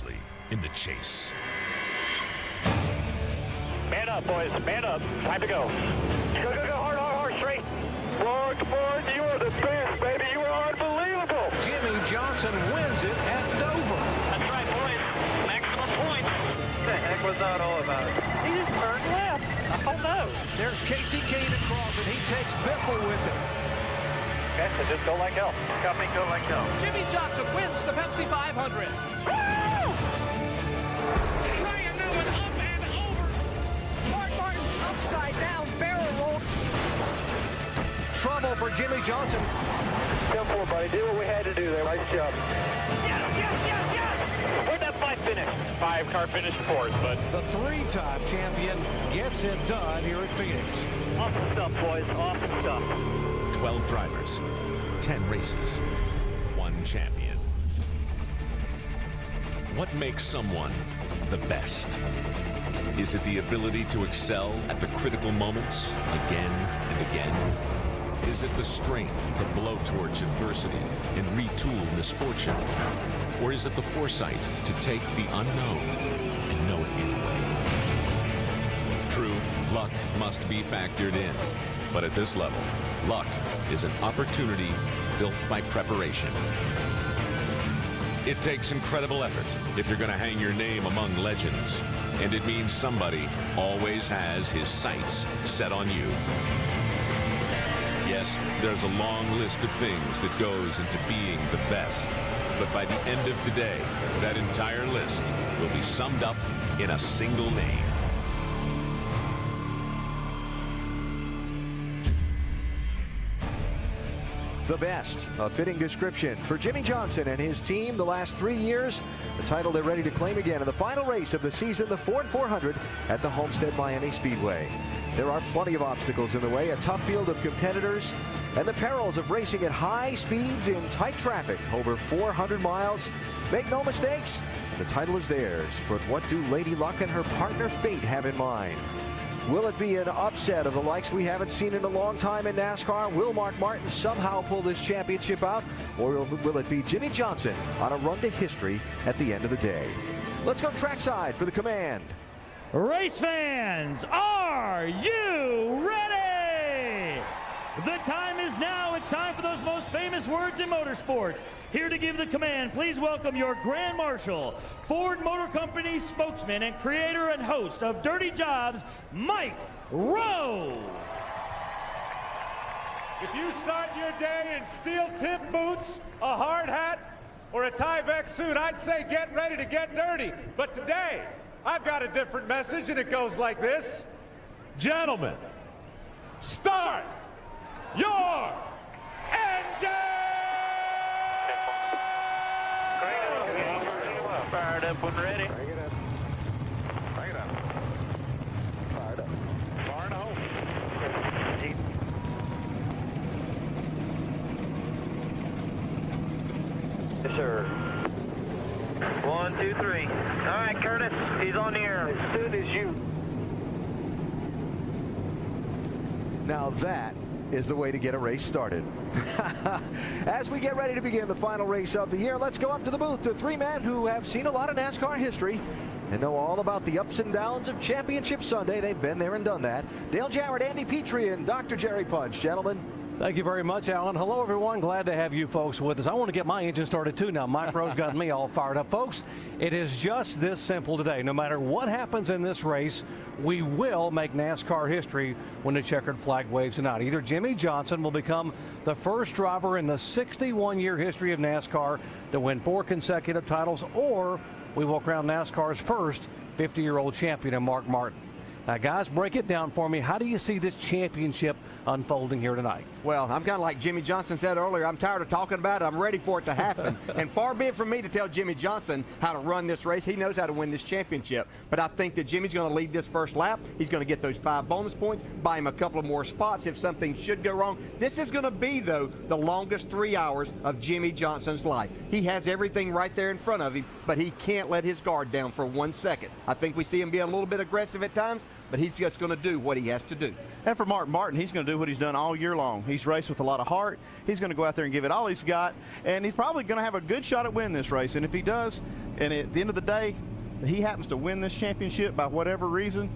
fiercely in the chase. Man up, boys. Man up. Time to go. Go, go, go. Hard, hard, hard. Straight. Lord, you are the best, baby. You are unbelievable. Jimmie Johnson wins it at Dover. That's right, boys. Maximum points. What the heck was that all about? He just turned left. Oh, no. There's Casey Kane across, and he takes Biffle with him. Okay, so just go like hell. Got me go like hell. Jimmie Johnson wins the Pepsi 500. Woo! Ryan Newman up and over. Mark Martin upside down, barrel roll. Trouble for Jimmie Johnson. Go for it, buddy. Do what we had to do there. Nice job. Yes, yes, yes, yes! Where'd that 5 finish? 5-car finish, of course, but... The 3-time champion gets it done here at Phoenix. Awesome stuff, boys. Awesome stuff. 12 drivers, 10 races, 1 champion. What makes someone the best? Is it the ability to excel at the critical moments again and again? Is it the strength to blowtorch adversity and retool misfortune? Or is it the foresight to take the unknown and know it anyway? True, luck must be factored in. But at this level, luck is an opportunity built by preparation. It takes incredible effort if you're going to hang your name among legends. And it means somebody always has his sights set on you. Yes, there's a long list of things that goes into being the best. But by the end of today, that entire list will be summed up in a single name. The best, a fitting description for Jimmie Johnson and his team the last 3 years. The title they're ready to claim again in the final race of the season, the Ford 400 at the Homestead Miami Speedway. There are plenty of obstacles in the way, a tough field of competitors, and the perils of racing at high speeds in tight traffic over 400 miles. Make no mistakes, the title is theirs. But what do Lady Luck and her partner Fate have in mind? Will it be an upset of the likes we haven't seen in a long time in NASCAR? Will Mark Martin somehow pull this championship out? Or will it be Jimmie Johnson on a run to history at the end of the day? Let's go trackside for the command. Race fans, are you ready? The time is now. It's time for those most famous words in motorsports. Here to give the command, please welcome your Grand Marshal, Ford Motor Company spokesman and creator and host of Dirty Jobs, Mike Rowe. If you start your day in steel-tip boots, a hard hat, or a Tyvek suit, I'd say get ready to get dirty. But today, I've got a different message, and it goes like this. Gentlemen, start your engine! Fired up when ready. Bring it up. Bring it up. Fired up. Far to home. Yes, sir. 1, 2, 3. All right, Curtis, he's on the air. As soon as you... Now that is the way to get a race started. As we get ready to begin the final race of the year, let's go up to the booth to 3 men who have seen a lot of NASCAR history and know all about the ups and downs of Championship Sunday. They've been there and done that. Dale Jarrett, Andy Petrie, and Dr. Jerry Punch. Gentlemen. Thank you very much, Alan. Hello, everyone. Glad to have you folks with us. I want to get my engine started, too, now. Mike Rowe's got me all fired up. Folks, it is just this simple today. No matter what happens in this race, we will make NASCAR history when the checkered flag waves tonight. Either Jimmie Johnson will become the first driver in the 61-year history of NASCAR to win 4 consecutive titles, or we will crown NASCAR's first 50-year-old champion in Mark Martin. Now, guys, break it down for me. How do you see this championship unfolding here tonight? Well, I'm kind of like Jimmie Johnson said earlier. I'm tired of talking about it. I'm ready for it to happen. And far be it from me to tell Jimmie Johnson how to run this race. He knows how to win this championship. But I think that Jimmie's going to lead this first lap. He's going to get those 5 bonus points, buy him a couple of more spots if something should go wrong. This is going to be, though, the longest 3 hours of Jimmie Johnson's life. He has everything right there in front of him, but he can't let his guard down for 1 second. I think we see him be a little bit aggressive at times, but he's just going to do what he has to do. And for Mark Martin, he's going to do what he's done all year long. He's raced with a lot of heart. He's going to go out there and give it all he's got, and he's probably going to have a good shot at winning this race. And if he does, and at the end of the day, he happens to win this championship by whatever reason,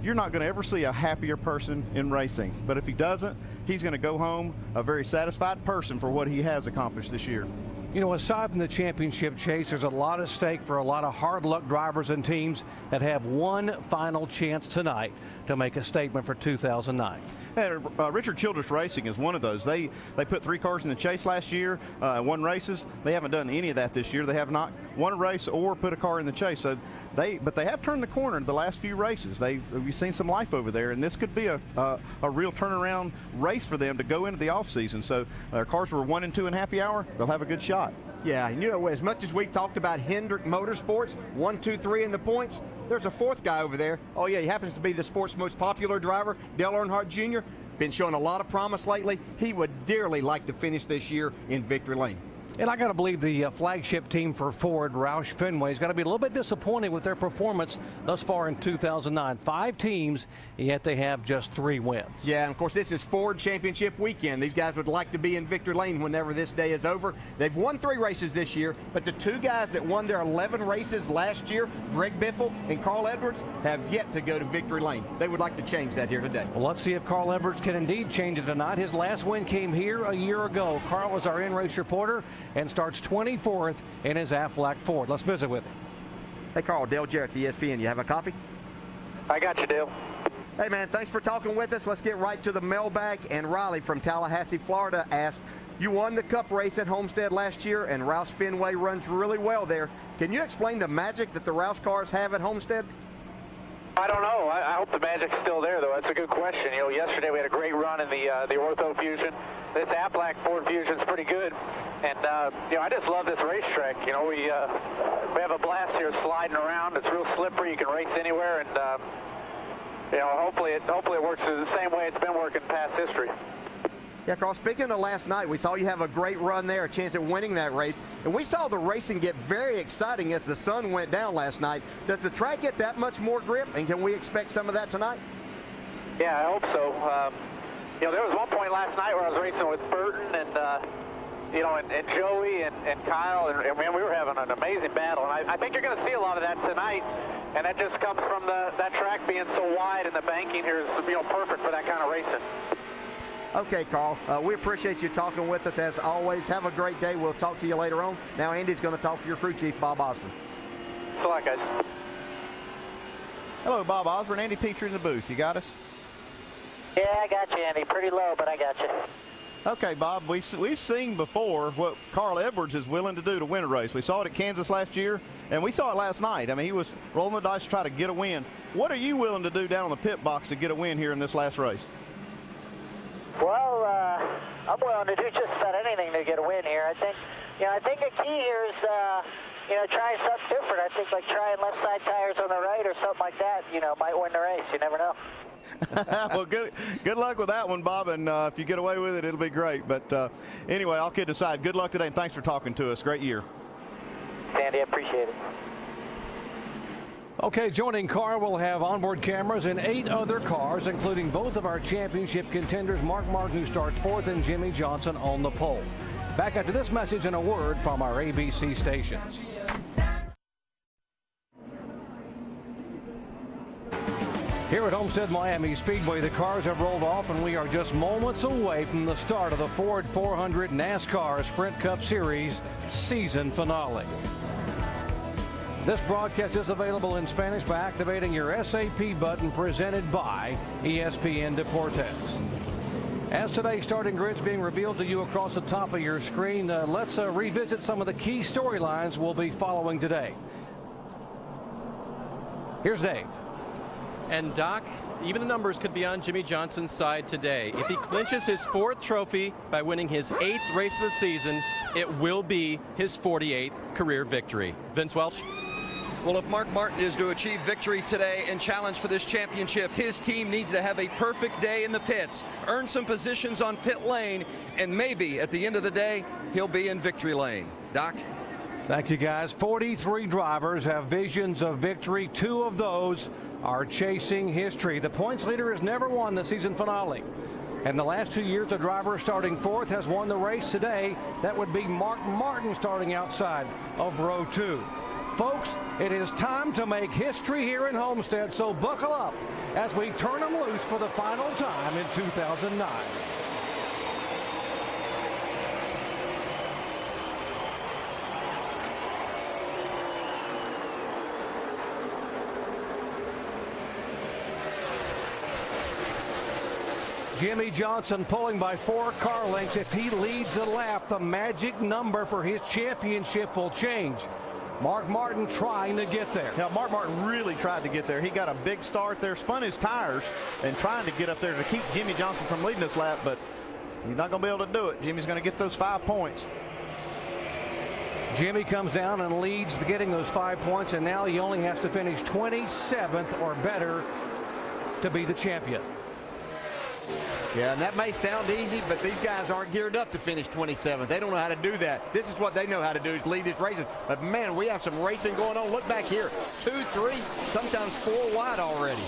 you're not going to ever see a happier person in racing. But if he doesn't, he's going to go home a very satisfied person for what he has accomplished this year. You know, aside from the championship chase, there's a lot at stake for a lot of hard luck drivers and teams that have one final chance tonight to make a statement for 2009. And Richard Childress Racing is one of those. They put 3 cars in the chase last year, won races. They haven't done any of that this year. They have not won a race or put a car in the chase. So but they have turned the corner in the last few races. We've seen some life over there, and this could be a real turnaround race for them to go into the off season. So their cars were 1 and 2 in happy hour. They'll have a good shot. Yeah, and you know, as much as we talked about Hendrick Motorsports, 1, 2, 3 in the points, there's a 4th guy over there. Oh, yeah, he happens to be the sport's most popular driver, Dale Earnhardt Jr. Been showing a lot of promise lately. He would dearly like to finish this year in victory lane. And I got to believe the flagship team for Ford, Roush Fenway, has got to be a little bit disappointed with their performance thus far in 2009. 5 teams, yet they have just 3 wins. Yeah, and of course this is Ford Championship weekend. These guys would like to be in victory lane whenever this day is over. They've won 3 races this year, but the 2 guys that won their 11 races last year, Greg Biffle and Carl Edwards, have yet to go to victory lane. They would like to change that here today. Well, let's see if Carl Edwards can indeed change it tonight. His last win came here a year ago. Carl is our in-race reporter and starts 24th in his Aflac Ford. Let's visit with him. Hey, Carl, Dale Jarrett, ESPN. You have a copy? I got you, Dale. Hey, man, thanks for talking with us. Let's get right to the mailbag. And Riley from Tallahassee, Florida asked, you won the Cup race at Homestead last year, and Roush Fenway runs really well there. Can you explain the magic that the Roush cars have at Homestead? I don't know. I hope the magic's still there, though. That's a good question. You know, yesterday we had a great run in the Ortho Fusion. This Aflac Ford Fusion's pretty good. And, you know, I just love this racetrack. You know, we have a blast here sliding around. It's real slippery. You can race anywhere. And, you know, hopefully it works the same way it's been working past history. Yeah, Carl, speaking of last night, we saw you have a great run there, a chance at winning that race. And we saw the racing get very exciting as the sun went down last night. Does the track get that much more grip, and can we expect some of that tonight? Yeah, I hope so. You know, there was one point last night where I was racing with Burton and, you know, and Joey and Kyle, and man, we were having an amazing battle. And I think you're going to see a lot of that tonight, and that just comes from that track being so wide, and the banking here is, you know, perfect for that kind of racing. Okay, Carl, we appreciate you talking with us as always. Have a great day. We'll talk to you later on. Now Andy's going to talk to your crew chief, Bob Osborne. Thanks a lot, guys. Hello, Bob Osborne. Andy Petrie in the booth. You got us? Yeah, I got you, Andy. Pretty low, but I got you. Okay, Bob, we've seen before what Carl Edwards is willing to do to win a race. We saw it at Kansas last year, and we saw it last night. I mean, he was rolling the dice to try to get a win. What are you willing to do down in the pit box to get a win here in this last race? Well, I'm willing to do just about anything to get a win here. I think the key here is, trying something different. I think like trying left side tires on the right or something like that, might win the race. You never know. Well, good luck with that one, Bob, and if you get away with it, it'll be great. But anyway, all kidding aside, good luck today, and thanks for talking to us. Great year. Sandy, I appreciate it. Okay, joining Carl, we'll have onboard cameras in 8 other cars, including both of our championship contenders, Mark Martin, who starts 4th, and Jimmie Johnson on the pole. Back after this message and a word from our ABC stations. Here at Homestead Miami Speedway, the cars have rolled off, and we are just moments away from the start of the Ford 400 NASCAR Sprint Cup Series season finale. This broadcast is available in Spanish by activating your SAP button presented by ESPN Deportes. As today's starting grid's being revealed to you across the top of your screen, let's revisit some of the key storylines we'll be following today. Here's Dave. And Doc, even the numbers could be on Jimmie Johnson's side today. If he clinches his 4th trophy by winning his 8th race of the season, it will be his 48th career victory. Vince Welch? Well, if Mark Martin is to achieve victory today and challenge for this championship, his team needs to have a perfect day in the pits, earn some positions on pit lane, and maybe at the end of the day, he'll be in victory lane. Doc? Thank you, guys. 43 drivers have visions of victory. 2 of those are chasing history. The points leader has never won the season finale. And the last 2 years, the driver starting fourth has won the race today. That would be Mark Martin starting outside of row 2. Folks, it is time to make history here in Homestead, so buckle up as we turn them loose for the final time in 2009. Jimmie Johnson pulling by 4 car lengths. If he leads a lap, the magic number for his championship will change. Mark Martin trying to get there. Yeah, Mark Martin really tried to get there. He got a big start there, spun his tires, and trying to get up there to keep Jimmie Johnson from leading this lap, but he's not going to be able to do it. Jimmy's going to get those 5 points. Jimmy comes down and leads getting those 5 points, and now he only has to finish 27th or better to be the champion. Yeah, and that may sound easy, but these guys aren't geared up to finish 27th. They don't know how to do that. This is what they know how to do, is lead these races. But, man, we have some racing going on. Look back here. 2, 3, sometimes 4 wide already.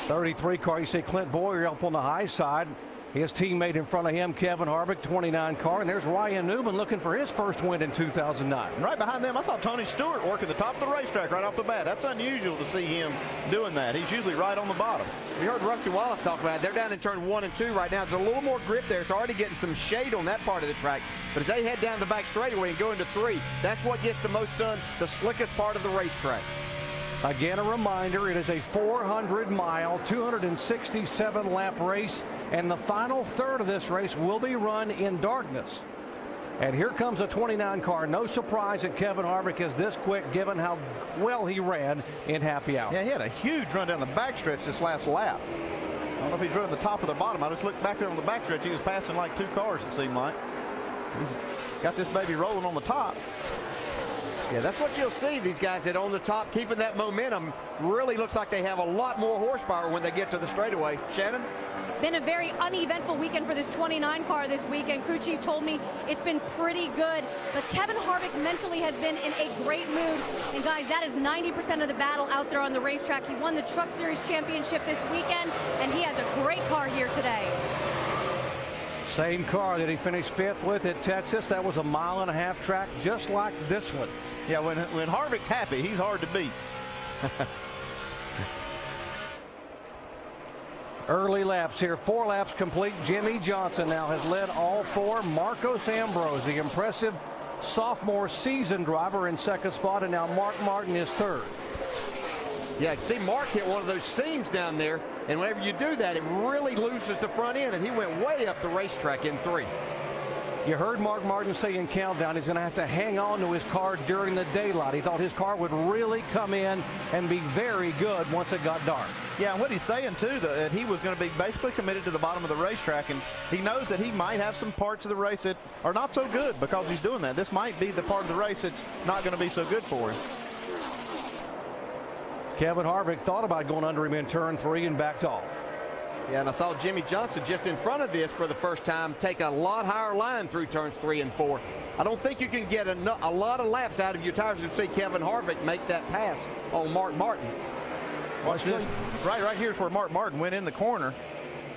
33 car. You see Clint Boyer up on the high side. His teammate in front of him, Kevin Harvick, 29 car. And there's Ryan Newman looking for his first win in 2009. And right behind them, I saw Tony Stewart working the top of the racetrack right off the bat. That's unusual to see him doing that. He's usually right on the bottom. You heard Rusty Wallace talk about it. They're down in turn 1 and 2 right now. There's a little more grip there. It's already getting some shade on that part of the track. But as they head down the back straightaway and go into 3, that's what gets the most sun, the slickest part of the racetrack. Again, a reminder, it is a 400-mile, 267-lap race, and the final third of this race will be run in darkness. And here comes a 29 car. No surprise that Kevin Harvick is this quick, given how well he ran in Happy Hour. Yeah, he had a huge run down the backstretch this last lap. I don't know if he's running the top or the bottom. I just looked back there on the backstretch. He was passing like 2 cars, it seemed like. He's got this baby rolling on the top. Yeah, that's what you'll see, these guys that on the top, keeping that momentum. Really looks like they have a lot more horsepower when they get to the straightaway. Shannon? Been a very uneventful weekend for this 29 car this weekend. Crew chief told me it's been pretty good, but Kevin Harvick mentally has been in a great mood. And guys, that is 90% of the battle out there on the racetrack. He won the Truck Series Championship this weekend, and he has a great car here today. Same car that he finished 5th with at Texas. That was a 1.5-mile track, just like this one. Yeah, when Harvick's happy, he's hard to beat. Early laps here, 4 laps complete. Jimmie Johnson now has led all 4. Marcos Ambrose, the impressive sophomore season driver, in 2nd spot, and now Mark Martin is 3rd. Yeah, see Mark hit one of those seams down there, and whenever you do that, it really loosens the front end, and he went way up the racetrack in 3. You heard Mark Martin say in countdown he's going to have to hang on to his car during the daylight. He thought his car would really come in and be very good once it got dark. Yeah, and what he's saying, too, that he was going to be basically committed to the bottom of the racetrack, and he knows that he might have some parts of the race that are not so good because he's doing that. This might be the part of the race that's not going to be so good for him. Kevin Harvick thought about going under him in turn 3 and backed off. Yeah, and I saw Jimmie Johnson just in front of this for the first time take a lot higher line through turns 3 and 4. I don't think you can get a lot of laps out of your tires to see Kevin Harvick make that pass on Mark Martin. Watch this. Right here is where Mark Martin went in the corner,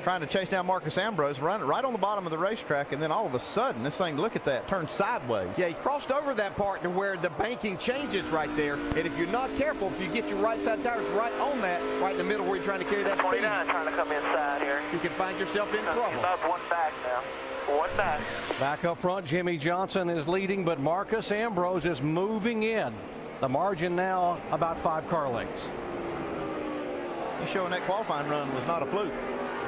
trying to chase down Marcos Ambrose, running right on the bottom of the racetrack, and then all of a sudden, this thing, look at that, turned sideways. Yeah, he crossed over that part to where the banking changes right there, and if you're not careful, if you get your right side tires right on that, right in the middle where you're trying to carry that 29 speed, trying to come inside here. you can find yourself in trouble. About 1 back now. 1 back. Back up front, Jimmie Johnson is leading, but Marcos Ambrose is moving in. The margin now about 5 car lengths. He's showing that qualifying run was not a fluke.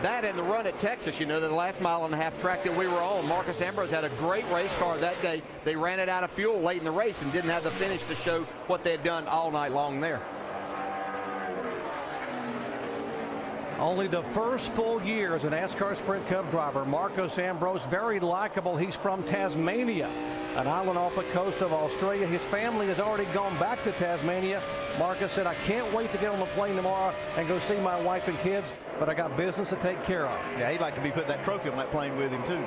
That and the run at Texas, you know, the last 1.5-mile track that we were on. Marcos Ambrose had a great race car that day. They ran it out of fuel late in the race and didn't have the finish to show what they had done all night long there. Only the first full year as a NASCAR Sprint Cup driver. Marcos Ambrose, very likable. He's from Tasmania, an island off the coast of Australia. His family has already gone back to Tasmania. Marcos said, I can't wait to get on the plane tomorrow and go see my wife and kids, but I got business to take care of. Yeah, he'd like to be putting that trophy on that plane with him, too.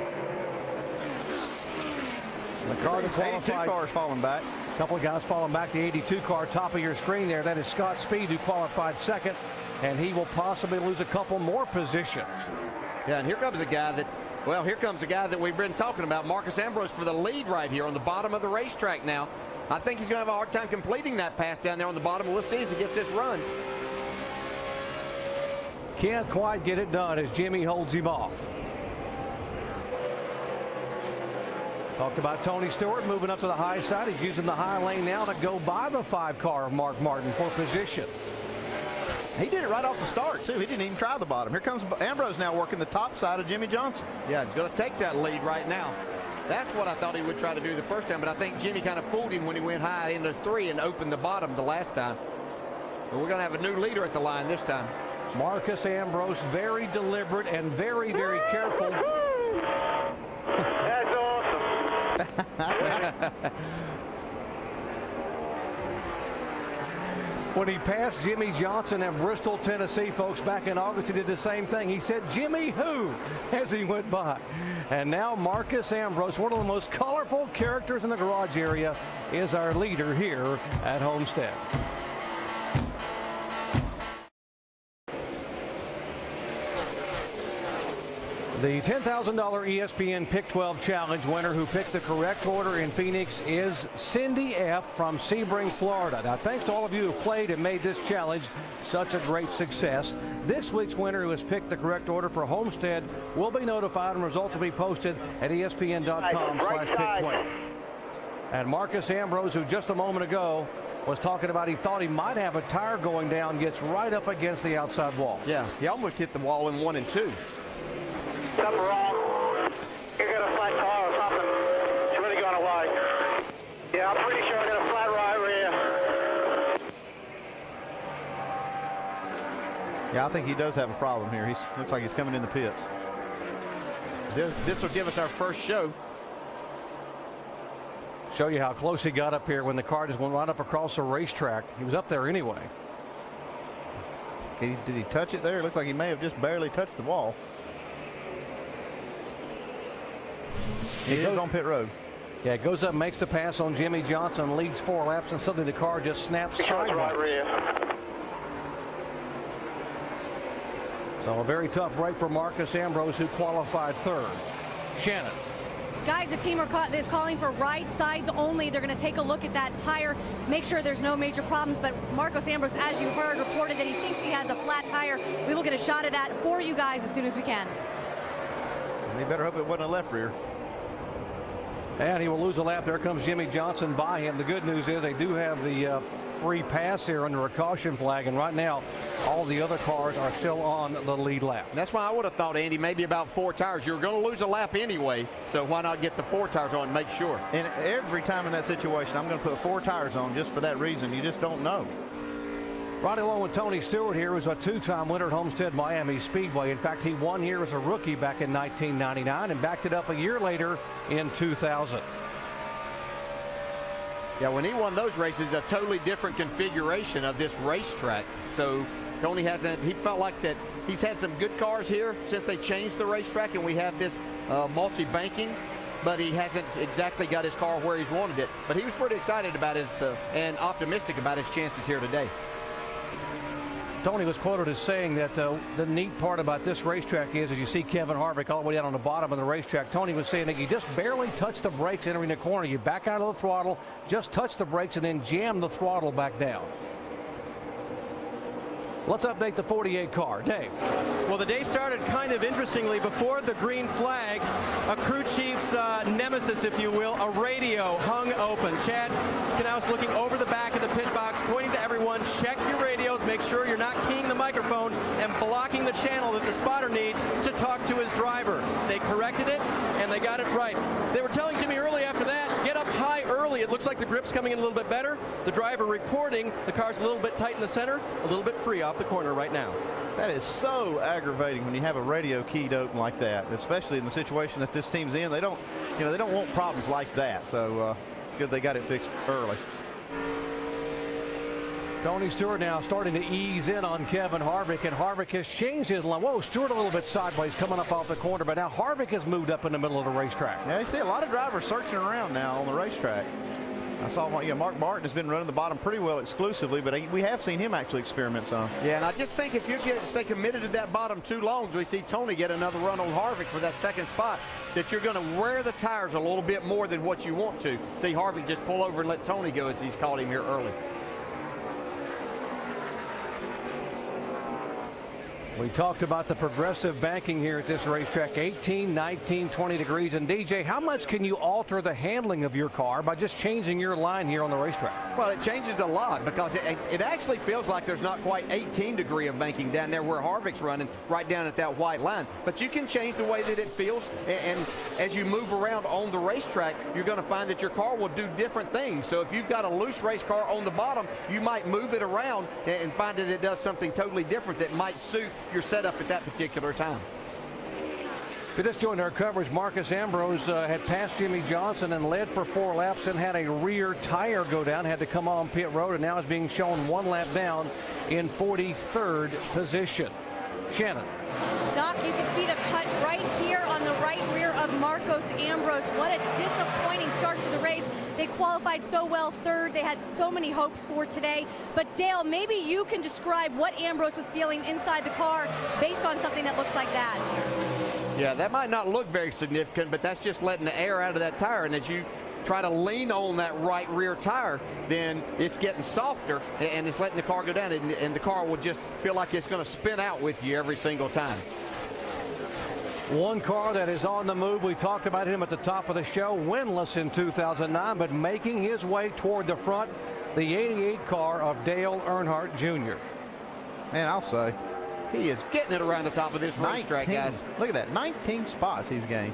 The car that qualified, 2 cars falling back. A couple of guys falling back. The 82 car, top of your screen there. That is Scott Speed, who qualified second, and he will possibly lose a couple more positions. Yeah, and here comes a guy that we've been talking about, Marcus Ambrose, for the lead right here on the bottom of the racetrack now. I think he's going to have a hard time completing that pass down there on the bottom. We'll see as he gets this run. Can't quite get it done as Jimmy holds him off. Talked about Tony Stewart moving up to the high side. He's using the high lane now to go by the 5 car of Mark Martin for position. He did it right off the start, too. He didn't even try the bottom. Here comes Ambrose now working the top side of Jimmie Johnson. Yeah, he's going to take that lead right now. That's what I thought he would try to do the first time, but I think Jimmy kind of fooled him when he went high into 3 and opened the bottom the last time. But we're going to have a new leader at the line this time. Marcus Ambrose, very deliberate and very, very careful. That's awesome. When he passed Jimmie Johnson in Bristol, Tennessee, folks, back in August, he did the same thing. He said, "Jimmy who?" as he went by. And now Marcus Ambrose, one of the most colorful characters in the garage area, is our leader here at Homestead. The $10,000 ESPN Pick 12 Challenge winner who picked the correct order in Phoenix is Cindy F. from Sebring, Florida. Now, thanks to all of you who played and made this challenge such a great success. This week's winner who has picked the correct order for Homestead will be notified, and results will be posted at ESPN.com/Pick20. And Marcus Ambrose, who just a moment ago was talking about he thought he might have a tire going down, gets right up against the outside wall. Yeah, he almost hit the wall in 1 and 2. Something wrong. You got a flat tire or something. It's really going away. Yeah, I'm pretty sure I got a flat right rear. Yeah, I think he does have a problem here. He looks like he's coming in the pits. This will give us our first show. Show you how close he got up here when the car just went right up across the racetrack. He was up there anyway. Did he touch it there? It looks like he may have just barely touched the wall. He is on pit road. Yeah, it goes up, makes the pass on Jimmie Johnson, leads 4 laps, and suddenly the car just snaps sideways. Right rear. So a very tough break for Marcus Ambrose, who qualified 3rd. Shannon. Guys, the team is calling for right sides only. They're going to take a look at that tire, make sure there's no major problems. But Marcus Ambrose, as you heard, reported that he thinks he has a flat tire. We will get a shot of that for you guys as soon as we can. And they better hope it wasn't a left rear. And he will lose a lap. There comes Jimmie Johnson by him. The good news is they do have the free pass here under a caution flag, and right now all the other cars are still on the lead lap. And that's why I would have thought, Andy, maybe about 4 tires. You were going to lose a lap anyway, so why not get the 4 tires on and make sure? And every time in that situation, I'm going to put 4 tires on just for that reason. You just don't know. Right along with Tony Stewart here, who's a 2-time winner at Homestead Miami Speedway. In fact, he won here as a rookie back in 1999 and backed it up a year later in 2000. Yeah, when he won those races, a totally different configuration of this racetrack. So Tony he felt like that he's had some good cars here since they changed the racetrack, and we have this multi-banking, but he hasn't exactly got his car where he's wanted it. But he was pretty excited about and optimistic about his chances here today. Tony was quoted as saying that the neat part about this racetrack is, as you see Kevin Harvick all the way down on the bottom of the racetrack, Tony was saying that you just barely touch the brakes entering the corner. You back out of the throttle, just touch the brakes, and then jam the throttle back down. Let's update the 48 car. Dave. Well, the day started kind of interestingly. Before the green flag, a crew chief's nemesis, if you will, a radio hung open. Chad Knaus looking over the back of the pit box, pointing to everyone, check your radios, make sure you're not keying the microphone and blocking the channel that the spotter needs to talk to his driver. They corrected it, and they got it right. They were telling Jimmy early after that, get up high early. It looks like the grip's coming in a little bit better. The driver reporting the car's a little bit tight in the center, a little bit free off the corner right now. That is so aggravating when you have a radio keyed open like that, especially in the situation that this team's in. They don't want problems like that. So it's good they got it fixed early. Tony Stewart now starting to ease in on Kevin Harvick, and Harvick has changed his line. Whoa, Stewart a little bit sideways coming up off the corner, but now Harvick has moved up in the middle of the racetrack. Yeah, you see a lot of drivers searching around now on the racetrack. I saw Mark Martin has been running the bottom pretty well exclusively, but we have seen him actually experiment some. Yeah, and I just think if you stay committed to that bottom too long, as we see Tony get another run on Harvick for that second spot, that you're going to wear the tires a little bit more than what you want to. See Harvick just pull over and let Tony go as he's caught him here early. We talked about the progressive banking here at this racetrack, 18, 19, 20 degrees. And DJ, how much can you alter the handling of your car by just changing your line here on the racetrack? Well, it changes a lot because it actually feels like there's not quite 18 degree of banking down there where Harvick's running, right down at that white line. But you can change the way that it feels, and as you move around on the racetrack, you're going to find that your car will do different things. So if you've got a loose race car on the bottom, you might move it around and find that it does something totally different that might suit your setup at that particular time. If you just joined our coverage, Marcos Ambrose had passed Jimmie Johnson and led for 4 laps and had a rear tire go down, had to come on pit road, and now is being shown 1 lap down in 43rd position. Shannon. Doc, you can see the cut right here on the right rear of Marcos Ambrose. What a disappointing start to the race. They qualified so well third. They had so many hopes for today. But Dale, maybe you can describe what Ambrose was feeling inside the car based on something that looks like that. Yeah, that might not look very significant, but that's just letting the air out of that tire. And as you try to lean on that right rear tire, then it's getting softer and it's letting the car go down, and the car will just feel like it's going to spin out with you every single time. One car that is on the move. We talked about him at the top of the show, winless in 2009, but making his way toward the front, the 88 car of Dale Earnhardt Jr. Man, I'll say, he is getting it around the top of this racetrack, guys. Look at that, 19 spots he's gained.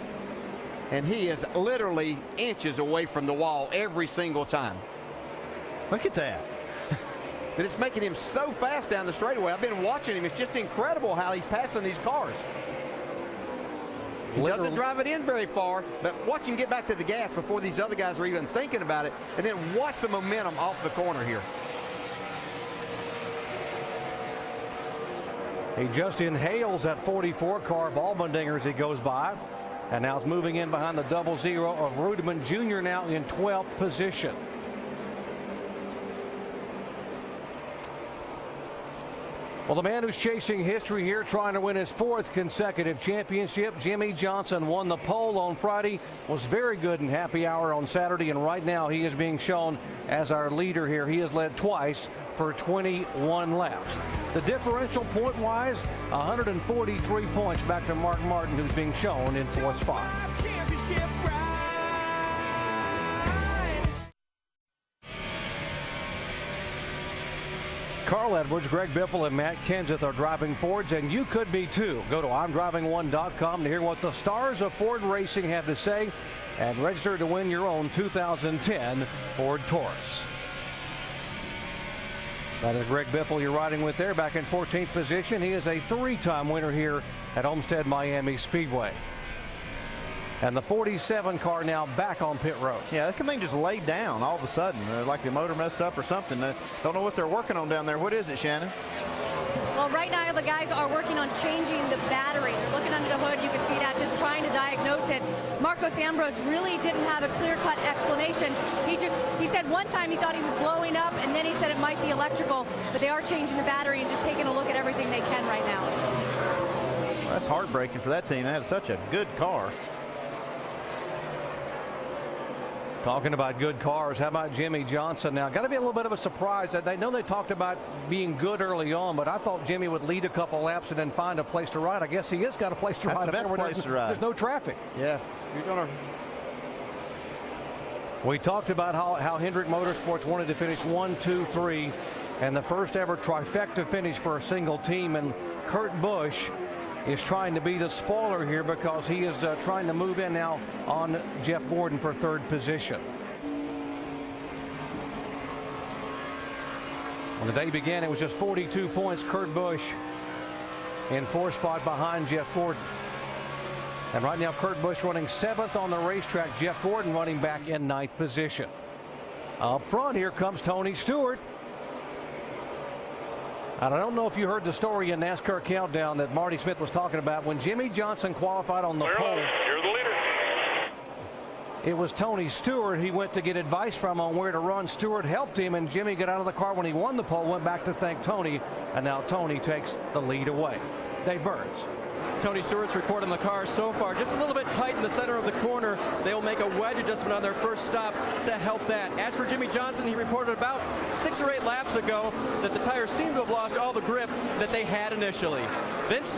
And he is literally inches away from the wall every single time. Look at that. But it's making him so fast down the straightaway. I've been watching him. It's just incredible how he's passing these cars. He doesn't drive it in very far, but watch him get back to the gas before these other guys are even thinking about it, and then watch the momentum off the corner here. He just inhales that 44 car of Allmendinger as he goes by, and now is moving in behind the 00 of Rudeman Jr. now in 12th position. Well, the man who's chasing history here, trying to win his 4th consecutive championship, Jimmie Johnson, won the pole on Friday, was very good in happy hour on Saturday, and right now he is being shown as our leader here. He has led twice for 21 laps. The differential point-wise, 143 points back to Mark Martin, who's being shown in 4th spot. Carl Edwards, Greg Biffle, and Matt Kenseth are driving Fords, and you could be too. Go to I'mDriving1.com to hear what the stars of Ford Racing have to say and register to win your own 2010 Ford Taurus. That is Greg Biffle you're riding with there, back in 14th position. He is a 3-time winner here at Homestead Miami Speedway. And the 47 car now back on pit road. Yeah, that thing just laid down all of a sudden, like the motor messed up or something. Don't know what they're working on down there. What is it, Shannon? Well, right now the guys are working on changing the battery. They're looking under the hood. You can see that, just trying to diagnose it. Marcos Ambrose really didn't have a clear-cut explanation. He said one time he thought he was blowing up, and then he said it might be electrical, but they are changing the battery and just taking a look at everything they can right now. Well, that's heartbreaking for that team. They had such a good car. Talking about good cars, how about Jimmie Johnson now? Got to be a little bit of a surprise. That they know they talked about being good early on, but I thought Jimmie would lead a couple laps and then find a place to ride. I guess he has got a place to ride. That's the best place to ride. There's no traffic. Yeah, you're gonna. We talked about how Hendrick Motorsports wanted to finish 1, 2, 3, and the first ever trifecta finish for a single team. And Kurt Busch is trying to be the spoiler here because he is trying to move in now on Jeff Gordon for 3rd position. When the day began, it was just 42 points. Kurt Busch in 4th spot behind Jeff Gordon. And right now, Kurt Busch running 7th on the racetrack. Jeff Gordon running back in 9th position. Up front, here comes Tony Stewart. And I don't know if you heard the story in NASCAR Countdown that Marty Smith was talking about when Jimmie Johnson qualified on the pole. You're the leader. It was Tony Stewart he went to get advice from on where to run. Stewart helped him, and Jimmy got out of the car when he won the pole, went back to thank Tony, and now Tony takes the lead away. Dave Burns. Tony Stewart's report on the car so far, just a little bit tight in the center of the corner. They will make a wedge adjustment on their first stop to help that. As for Jimmy Johnson, he reported about 6 or 8 laps ago that the tires seem to have lost all the grip that they had initially. Vince?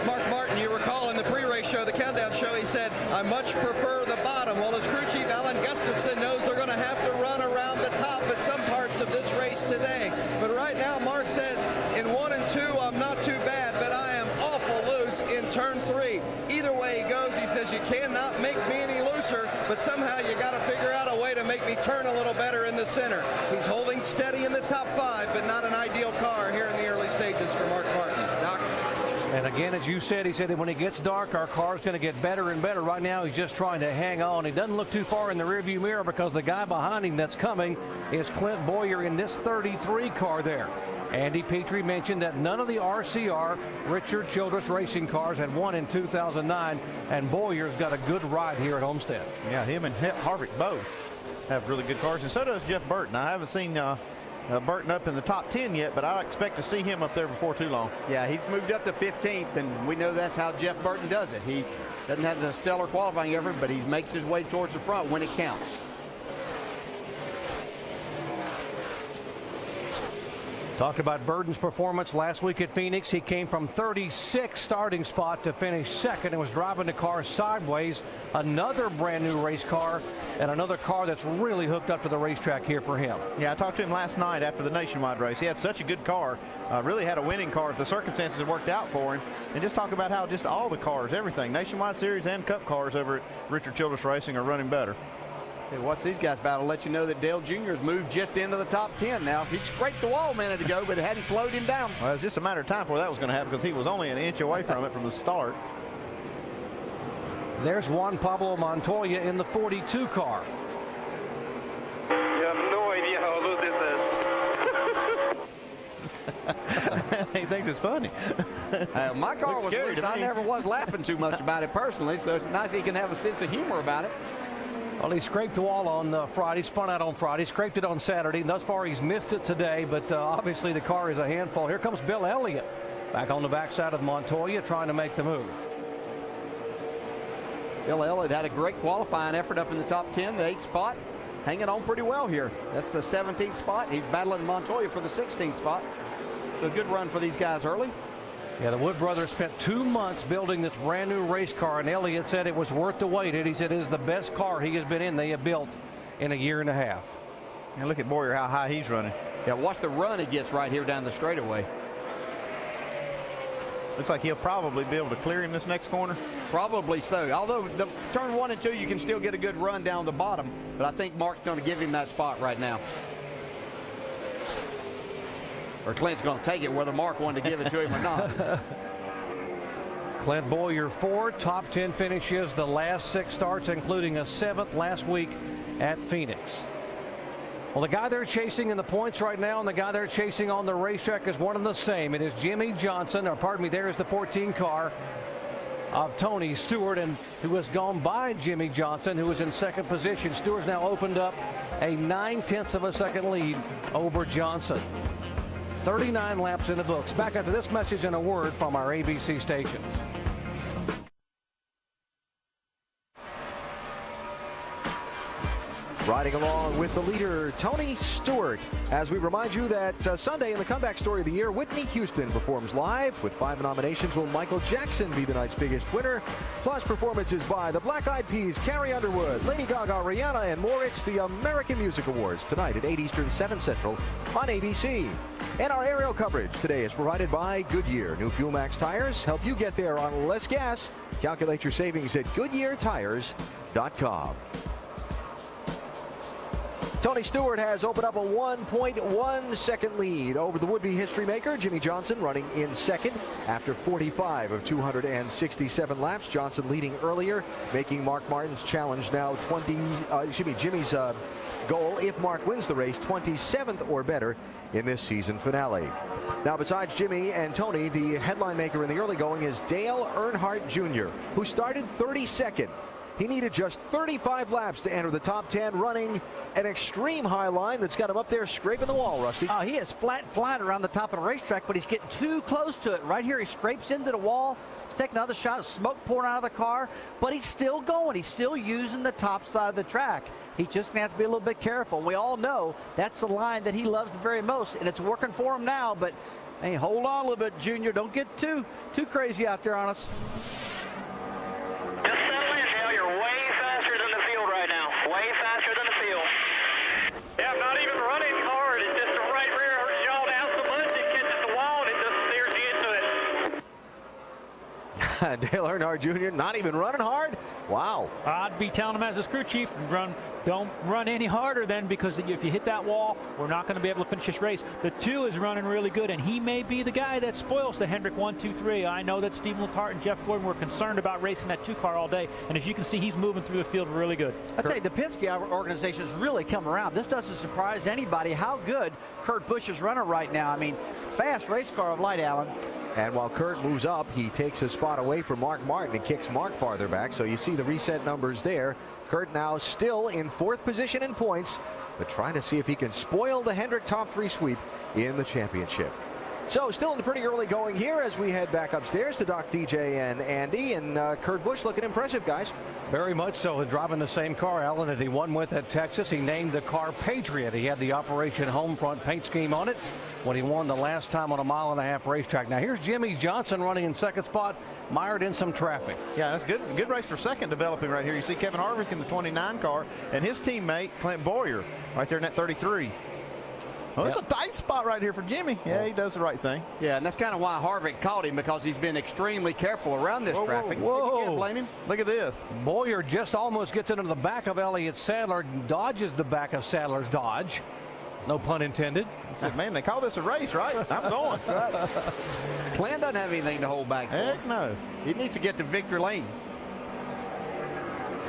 Mark Martin, you recall in the pre-race show, the countdown show, he said, I much prefer the bottom. Well, as crew chief Alan Gustafson knows, they're going to have to run around the top at some parts of this race today. But right now, Mark says, in 1 and 2, I'm not too bad, but I am awful loose in turn 3. Either way he goes, he says, you cannot make me any looser, but somehow you got to figure out a way to make me turn a little better in the center. He's holding steady in the top 5, but not an ideal car here in the early stages for Mark Martin. Doc? And again, as you said, he said that when it gets dark, our car's going to get better and better. Right now, he's just trying to hang on. He doesn't look too far in the rearview mirror because the guy behind him that's coming is Clint Bowyer in this 33 car there. Andy Petrie mentioned that none of the RCR Richard Childress racing cars had won in 2009, and Bowyer's got a good ride here at Homestead. Yeah, him and Harvick both have really good cars, and so does Jeff Burton. I haven't seen Burton up in the top 10 yet, but I expect to see him up there before too long. Yeah, he's moved up to 15th, and we know that's how Jeff Burton does it. He doesn't have the stellar qualifying effort, but he makes his way towards the front when it counts. Talked about Burton's performance last week at Phoenix. He came from 36th starting spot to finish second and was driving the car sideways. Another brand new race car and another car that's really hooked up to the racetrack here for him. Yeah, I talked to him last night after the Nationwide race. He had such a good car, really had a winning car if the circumstances had worked out for him. And just talk about how just all the cars, everything, Nationwide Series and Cup cars over at Richard Childress Racing are running better. Hey, watch these guys battle. Let you know that Dale Jr. has moved just into the top 10 now. He scraped the wall a minute ago, but it hadn't slowed him down. Well, it was just a matter of time before that was going to happen because he was only an inch away from it from the start. There's Juan Pablo Montoya in the 42 car. You have no idea how loose this is. He thinks it's funny. My car was loose. I never was laughing too much about it personally, so it's nice he can have a sense of humor about it. Well, he scraped the wall on Friday, spun out on Friday, scraped it on Saturday. Thus far, he's missed it today, but obviously the car is a handful. Here comes Bill Elliott back on the backside of Montoya trying to make the move. Bill Elliott had a great qualifying effort up in the top 10, the 8th spot, hanging on pretty well here. That's the 17th spot. He's battling Montoya for the 16th spot. So a good run for these guys early. Yeah, the Wood brothers spent 2 months building this brand new race car, and Elliott said it was worth the wait. He said it is the best car he has been in they have built in a year and a half. And look at Bowyer, how high he's running. Yeah, watch the run he gets right here down the straightaway. Looks like he'll probably be able to clear him this next corner. Probably so. Although the turn 1 and 2, you can still get a good run down the bottom, but I think Mark's going to give him that spot right now. Or Clint's going to take it whether Mark wanted to give it to him or not. Clint Bowyer, 4 top 10 finishes the last 6 starts, including a 7th last week at Phoenix. Well, the guy they're chasing in the points right now and the guy they're chasing on the racetrack is one and the same. It is Jimmy Johnson, or pardon me, there is the 14 car of Tony Stewart, and who has gone by Jimmy Johnson, who is in second position. Stewart's now opened up a 9/10 of a second lead over Johnson. 39 laps in the books. Back after this message and a word from our ABC stations. Riding along with the leader, Tony Stewart, as we remind you that Sunday in the comeback story of the year, Whitney Houston performs live. With 5 nominations, will Michael Jackson be the night's biggest winner? Plus performances by the Black Eyed Peas, Carrie Underwood, Lady Gaga, Rihanna, and more. It's the American Music Awards tonight at 8 Eastern, 7 Central on ABC. And our aerial coverage today is provided by Goodyear. New Fuel Max tires help you get there on less gas. Calculate your savings at GoodyearTires.com. Tony Stewart has opened up a 1.1 second lead over the would-be history maker, Jimmy Johnson, running in second after 45 of 267 laps. Johnson leading earlier, making Mark Martin's challenge now Jimmy's goal, if Mark wins the race, 27th or better in this season finale. Now, besides Jimmy and Tony, the headline maker in the early going is Dale Earnhardt Jr., who started 32nd. He needed just 35 laps to enter the top 10, running an extreme high line that's got him up there scraping the wall, Rusty. He is flying around the top of the racetrack, but he's getting too close to it. Right here, he scrapes into the wall. He's taking another shot, smoke pouring out of the car, but he's still going. He's still using the top side of the track. He just going to have to be a little bit careful. We all know that's the line that he loves the very most, and it's working for him now, but hey, hold on a little bit, Junior. Don't get too crazy out there on us. Just settle in, Dale. You're way faster than the field right now. Way faster than the field. Yeah, I'm not even running hard. It's just the right rear yaw down so much it catches the wall and it just steers you into it. Dale Earnhardt Jr. not even running hard? Wow. I'd be telling him as his crew chief, don't run any harder then, because if you hit that wall, we're not going to be able to finish this race. The 2 is running really good, and he may be the guy that spoils the Hendrick 1, 2, 3. I know that Steve Letarte and Jeff Gordon were concerned about racing that 2 car all day, and as you can see, he's moving through the field really good. I tell you, the Penske organization has really come around. This doesn't surprise anybody how good Kurt Busch is running right now. I mean, fast race car of light, Alan. And while Kurt moves up, he takes a spot away from Mark Martin and kicks Mark farther back. So you see the reset numbers there. Kurt now still in 4th position in points, but trying to see if he can spoil the Hendrick top 3 sweep in the championship. So still in the pretty early going here as we head back upstairs to Doc DJ and Andy, and Kurt Busch looking impressive, guys. Very much so. Driving the same car, Alan, that he won with at Texas. He named the car Patriot. He had the Operation Homefront paint scheme on it when he won the last time on a 1.5-mile racetrack. Now here's Jimmie Johnson running in 2nd spot, mired in some traffic. Yeah, that's good race for 2nd developing right here. You see Kevin Harvick in the 29 car and his teammate Clint Bowyer right there in that 33. Well, it's a tight spot right here for Jimmy. Yeah, he does the right thing. Yeah, and that's kind of why Harvick caught him, because he's been extremely careful around this traffic. Whoa. You can't blame him. Look at this. Bowyer just almost gets into the back of Elliott Sadler, dodges the back of Sadler's Dodge. No pun intended. I said, man, they call this a race, right? I'm going. Clint doesn't have anything to hold back for. Heck no. He needs to get to victory lane.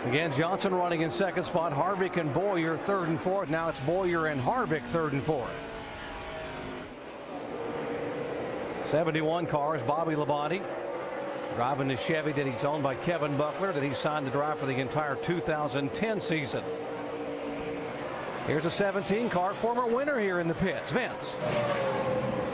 Again, Johnson running in 2nd spot. Harvick and Bowyer 3rd and 4th. Now it's Bowyer and Harvick 3rd and 4th. 71 cars, Bobby Labonte driving the Chevy that he's owned by Kevin Buckler, that he signed to drive for the entire 2010 season. Here's a 17 car, former winner here in the pits, Vince.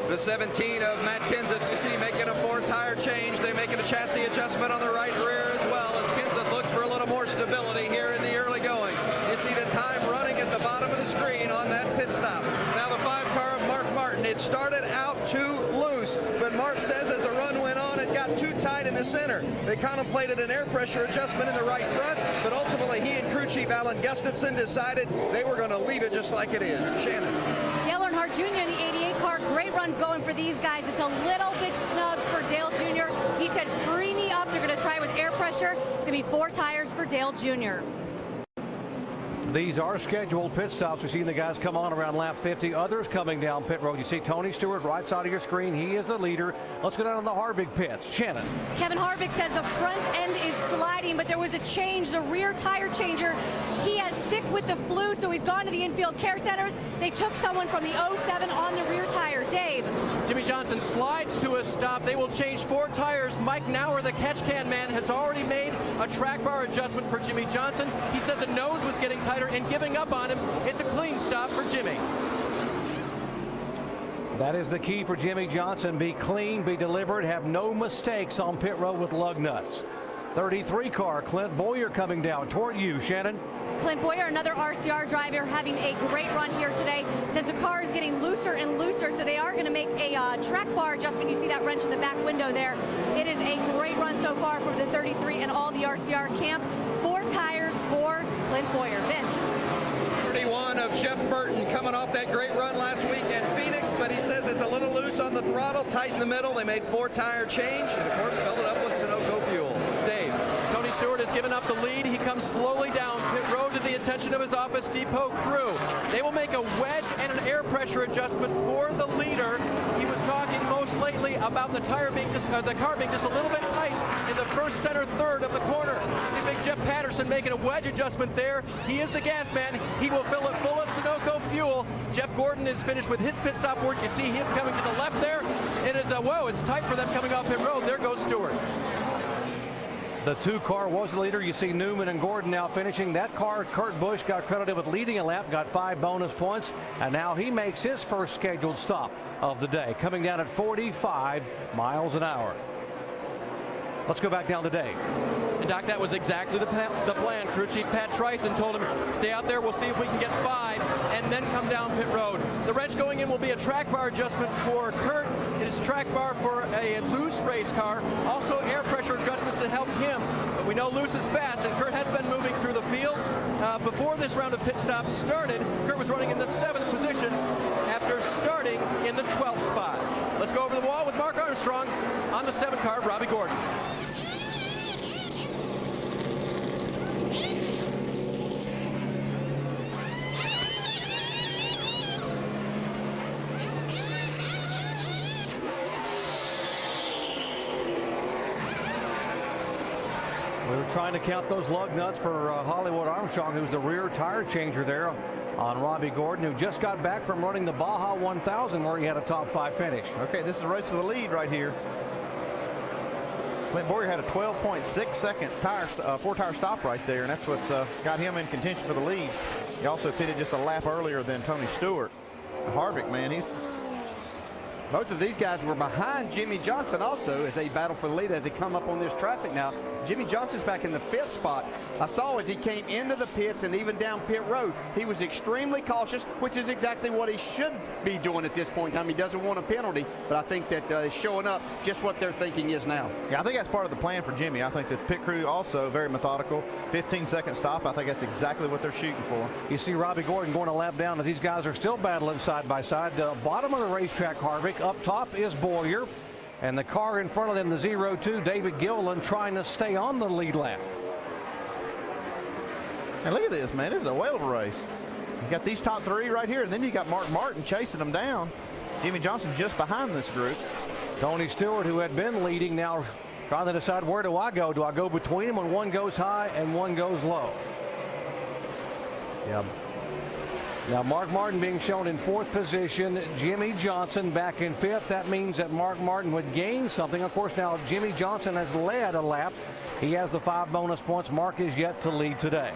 The 17 of Matt Kenseth, you see, making a 4-tire change. They're making a chassis adjustment on the right rear as well, as Kenseth looks for a little more stability here in the early going. You see the time running at the bottom of the screen on that pit stop. Now the 5 car of Mark Martin. It started out too loose, but Mark says as the run went on, it got too tight in the center. They contemplated an air pressure adjustment in the right front, but ultimately he and crew chief Alan Gustafson decided they were going to leave it just like it is. Shannon. Dale Earnhardt Jr. in the 88 car, great run going for these guys. It's a little bit snug for Dale Jr. He said, free me up. They're going to try with air pressure. It's going to be 4 tires for Dale Jr. These are scheduled pit stops. We've seen the guys come on around lap 50. Others coming down pit road. You see Tony Stewart right side of your screen. He is the leader. Let's go down to the Harvick pits. Shannon. Kevin Harvick says the front end is sliding, but there was a change. The rear tire changer, he has sick with the flu, so he's gone to the infield care center. They took someone from the 07 on the rear tire. Dave. Jimmie Johnson slides to a stop. They will change 4 tires. Mike Nauer, the catch can man, has already made a track bar adjustment for Jimmie Johnson. He said the nose was getting tighter and giving up on him. It's a clean stop for Jimmy. That is the key for Jimmie Johnson. Be clean, be deliberate, have no mistakes on pit road with lug nuts. 33 car, Clint Bowyer coming down toward you, Shannon. Clint Bowyer, another RCR driver, having a great run here today. Says the car is getting looser and looser, so they are going to make a track bar adjustment. You see that wrench in the back window there. It is a great run so far for the 33 and all the RCR camp. 4 tires for Clint Bowyer. Vince. 31 of Jeff Burton coming off that great run last week in Phoenix, but he says it's a little loose on the throttle, tight in the middle. They made 4-tire change, and of course filled it up with Sunoco fuel. Dave. Tony Stewart has given up the lead. He comes slowly down pit road to the attention of his Office Depot crew. They will make a wedge and an air pressure adjustment for the leader. He was talking most lately about the car being just a little bit tight in the first, center, third of the corner. You see Big Jeff Patterson making a wedge adjustment there. He is the gas man. He will fill it full of Sunoco fuel. Jeff Gordon is finished with his pit stop work. You see him coming to the left there. It is whoa, it's tight for them coming off pit road. There goes Stewart. The 2-car was the leader. You see Newman and Gordon now finishing. That car, Kurt Busch, got credited with leading a lap, got 5 bonus points, and now he makes his first scheduled stop of the day, coming down at 45 miles an hour. Let's go back down to Dave. And Doc, that was exactly the plan. Crew Chief Pat Tryson told him, stay out there, we'll see if we can get 5, and then come down pit road. The wrench going in will be a track bar adjustment for Kurt. It is track bar for a loose race car. Also air pressure adjustments to help him. But we know loose is fast, and Kurt has been moving through the field. Before this round of pit stops started, Kurt was running in the 7th position after starting in the 12th spot. Let's go over the wall with Mark Armstrong on the 7 car, Robbie Gordon. We were trying to count those lug nuts for Hollywood Armstrong, who's the rear tire changer there on Robbie Gordon, who just got back from running the Baja 1000 where he had a top 5 finish. Okay, this is the race for the lead right here. Clint Bowyer had a 12.6 second four-tire stop right there, and that's what's got him in contention for the lead. He also pitted just a lap earlier than Tony Stewart. Harvick, man, both of these guys were behind Jimmie Johnson also as they battle for the lead as they come up on this traffic now. Jimmie Johnson's back in the 5th spot. I saw as he came into the pits and even down pit road, he was extremely cautious, which is exactly what he should be doing at this point in time. He doesn't want a penalty, but I think that he's showing up just what their thinking is now. Yeah, I think that's part of the plan for Jimmy. I think the pit crew also very methodical. 15-second stop. I think that's exactly what they're shooting for. You see Robbie Gordon going a lap down as these guys are still battling side by side. The bottom of the racetrack, Harvick. Up top is Bowyer. And the car in front of them, the 02, David Gilliland, trying to stay on the lead lap. And look at this, man. This is a whale of a race. You got these top 3 right here, and then you got Mark Martin chasing them down. Jimmie Johnson just behind this group. Tony Stewart, who had been leading, now trying to decide, where do I go? Do I go between them when one goes high and one goes low? Yeah. Now Mark Martin being shown in 4th position, Jimmie Johnson back in 5th. That means that Mark Martin would gain something. Of course, now Jimmie Johnson has led a lap. He has the 5 bonus points. Mark is yet to lead today.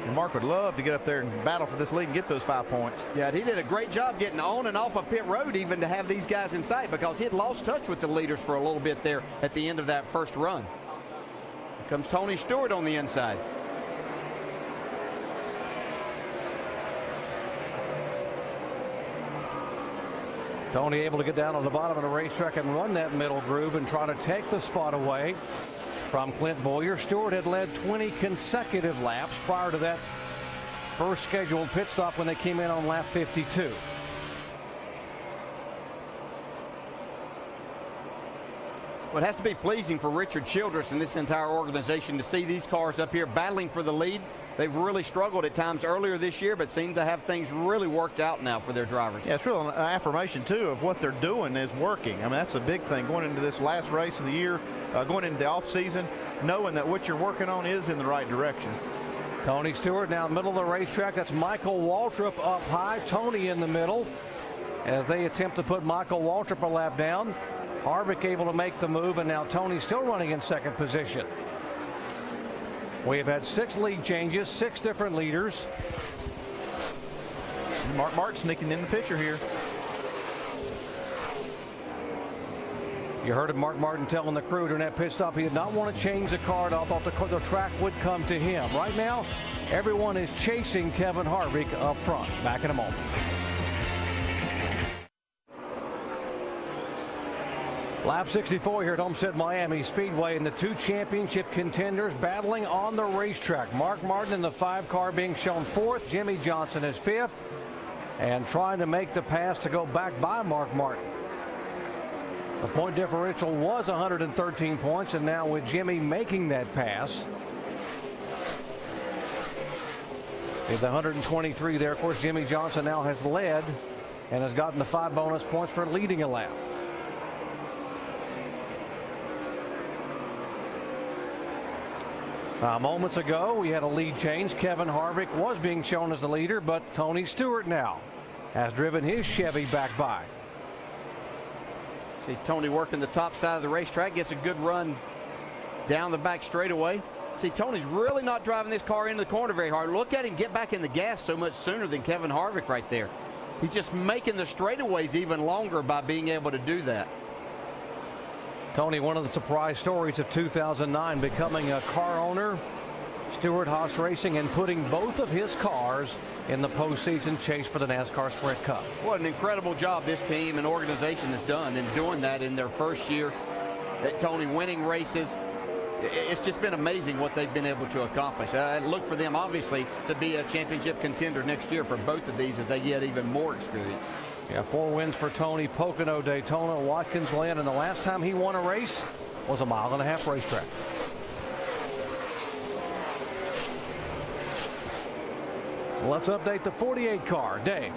And Mark would love to get up there and battle for this lead and get those 5 points. Yeah, he did a great job getting on and off of pit road even to have these guys in sight, because he had lost touch with the leaders for a little bit there at the end of that first run. Here comes Tony Stewart on the inside. Tony able to get down on the bottom of the racetrack and run that middle groove and try to take the spot away from Clint Bowyer. Stewart had led 20 consecutive laps prior to that first scheduled pit stop when they came in on lap 52. Well, it has to be pleasing for Richard Childress and this entire organization to see these cars up here battling for the lead. They've really struggled at times earlier this year, but seem to have things really worked out now for their drivers. Yeah, it's really an affirmation, too, of what they're doing is working. I mean, that's a big thing going into this last race of the year, going into the offseason, knowing that what you're working on is in the right direction. Tony Stewart now middle of the racetrack. That's Michael Waltrip up high. Tony in the middle as they attempt to put Michael Waltrip a lap down. Harvick able to make the move, and now Tony still running in 2nd position. We have had 6 lead changes, 6 different leaders. Mark Martin sneaking in the picture here. You heard of Mark Martin telling the crew during that pit stop he did not want to change the car at all. Thought the track would come to him. Right now, everyone is chasing Kevin Harvick up front. Back in a moment. Lap 64 here at Homestead Miami Speedway, and the 2 championship contenders battling on the racetrack. Mark Martin in the 5 car being shown 4th. Jimmie Johnson is 5th and trying to make the pass to go back by Mark Martin. The point differential was 113 points, and now with Jimmie making that pass, with 123 there. Of course, Jimmie Johnson now has led and has gotten the 5 bonus points for leading a lap. Moments ago, we had a lead change. Kevin Harvick was being shown as the leader, but Tony Stewart now has driven his Chevy back by. See Tony working the top side of the racetrack, gets a good run down the back straightaway. See, Tony's really not driving this car into the corner very hard. Look at him get back in the gas so much sooner than Kevin Harvick right there. He's just making the straightaways even longer by being able to do that. Tony, one of the surprise stories of 2009, becoming a car owner, Stewart-Haas Racing, and putting both of his cars in the postseason chase for the NASCAR Sprint Cup. What an incredible job this team and organization has done in doing that in their first year. That Tony winning races. It's just been amazing what they've been able to accomplish. I look for them, obviously, to be a championship contender next year for both of these as they get even more experience. Yeah, 4 wins for Tony. Pocono, Daytona, Watkins Glen, and the last time he won a race was a 1.5 mile racetrack. Let's update the 48 car. Dave.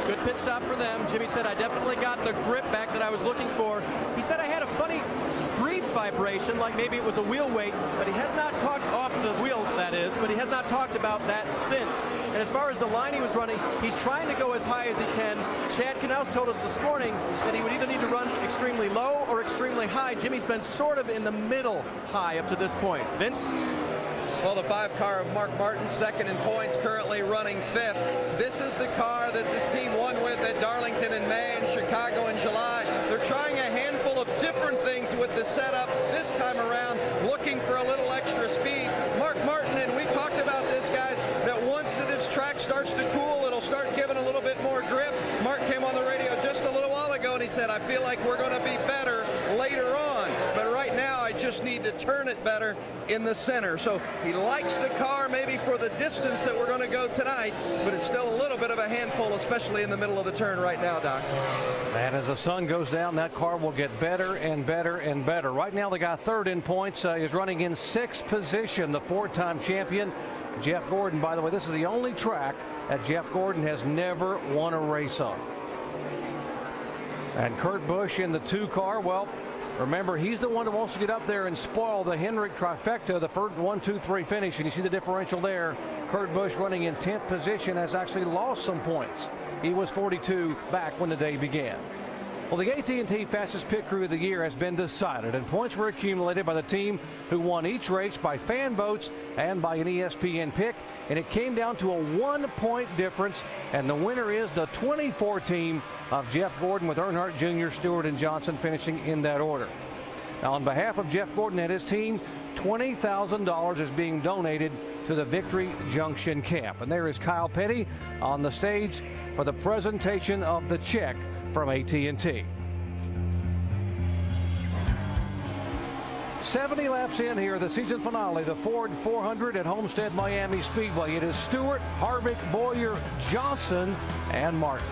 Good pit stop for them. Jimmy said, I definitely got the grip back that I was looking for. He said I had a funny brief vibration, like maybe it was a wheel weight, but he has not talked off the wheel, that is, but he has not talked about that since. And as far as the line he was running, he's trying to go as high as he can. Chad Knaus told us this morning that he would either need to run extremely low or extremely high. Jimmy's been sort of in the middle high up to this point. Vince? Well, the 5 car of Mark Martin, second in points, currently running 5th. This is the car that this team won with at Darlington in May and Chicago in July. They're trying a handful of different things with the setup this time around, looking for a little extra speed. Mark Martin, and we talked about this, guys, that once this track starts to cool, it'll start giving a little bit more grip. Mark came on the radio just a little while ago and he said, I feel like we're going to be better later on. But right now, I just need to turn it better in the center. So he likes the car maybe for the distance that we're going to go tonight, but it's still a little bit of a handful, especially in the middle of the turn right now, Doc. And as the sun goes down, that car will get better and better and better. Right now, the guy third in points is running in 6th position, the 4-time champion, Jeff Gordon. By the way, this is the only track that Jeff Gordon has never won a race on. And Kurt Busch in the 2 car, well, remember, he's the one that wants to get up there and spoil the Hendrick trifecta, the first 1, 2, 3 finish. And you see the differential there. Kurt Busch running in 10th position has actually lost some points. He was 42 back when the day began. Well, the AT&T Fastest Pit Crew of the Year has been decided, and points were accumulated by the team who won each race by fan votes and by an ESPN pick, and it came down to a 1-point difference, and the winner is the 24 team of Jeff Gordon, with Earnhardt Jr., Stewart, and Johnson finishing in that order. Now, on behalf of Jeff Gordon and his team, $20,000 is being donated to the Victory Junction Camp. And there is Kyle Petty on the stage for the presentation of the check from AT&T. 70 laps in here, the season finale, the Ford 400 at Homestead Miami Speedway. It is Stewart, Harvick, Bowyer, Johnson, and Martin.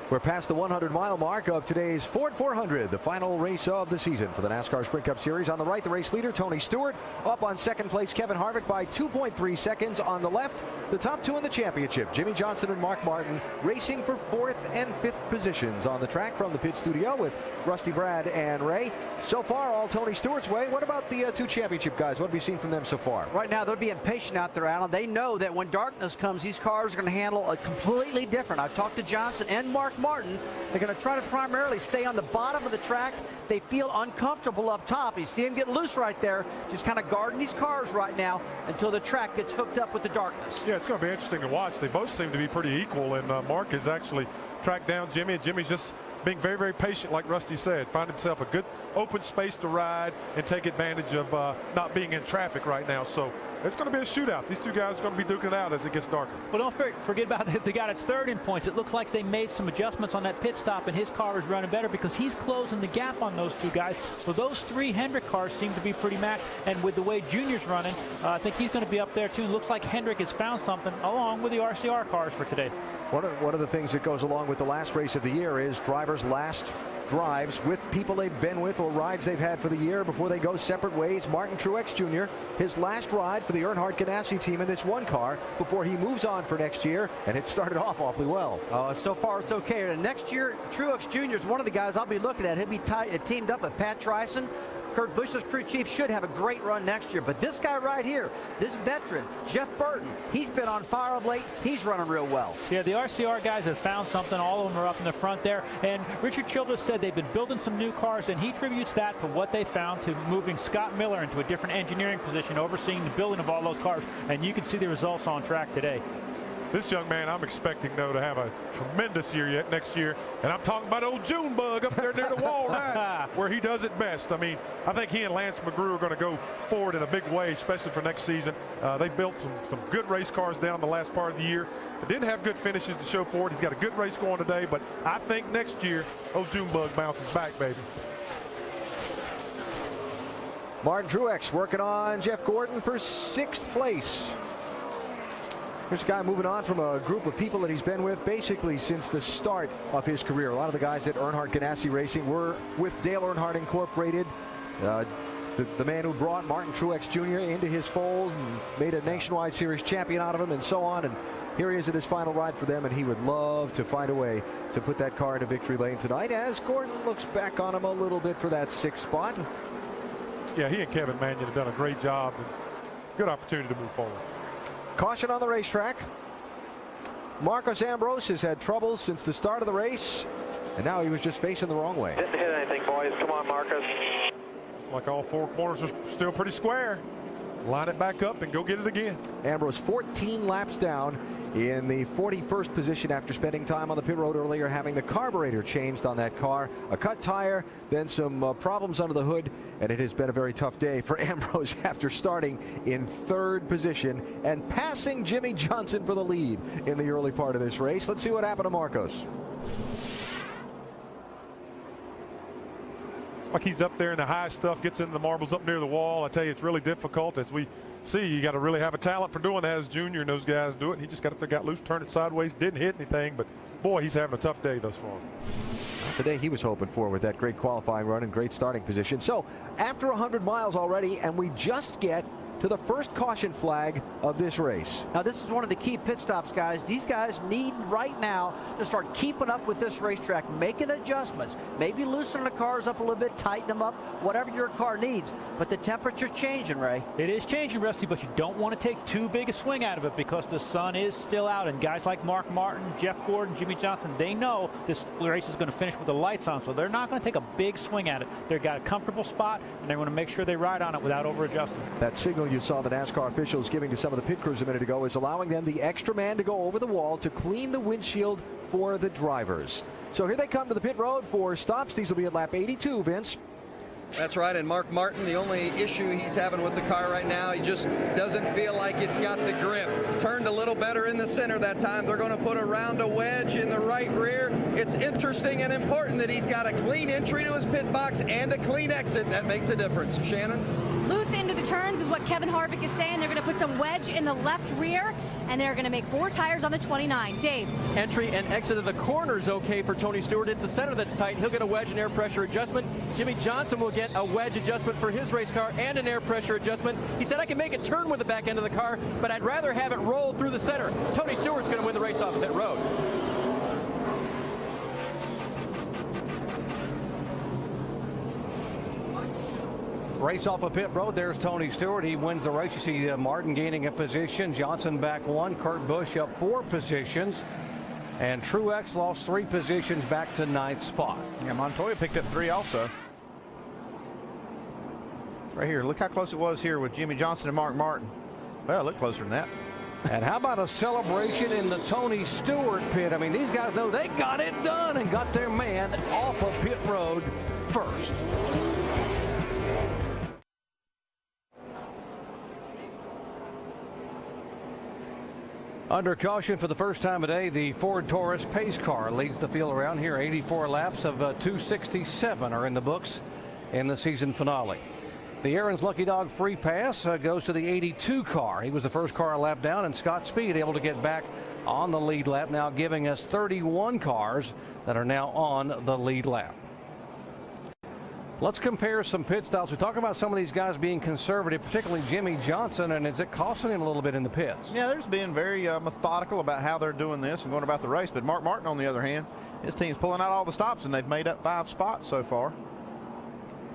We're past the 100-mile mark of today's Ford 400, the final race of the season for the NASCAR Sprint Cup Series. On the right, the race leader, Tony Stewart. Up on second place, Kevin Harvick by 2.3 seconds. On the left, the top 2 in the championship, Jimmie Johnson and Mark Martin, racing for 4th and 5th positions on the track from the pit studio with Rusty, Brad, and Ray. So far, all Tony Stewart's way. What about the 2 championship guys? What have we seen from them so far? Right now, they're being patient out there, Alan. They know that when darkness comes, these cars are going to handle it completely different. I've talked to Johnson and Mark Martin. They're going to try to primarily stay on the bottom of the track. They feel uncomfortable up top. You see them get loose right there, just kind of guarding these cars right now until the track gets hooked up with the darkness. Yeah, it's going to be interesting to watch. They both seem to be pretty equal, and Mark has actually tracked down Jimmy, and Jimmy's just being very, very patient, like Rusty said. Find himself a good open space to ride and take advantage of not being in traffic right now. So it's going to be a shootout. These 2 guys are going to be duking it out as it gets darker. Well, don't forget about the guy that's third in points. It looks like they made some adjustments on that pit stop, and his car is running better because he's closing the gap on those 2 guys. So those 3 Hendrick cars seem to be pretty matched, and with the way Junior's running, I think he's going to be up there too. It looks like Hendrick has found something along with the RCR cars for today. One of the things that goes along with the last race of the year is drivers' last drives with people they've been with or rides they've had for the year before they go separate ways. Martin Truex Jr., his last ride for the Earnhardt Ganassi team in this 1 car before he moves on for next year, and it started off awfully well. So far it's okay. And next year, Truex Jr. is one of the guys I'll be looking at. He'll be teamed up with Pat Tryson. Kurt Busch's crew chief should have a great run next year. But this guy right here, this veteran, Jeff Burton, he's been on fire of late. He's running real well. Yeah, the RCR guys have found something. All of them are up in the front there. And Richard Childress said they've been building some new cars, and he attributes that to what they found to moving Scott Miller into a different engineering position, overseeing the building of all those cars. And you can see the results on track today. This young man, I'm expecting, though, to have a tremendous year yet next year. And I'm talking about old Junebug up there near the wall, right, where he does it best. I mean, I think he and Lance McGrew are going to go forward in a big way, especially for next season. They built some good race cars down the last part of the year. They didn't have good finishes to show for it. He's got a good race going today, but I think next year, old Junebug bounces back, baby. Martin Truex working on Jeff Gordon for 6th place. Here's a guy moving on from a group of people that he's been with basically since the start of his career. A lot of the guys at Earnhardt Ganassi Racing were with Dale Earnhardt Incorporated. The man who brought Martin Truex Jr. into his fold and made a Nationwide Series champion out of him and so on. And here he is at his final ride for them, and he would love to find a way to put that car into victory lane tonight as Gordon looks back on him a little bit for that 6th spot. Yeah, he and Kevin Manion have done a great job. And good opportunity to move forward. Caution on the racetrack. Marcos Ambrose has had trouble since the start of the race, and now he was just facing the wrong way. Didn't hit anything, boys. Come on, Marcos. Like all 4 corners are still pretty square. Line it back up and go get it again. Ambrose 14 laps down in the 41st position after spending time on the pit road earlier, having the carburetor changed on that car. A cut tire, then some problems under the hood, and it has been a very tough day for Ambrose after starting in 3rd position and passing Jimmy Johnson for the lead in the early part of this race. Let's see what happened to Marcos. Like he's up there in the high stuff, gets into the marbles up near the wall. I tell you, it's really difficult. As we see, you got to really have a talent for doing that as Junior, and those guys do it. And he just got up there, got loose, turned it sideways, didn't hit anything, but boy, he's having a tough day thus far. The day he was hoping for with that great qualifying run and great starting position. So after 100 miles already, and we just get to the first caution flag of this race. Now, this is one of the key pit stops, guys. These guys need right now to start keeping up with this racetrack, making adjustments, maybe loosening the cars up a little bit, tighten them up, whatever your car needs. But the temperature's changing, Ray. It is changing, Rusty, but you don't want to take too big a swing out of it because the sun is still out. And guys like Mark Martin, Jeff Gordon, Jimmy Johnson, they know this race is going to finish with the lights on, so they're not going to take a big swing at it. They've got a comfortable spot, and they're going to make sure they ride on it without over-adjusting. That signal you saw the NASCAR officials giving to some of the pit crews a minute ago is allowing them the extra man to go over the wall to clean the windshield for the drivers. So here they come to the pit road for stops. These will be at lap 82, Vince. That's right, and Mark Martin, the only issue he's having with the car right now, he just doesn't feel like it's got the grip. Turned a little better in the center that time. They're going to put around a wedge in the right rear. It's interesting and important that he's got a clean entry to his pit box and a clean exit. That makes a difference. Shannon? Loose into the turns is what Kevin Harvick is saying. They're going to put some wedge in the left rear, and they're going to make 4 tires on the 29. Dave. Entry and exit of the corner is okay for Tony Stewart. It's the center that's tight. He'll get a wedge and air pressure adjustment. Jimmy Johnson will get a wedge adjustment for his race car and an air pressure adjustment. He said, I can make it turn with the back end of the car, but I'd rather have it roll through the center. Tony Stewart's going to win the race off pit road. Race off of pit road. There's Tony Stewart. He wins the race. You see Martin gaining a position. Johnson back 1. Kurt Busch up 4 positions. And Truex lost 3 positions back to 9th spot. Yeah, Montoya picked up 3 also. Right here. Look how close it was here with Jimmy Johnson and Mark Martin. Well, it looked closer than that. And how about a celebration in the Tony Stewart pit? I mean, these guys know they got it done and got their man off of pit road first. Under caution for the first time today, the Ford Taurus pace car leads the field around here. 84 laps of 267 are in the books in the season finale. The Aaron's Lucky Dog free pass goes to the 82 car. He was the first car a lap down, and Scott Speed able to get back on the lead lap, now giving us 31 cars that are now on the lead lap. Let's compare some pit stops. We talk about some of these guys being conservative, particularly Jimmy Johnson, and is it costing him a little bit in the pits? Yeah, they're being very methodical about how they're doing this and going about the race. But Mark Martin, on the other hand, his team's pulling out all the stops, and they've made up 5 spots so far.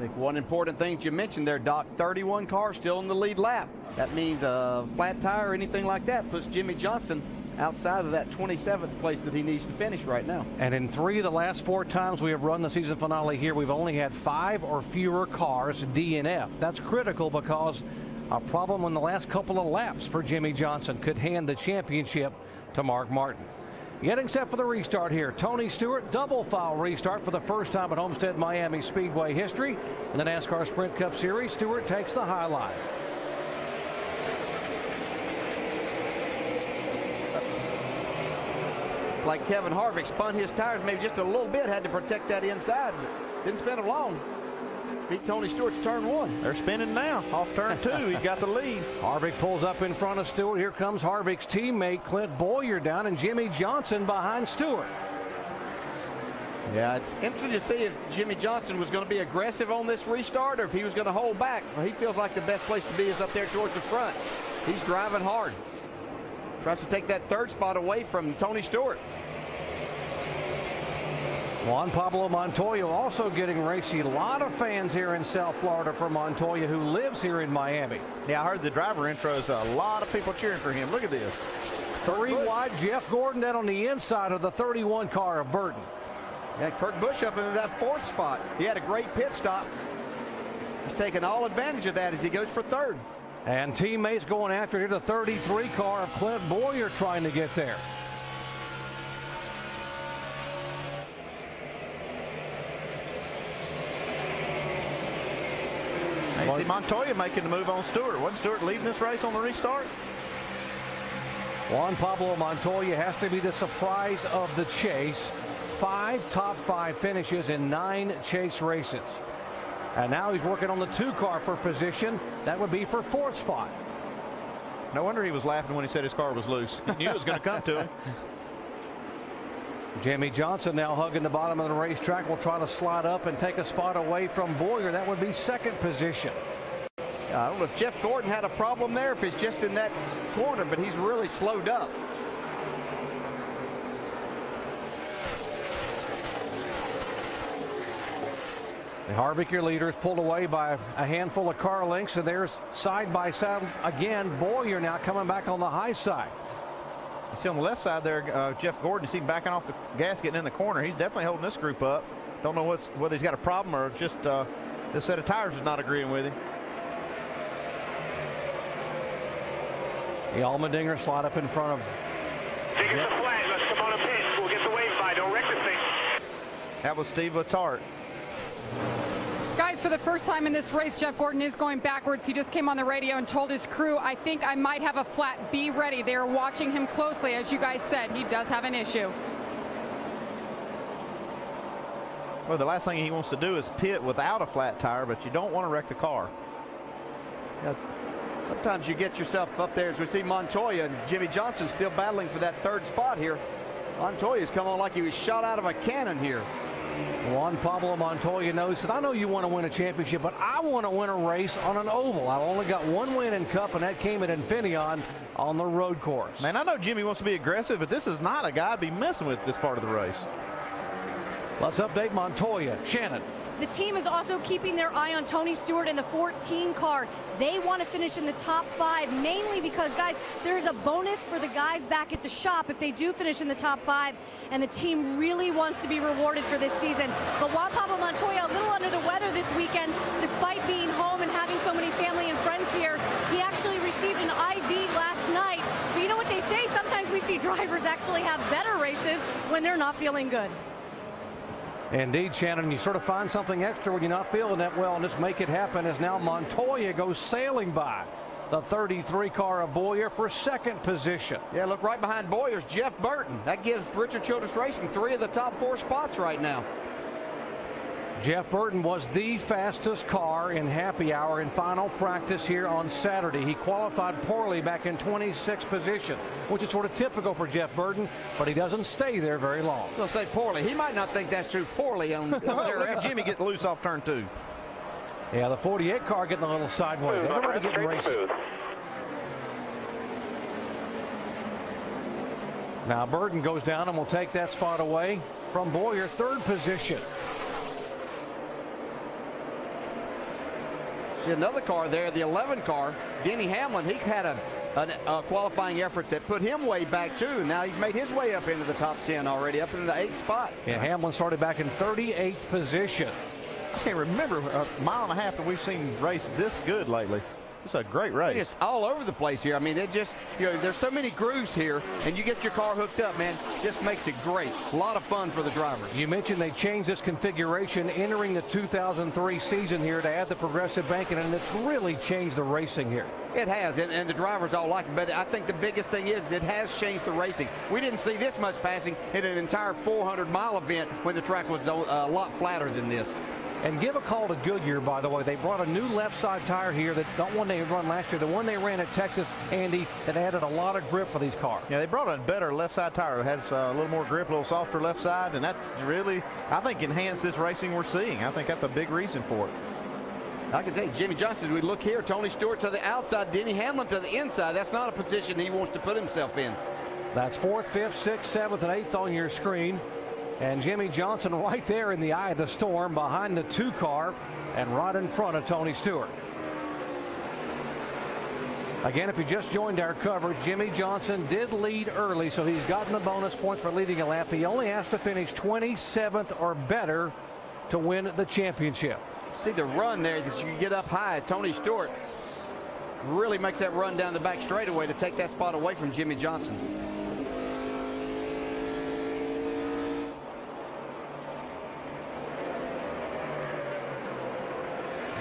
I think one important thing you mentioned there, Doc, 31 cars still in the lead lap. That means a flat tire or anything like that puts Jimmie Johnson outside of that 27th place that he needs to finish right now. And in 3 of the last 4 times we have run the season finale here, we've only had 5 or fewer cars DNF. That's critical because a problem in the last couple of laps for Jimmie Johnson could hand the championship to Mark Martin. Getting set for the restart here. Tony Stewart, double foul restart for the first time at Homestead Miami Speedway history. In the NASCAR Sprint Cup Series, Stewart takes the high line. Like Kevin Harvick spun his tires maybe just a little bit, had to protect that inside. Didn't spin it long. Beat Tony Stewart's turn 1. They're spinning now off turn 2. He's got the lead. Harvick pulls up in front of Stewart. Here comes Harvick's teammate Clint Bowyer down, and Jimmie Johnson behind Stewart. Yeah, it's interesting to see if Jimmie Johnson was going to be aggressive on this restart or if he was going to hold back. Well, he feels like the best place to be is up there towards the front. He's driving hard. Tries to take that 3rd spot away from Tony Stewart. Juan Pablo Montoya also getting racy. A lot of fans here in South Florida for Montoya, who lives here in Miami. Yeah, I heard the driver intros. A lot of people cheering for him. Look at this. 3 wide. Jeff Gordon down on the inside of the 31 car of Burton. Yeah, Kurt Busch up into that 4th spot. He had a great pit stop. He's taking all advantage of that as he goes for 3rd. And teammates going after here. The 33 car of Clint Bowyer trying to get there. You see Montoya making the move on Stewart. Wasn't Stewart leading this race on the restart? Juan Pablo Montoya has to be the surprise of the chase. 5 top 5 finishes in 9 chase races. And now he's working on the 2 car for position. That would be for 4th spot. No wonder he was laughing when he said his car was loose. He knew it was going to come to him. Jimmie Johnson now hugging the bottom of the racetrack. Will try to slide up and take a spot away from Bowyer. That would be 2nd position. I don't know if Jeff Gordon had a problem there, if he's just in that corner, but he's really slowed up. The Harvick, your leader, is pulled away by a handful of car lengths, and there's side by side again. Bowyer now coming back on the high side. You see on the left side there, Jeff Gordon, you see him backing off the gas, getting in the corner. He's definitely holding this group up. Don't know whether he's got a problem or just this set of tires is not agreeing with him. The Allmendinger slide up in front of. Take the flag. Let's come on a pit. We'll get the wave by. Don't wreck this thing. That was Steve Letarte. Guys, for the first time in this race, Jeff Gordon is going backwards. He just came on the radio and told his crew, I think I might have a flat. Be ready. They are watching him closely. As you guys said, he does have an issue. Well, the last thing he wants to do is pit without a flat tire, but you don't want to wreck the car. Yeah, sometimes you get yourself up there, as we see Montoya and Jimmie Johnson still battling for that 3rd spot here. Montoya's come on like he was shot out of a cannon here. Juan Pablo Montoya knows that I know you want to win a championship, but I want to win a race on an oval. I've only got 1 win in Cup, and that came at Infineon on the road course. Man, I know Jimmy wants to be aggressive, but this is not a guy to be messing with this part of the race. Let's update Montoya. Shannon. The team is also keeping their eye on Tony Stewart in the 14 car. They want to finish in the top 5, mainly because, guys, there's a bonus for the guys back at the shop if they do finish in the top 5, and the team really wants to be rewarded for this season. But Juan Pablo Montoya, a little under the weather this weekend, despite being home and having so many family and friends here. He actually received an IV last night. But you know what they say? Sometimes we see drivers actually have better races when they're not feeling good. Indeed, Shannon, you sort of find something extra when you're not feeling that well, and just make it happen as now Montoya goes sailing by the 33 car of Bowyer for 2nd position. Yeah, look, right behind Bowyer's Jeff Burton. That gives Richard Childress Racing 3 of the top 4 spots right now. Jeff Burton was the fastest car in happy hour in final practice here on Saturday. He qualified poorly back in 26th position, which is sort of typical for Jeff Burton, but he doesn't stay there very long. I'll say poorly. He might not think that's true. Poorly on Jimmy get loose off turn 2. Yeah, the 48 car getting a little sideways. Everybody getting racing. Now Burton goes down and will take that spot away from Bowyer, 3rd position. See another car there, the 11 car, Denny Hamlin. He had a qualifying effort that put him way back too. Now he's made his way up into the top 10 already, up into the 8th spot. Yeah, Hamlin started back in 38th position. I can't remember a mile and a half that we've seen race this good lately. It's a great race. It's all over the place here. I mean, it just, there's so many grooves here, and you get your car hooked up, man, just makes it great. A lot of fun for the drivers. You mentioned they changed this configuration entering the 2003 season here to add the progressive banking, and it's really changed the racing here. It has, and the drivers all like it, but I think the biggest thing is it has changed the racing. We didn't see this much passing in an entire 400-mile event when the track was a lot flatter than this. And give a call to Goodyear, by the way. They brought a new left side tire here, that not one they run last year, the one they ran at Texas, Andy, that added a lot of grip for these cars. Yeah, they brought a better left side tire. It has a little more grip, a little softer left side, and that's really, I think, enhanced this racing we're seeing. I think that's a big reason for it. I can tell you, Jimmie Johnson, as we look here, Tony Stewart to the outside, Denny Hamlin to the inside. That's not a position he wants to put himself in. That's 4th, 5th, 6th, 7th, and 8th on your screen. And Jimmie Johnson right there in the eye of the storm behind the 2 car and right in front of Tony Stewart. Again, if you just joined our coverage, Jimmie Johnson did lead early, so he's gotten the bonus points for leading a lap. He only has to finish 27th or better to win the championship. See the run there that you can get up high as Tony Stewart really makes that run down the back straightaway to take that spot away from Jimmie Johnson.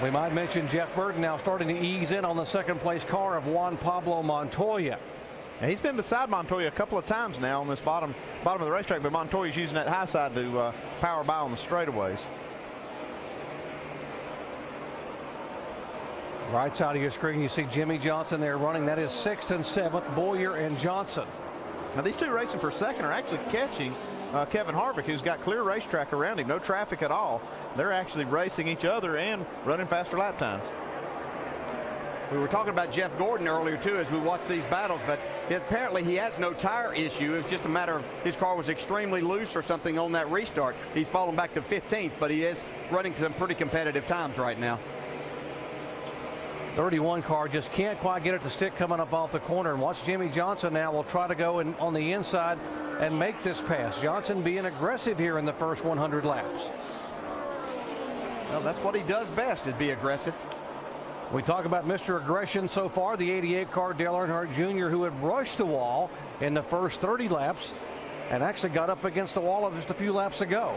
We might mention Jeff Burton now starting to ease in on the second place car of Juan Pablo Montoya. Yeah, he's been beside Montoya a couple of times now on this bottom of the racetrack, but Montoya's using that high side to power by on the straightaways. Right side of your screen, you see Jimmie Johnson there running. That is 6th and 7th, Bowyer and Johnson. Now these two racing for second are actually catching Kevin Harvick, who's got clear racetrack around him, no traffic at all. They're actually racing each other and running faster lap times. We were talking about Jeff Gordon earlier too as we watched these battles, but apparently he has no tire issue. It's just a matter of his car was extremely loose or something on that restart. He's fallen back to 15th, but he is running some pretty competitive times right now. 31 car just can't quite get it to stick coming up off the corner. And watch Jimmie Johnson now will try to go in on the inside and make this pass. Johnson being aggressive here in the first 100 laps. Well, that's what he does best, is be aggressive. We talk about Mr. Aggression so far, the 88 car Dale Earnhardt Jr., who had brushed the wall in the first 30 laps and actually got up against the wall just a few laps ago.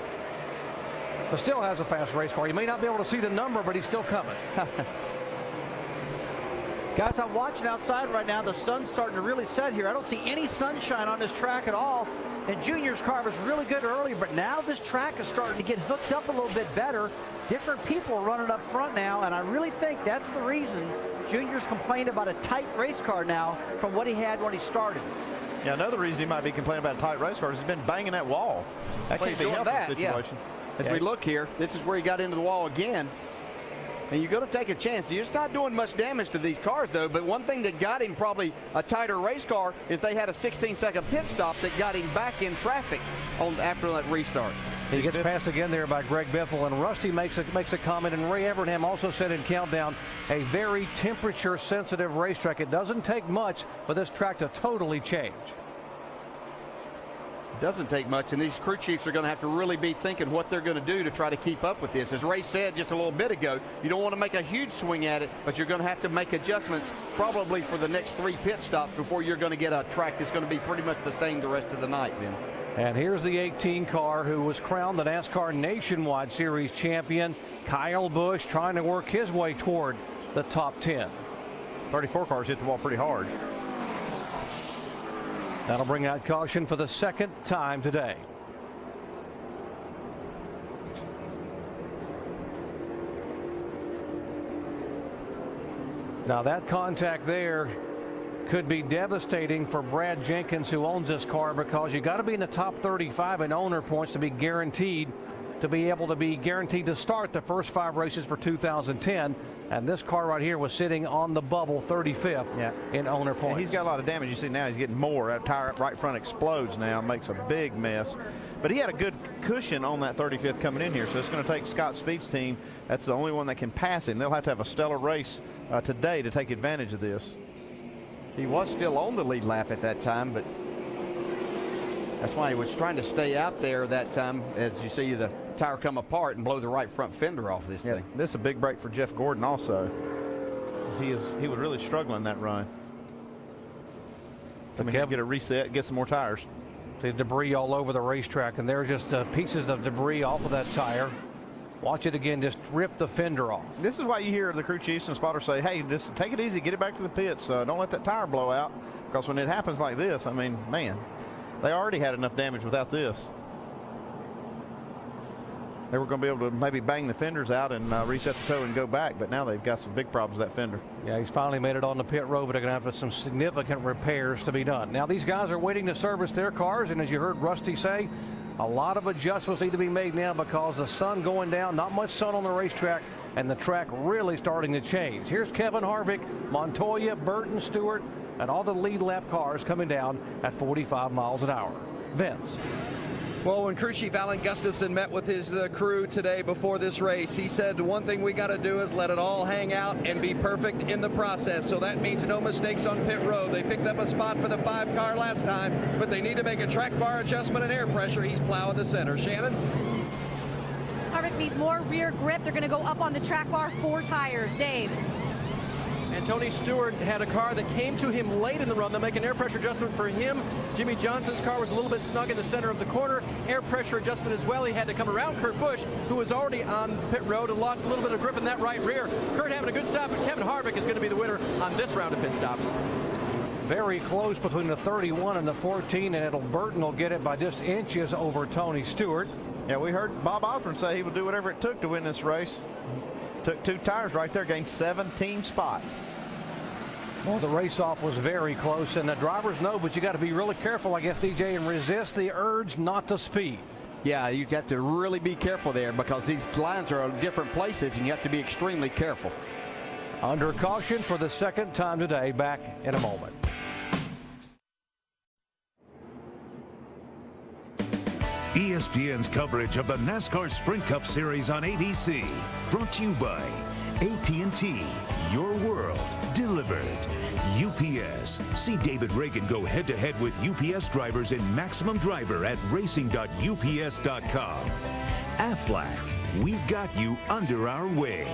But still has a fast race car. You may not be able to see the number, but he's still coming. Guys, I'm watching outside right now. The sun's starting to really set here. I don't see any sunshine on this track at all. And Junior's car was really good earlier, but now this track is starting to get hooked up a little bit better. Different people are running up front now, and I really think that's the reason Junior's complained about a tight race car now from what he had when he started. Yeah, another reason he might be complaining about a tight race car is he's been banging that wall. That can't be helping the situation. Yeah. As we look here, this is where he got into the wall again. And you're going to take a chance. You're just not doing much damage to these cars, though. But one thing that got him probably a tighter race car is they had a 16-second pit stop that got him back in traffic after that restart. He gets passed again there by Greg Biffle, and Rusty makes a comment, and Ray Evernham also said in Countdown, a very temperature-sensitive racetrack. It doesn't take much for this track to totally change. Doesn't take much, and these crew chiefs are going to have to really be thinking what they're going to do to try to keep up with this. As Ray said just a little bit ago, you don't want to make a huge swing at it, but you're going to have to make adjustments probably for the next 3 pit stops before you're going to get a track that's going to be pretty much the same the rest of the night then. And here's the 18 car who was crowned the NASCAR Nationwide Series champion, Kyle Busch, trying to work his way toward the top 10. 34 cars hit the wall pretty hard. That'll bring out caution for the second time today. Now that contact there could be devastating for Brad Jenkins, who owns this car, because you got to be in the top 35 in owner points to be guaranteed to be able to be guaranteed to start the first 5 races for 2010. And this car right here was sitting on the bubble 35th in owner points. And he's got a lot of damage. You see now he's getting more. That tire up right front explodes now, makes a big mess. But he had a good cushion on that 35th coming in here, so it's going to take Scott Speed's team. That's the only one that can pass him. They'll have to have a stellar race today to take advantage of this. He was still on the lead lap at that time, but that's why he was trying to stay out there that time, as you see the tire come apart and blow the right front fender off this thing. This is a big break for Jeff Gordon also. He was really struggling that run. Come in here, get a reset, get some more tires. See debris all over the racetrack, and there's just pieces of debris off of that tire. Watch it again, just rip the fender off. This is why you hear the crew chiefs and spotters say, hey, just take it easy, get it back to the pits. Don't let that tire blow out, because when it happens like this, I mean, man, they already had enough damage without this. They were going to be able to maybe bang the fenders out and reset the toe and go back, but now they've got some big problems with that fender. Yeah, he's finally made it on the pit road, but they're going to have some significant repairs to be done. Now, these guys are waiting to service their cars, and as you heard Rusty say, a lot of adjustments need to be made now because the sun going down, not much sun on the racetrack, and the track really starting to change. Here's Kevin Harvick, Montoya, Burton, Stewart, and all the lead lap cars coming down at 45 miles an hour. Vince. Well, when crew chief Alan Gustafson met with his crew today before this race, he said one thing we got to do is let it all hang out and be perfect in the process. So that means no mistakes on pit road. They picked up a spot for the 5 car last time, but they need to make a track bar adjustment and air pressure. He's plowing the center. Shannon? Harvick needs more rear grip. They're going to go up on the track bar 4 tires. Dave. And Tony Stewart had a car that came to him late in the run. They'll make an air pressure adjustment for him. Jimmie Johnson's car was a little bit snug in the center of the corner. Air pressure adjustment as well. He had to come around Kurt Busch, who was already on pit road and lost a little bit of grip in that right rear. Kurt having a good stop, but Kevin Harvick is going to be the winner on this round of pit stops. Very close between the 31 and the 14, and Burton will get it by just inches over Tony Stewart. Yeah, we heard Bob Osborne say he would do whatever it took to win this race. Took 2 tires right there, gained 17 spots. Well, the race-off was very close, and the drivers know, but you got to be really careful, I guess, DJ, and resist the urge not to speed. Yeah, you have to really be careful there because these lines are in different places, and you have to be extremely careful. Under caution for the second time today. Back in a moment. ESPN's coverage of the NASCAR Sprint Cup Series on ABC. Brought to you by AT&T. Your world delivered. UPS. See David Reagan go head-to-head with UPS drivers in Maximum Driver at racing.ups.com. Aflac. We've got you under our wing.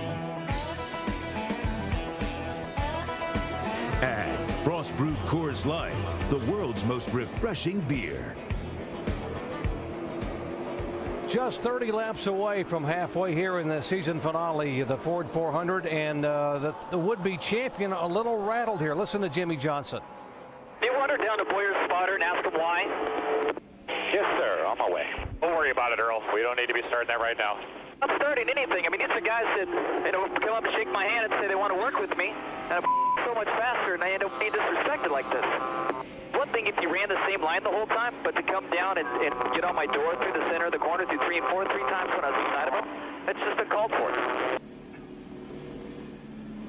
And Frost Brewed Coors Light, the world's most refreshing beer. Just 30 laps away from halfway here in the season finale of the Ford 400, and the would-be champion a little rattled here. Listen to Jimmie Johnson. You wander down to Boyer's spotter and ask him why? Yes, sir. On my way. Don't worry about it, Earl. We don't need to be starting that right now. I'm starting anything. I mean, these are guys that come up and shake my hand and say they want to work with me, and I'm so much faster, and I end up being disrespected like this. One thing if you ran the same line the whole time, but to come down and get on my door through the center of the corner through 3 and 4 3 times when I was inside of them, that's just uncalled for.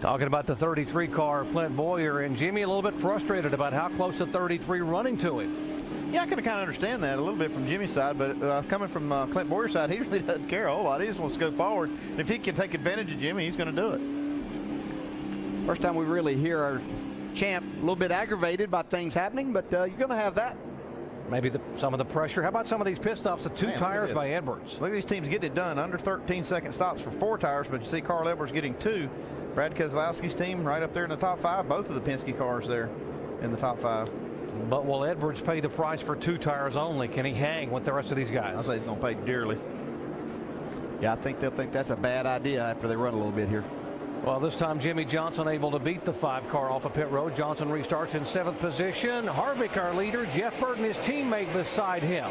Talking about the 33 car, Clint Bowyer, and Jimmy a little bit frustrated about how close the 33 running to him. Yeah, I can kind of understand that a little bit from Jimmy's side, but coming from Clint Bowyer's side, he really doesn't care a whole lot. He just wants to go forward. And if he can take advantage of Jimmy, he's going to do it. First time we really hear our champ a little bit aggravated by things happening, but you're going to have that. Maybe some of the pressure. How about some of these pit stops? The 2 tires by Edwards. Look at these teams getting it done. Under 13-second stops for 4 tires, but you see Carl Edwards getting 2. Brad Keselowski's team right up there in the top 5. Both of the Penske cars there in the top 5. But will Edwards pay the price for 2 tires only? Can he hang with the rest of these guys? I say he's going to pay dearly. Yeah, I think they'll think that's a bad idea after they run a little bit here. Well, this time Jimmie Johnson able to beat the 5 car off of pit road. Johnson restarts in 7th position. Harvick, our leader. Jeff Burton, his teammate, beside him.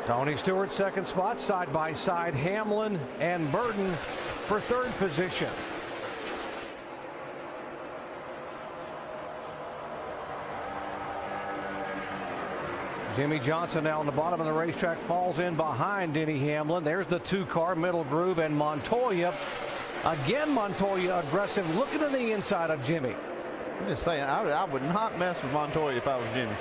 Tony Stewart, 2nd spot, side by side. Hamlin and Burton for 3rd position. Jimmie Johnson now on the bottom of the racetrack, falls in behind Denny Hamlin. There's the 2-car middle groove, and Montoya. Again, Montoya aggressive, looking to the inside of Jimmie. I'm just saying, I would not mess with Montoya if I was Jimmie.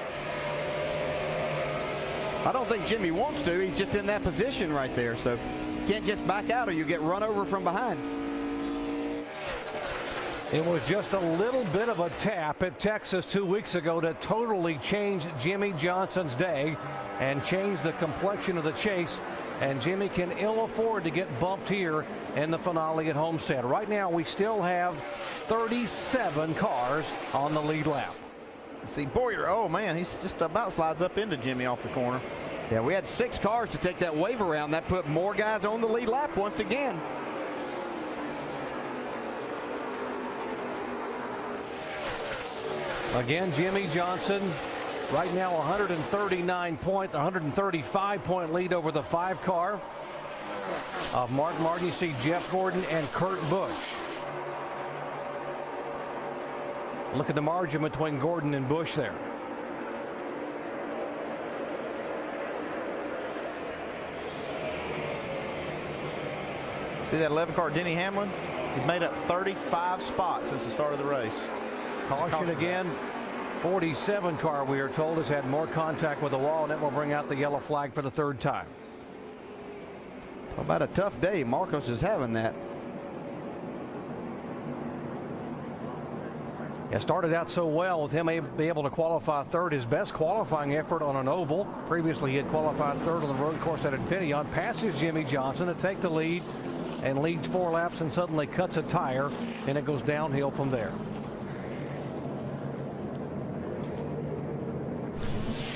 I don't think Jimmie wants to. He's just in that position right there. So you can't just back out or you get run over from behind. It was just a little bit of a tap at Texas 2 weeks ago to totally change Jimmie Johnson's day and change the complexion of the chase. And Jimmie can ill afford to get bumped here in the finale at Homestead. Right now, we still have 37 cars on the lead lap. See, Bowyer, oh man, he's just about slides up into Jimmie off the corner. Yeah, we had 6 cars to take that wave around. That put more guys on the lead lap once again. Again, Jimmie Johnson right now 135-point lead over the 5-car of Mark Martin. You see Jeff Gordon and Kurt Busch. Look at the margin between Gordon and Busch there. See that 11-car Denny Hamlin? He's made up 35 spots since the start of the race. Caution again. 47 car, we are told, has had more contact with the wall, and it will bring out the yellow flag for the 3rd time. How about a tough day? Marcos is having that. It started out so well with him being able to qualify 3rd, his best qualifying effort on an oval. Previously, he had qualified 3rd on the road course at Infineon. Passes Jimmie Johnson to take the lead and leads 4 laps and suddenly cuts a tire, and it goes downhill from there.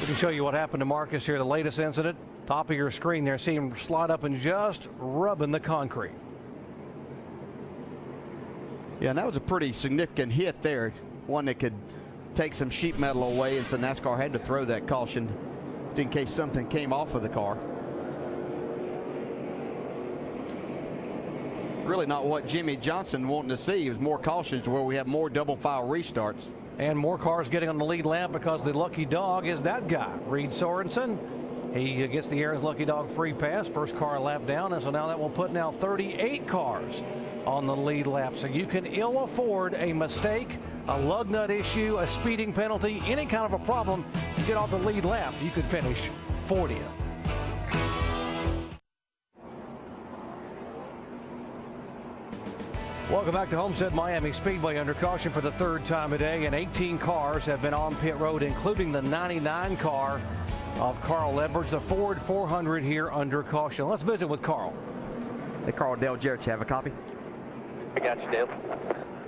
We can show you what happened to Marcus here, the latest incident. Top of your screen there. See him slide up and just rubbing the concrete. Yeah, and that was a pretty significant hit there. One that could take some sheet metal away, and so NASCAR had to throw that caution in case something came off of the car. Really not what Jimmie Johnson wanting to see. It was more cautions where we have more double file restarts. And more cars getting on the lead lap because the lucky dog is that guy, Reed Sorensen. He gets the Aaron's Lucky Dog free pass, first car lap down, and so now that will put now 38 cars on the lead lap. So you can ill afford a mistake, a lug nut issue, a speeding penalty, any kind of a problem. You get off the lead lap, you could finish 40th. Welcome back to Homestead Miami Speedway. Under caution for the 3rd time today, and 18 cars have been on pit road, including the 99 car of Carl Edwards, the Ford 400 here under caution. Let's visit with Carl. Hey, Carl, Dale Jarrett, you have a copy? I got you, Dale.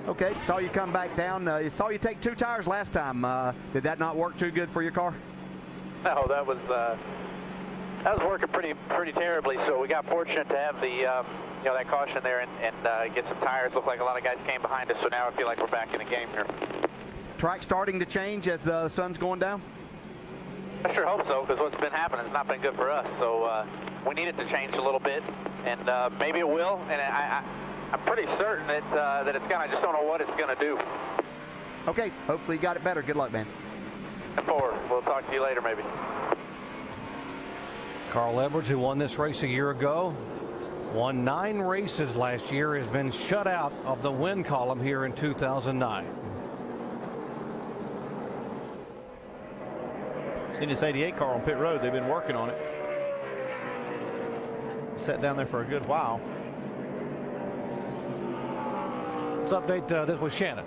Okay, saw you come back down. Saw you take 2 tires last time. Did that not work too good for your car? No, that was working pretty terribly. So we got fortunate to have the that caution there and get some tires. Looked like a lot of guys came behind us. So now I feel like we're back in the game here. Track starting to change as the sun's going down? I sure hope so, because what's been happening has not been good for us. So we need it to change a little bit, and maybe it will. And I'm pretty certain that it's gonna. I just don't know what it's gonna do. Okay, hopefully you got it better. Good luck, man. Forward. We'll talk to you later, maybe. Carl Edwards, who won this race a year ago, won 9 races last year, has been shut out of the win column here in 2009. Seen this 88 car on pit road. They've been working on it. Sat down there for a good while. Let's update this with Shannon.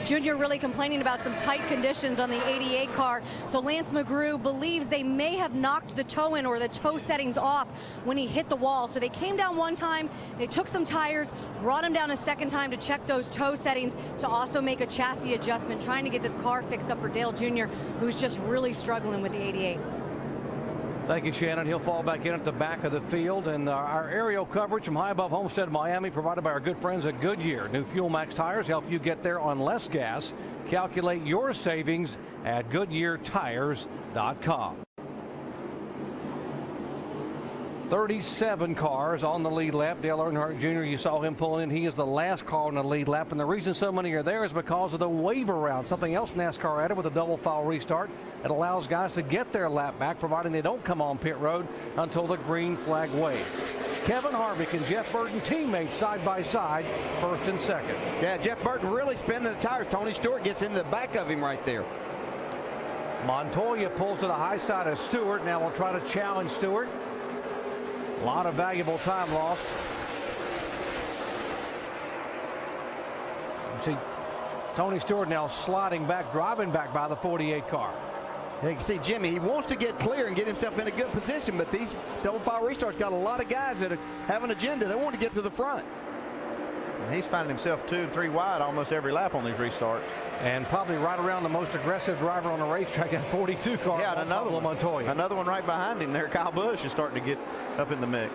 Junior really complaining about some tight conditions on the 88 car. So Lance McGrew believes they may have knocked the toe in or the toe settings off when he hit the wall. So they came down one time, they took some tires, brought him down a second time to check those toe settings to also make a chassis adjustment, trying to get this car fixed up for Dale Jr., who's just really struggling with the 88. Thank you, Shannon. He'll fall back in at the back of the field. And our aerial coverage from high above Homestead, Miami, provided by our good friends at Goodyear. New Fuel Max tires help you get there on less gas. Calculate your savings at GoodyearTires.com. 37 cars on the lead lap. Dale Earnhardt Jr., you saw him pulling in. He is the last car on the lead lap. And the reason so many are there is because of the waiver route. Something else NASCAR added with a double file restart. It allows guys to get their lap back, providing they don't come on pit road until the green flag waves. Kevin Harvick and Jeff Burton, teammates side by side, first and second. Yeah, Jeff Burton really spinning the tires. Tony Stewart gets into the back of him right there. Montoya pulls to the high side of Stewart. Now we'll try to challenge Stewart. A lot of valuable time lost. See, Tony Stewart now sliding back, driving back by the 48 car. You can see Jimmy, he wants to get clear and get himself in a good position, but these double file restarts got a lot of guys that have an agenda. They want to get to the front. And he's finding himself 2 and 3 wide almost every lap on these restarts. And probably right around the most aggressive driver on the racetrack, that 42 car. Yeah, and another one right behind him there. Kyle Busch is starting to get up in the mix.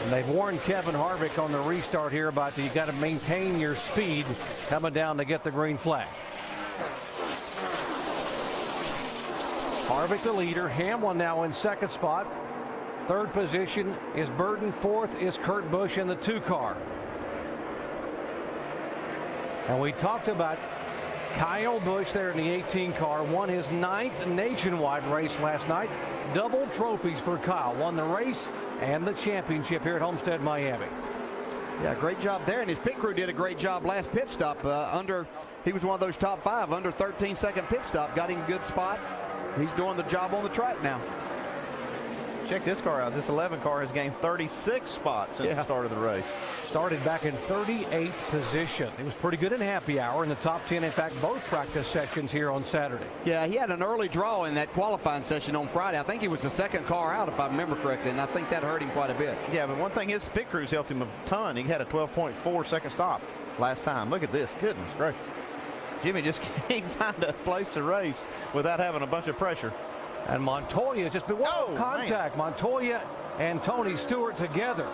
And they've warned Kevin Harvick on the restart here about you got to maintain your speed coming down to get the green flag. Harvick the leader. Hamlin now in second spot. Third position is Burton. Fourth is Kurt Busch in the 2 car. And we talked about Kyle Busch there in the 18 car. Won his 9th nationwide race last night. Double trophies for Kyle. Won the race and the championship here at Homestead, Miami. Yeah, great job there. And his pit crew did a great job last pit stop. He was one of those top 5 under 13-second pit stop. Got him a good spot. He's doing the job on the track now. Check this car out. This 11 car has gained 36 spots since the start of the race. Started back in 38th position. It was pretty good in happy hour in the top 10. In fact, both practice sessions here on Saturday. Yeah, he had an early draw in that qualifying session on Friday. I think he was the second car out, if I remember correctly, and I think that hurt him quite a bit. Yeah, but one thing, his pit crews helped him a ton. He had a 12.4 second stop last time. Look at this. Goodness gracious. Jimmy just can't find a place to race without having a bunch of pressure. And Montoya just been contact. Man. Montoya and Tony Stewart together.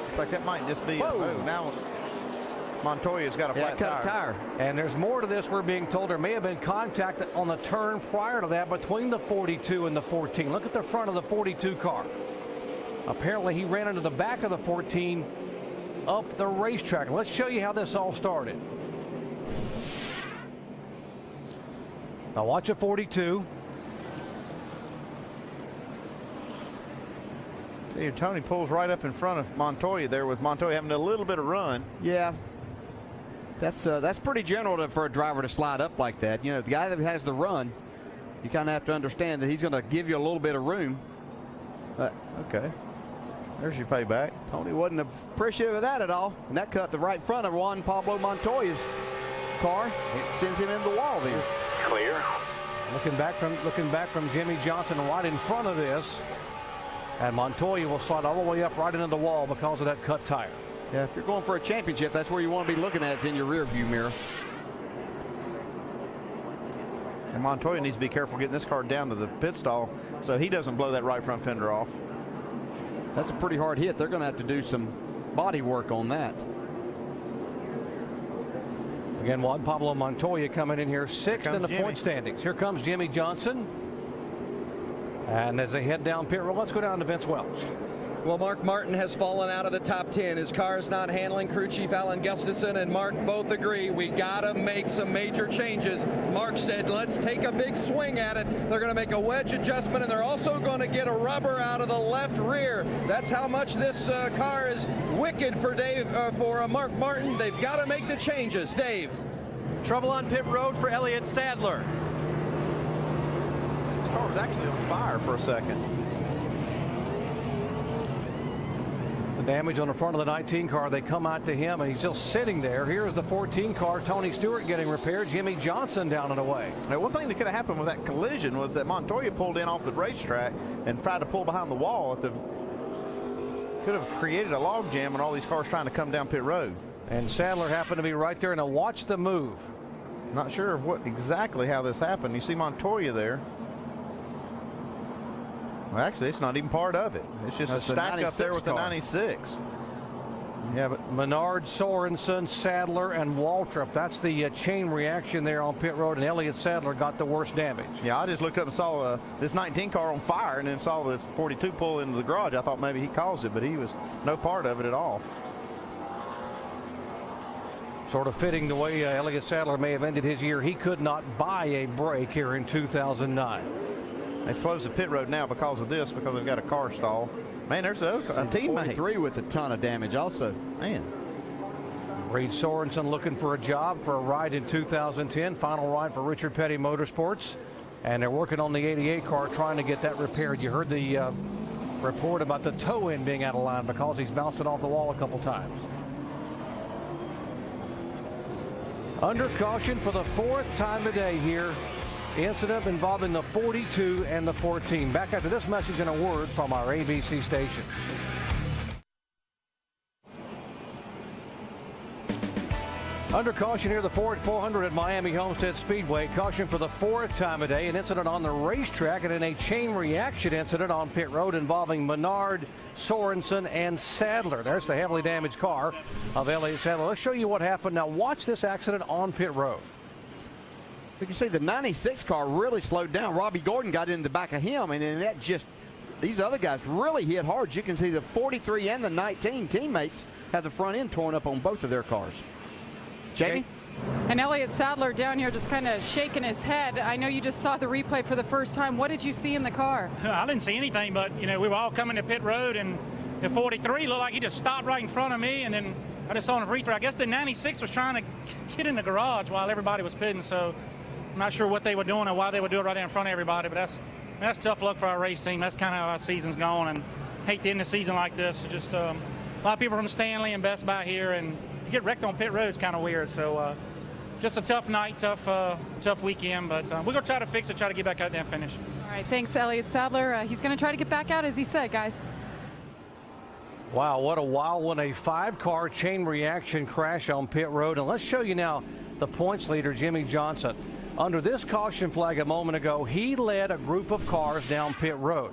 Looks like that might just be a move. Now Montoya's got a flat tire. And there's more to this. We're being told there may have been contact on the turn prior to that between the 42 and the 14. Look at the front of the 42 car. Apparently he ran into the back of the 14 up the racetrack. Let's show you how this all started. Now watch at 42. See, Tony pulls right up in front of Montoya there, with Montoya having a little bit of run. Yeah. That's pretty general for a driver to slide up like that. You know, the guy that has the run, you kind of have to understand that he's going to give you a little bit of room. Okay. There's your payback. Tony wasn't appreciative of that at all. And that cut the right front of Juan Pablo Montoya's car. It sends him into the wall there. Clear. Looking back from Jimmy Johnson right in front of this. And Montoya will slide all the way up right into the wall because of that cut tire. Yeah, if you're going for a championship, that's where you want to be looking at. It's in your rear view mirror. And Montoya needs to be careful getting this car down to the pit stall so he doesn't blow that right front fender off. That's a pretty hard hit. They're going to have to do some body work on that. Again, Juan Pablo Montoya coming in here sixth in the point standings. Here comes Jimmy Johnson. And as they head down pit road, let's go down to Vince Welch. Well, Mark Martin has fallen out of the top 10. His car is not handling. Crew Chief Alan Gustafson and Mark both agree we got to make some major changes. Mark said, let's take a big swing at it. They're going to make a wedge adjustment, and they're also going to get a rubber out of the left rear. That's how much this car is wicked for Mark Martin. They've got to make the changes. Dave. Trouble on pit road for Elliott Sadler. This car was actually on fire for a second. Damage on the front of the 19 car. They come out to him, and he's still sitting there. Here's the 14 car. Tony Stewart getting repaired. Jimmy Johnson down and away. Now, one thing that could have happened with that collision was that Montoya pulled in off the racetrack and tried to pull behind the wall. Could have created a log jam and all these cars trying to come down pit road. And Sadler happened to be right there. And now watch the move. Not sure exactly how this happened. You see Montoya there. Well, actually, it's not even part of it. It's just a stack up there with the 96. Yeah, but Menard, Sorensen, Sadler, and Waltrip. That's the chain reaction there on pit road, and Elliott Sadler got the worst damage. Yeah, I just looked up and saw this 19 car on fire and then saw this 42 pull into the garage. I thought maybe he caused it, but he was no part of it at all. Sort of fitting the way Elliott Sadler may have ended his year. He could not buy a break here in 2009. They've closed the pit road now because of this, because they've got a car stall. Man, there's a teammate. 43 with a ton of damage also. Man. Reed Sorensen looking for a job for a ride in 2010. Final ride for Richard Petty Motorsports. And they're working on the 88 car, trying to get that repaired. You heard the report about the toe end being out of line because he's bounced it off the wall a couple times. Under caution for the fourth time today here. Incident involving the 42 and the 14. Back after this message and a word from our ABC station. Under caution here, the Ford 400 at Miami Homestead Speedway. Caution for the fourth time a day. An incident on the racetrack and then a chain reaction incident on pit road involving Menard, Sorensen, and Sadler. There's the heavily damaged car of Elliott Sadler. Let's show you what happened. Now watch this accident on pit road. You can see the 96 car really slowed down. Robbie Gordon got in the back of him, and then that just, these other guys really hit hard. You can see the 43 and the 19 teammates have the front end torn up on both of their cars. Jamie? And Elliott Sadler down here just kind of shaking his head. I know you just saw the replay for the first time. What did you see in the car? I didn't see anything, but, we were all coming to pit road, and the 43 looked like he just stopped right in front of me, and then I just saw him replay. I guess the 96 was trying to get in the garage while everybody was pitting, so I'm not sure what they were doing or why they would do it right there in front of everybody, but that's tough luck for our race team. That's kind of how our season's going, and hate to end the season like this. Just a lot of people from Stanley and Best Buy here, and to get wrecked on pit road is kind of weird. So just a tough night, tough weekend, but we're going to try to fix it, try to get back out there and finish. All right, thanks, Elliott Sadler. He's going to try to get back out, as he said, guys. Wow, what a while when a 5-car chain reaction crash on pit road. And let's show you now the points leader, Jimmie Johnson. Under this caution flag a moment ago, he led a group of cars down pit road.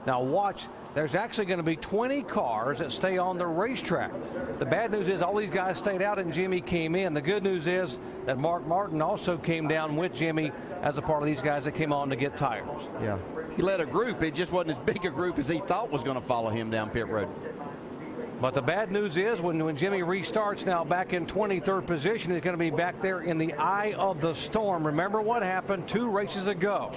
Now watch, there's actually going to be 20 cars that stay on the racetrack. The bad news is all these guys stayed out and Jimmie came in. The good news is that Mark Martin also came down with Jimmie as a part of these guys that came on to get tires. Yeah, he led a group. It just wasn't as big a group as he thought was going to follow him down pit road. But the bad news is when Jimmie restarts now back in 23rd position, he's going to be back there in the eye of the storm. Remember what happened 2 races ago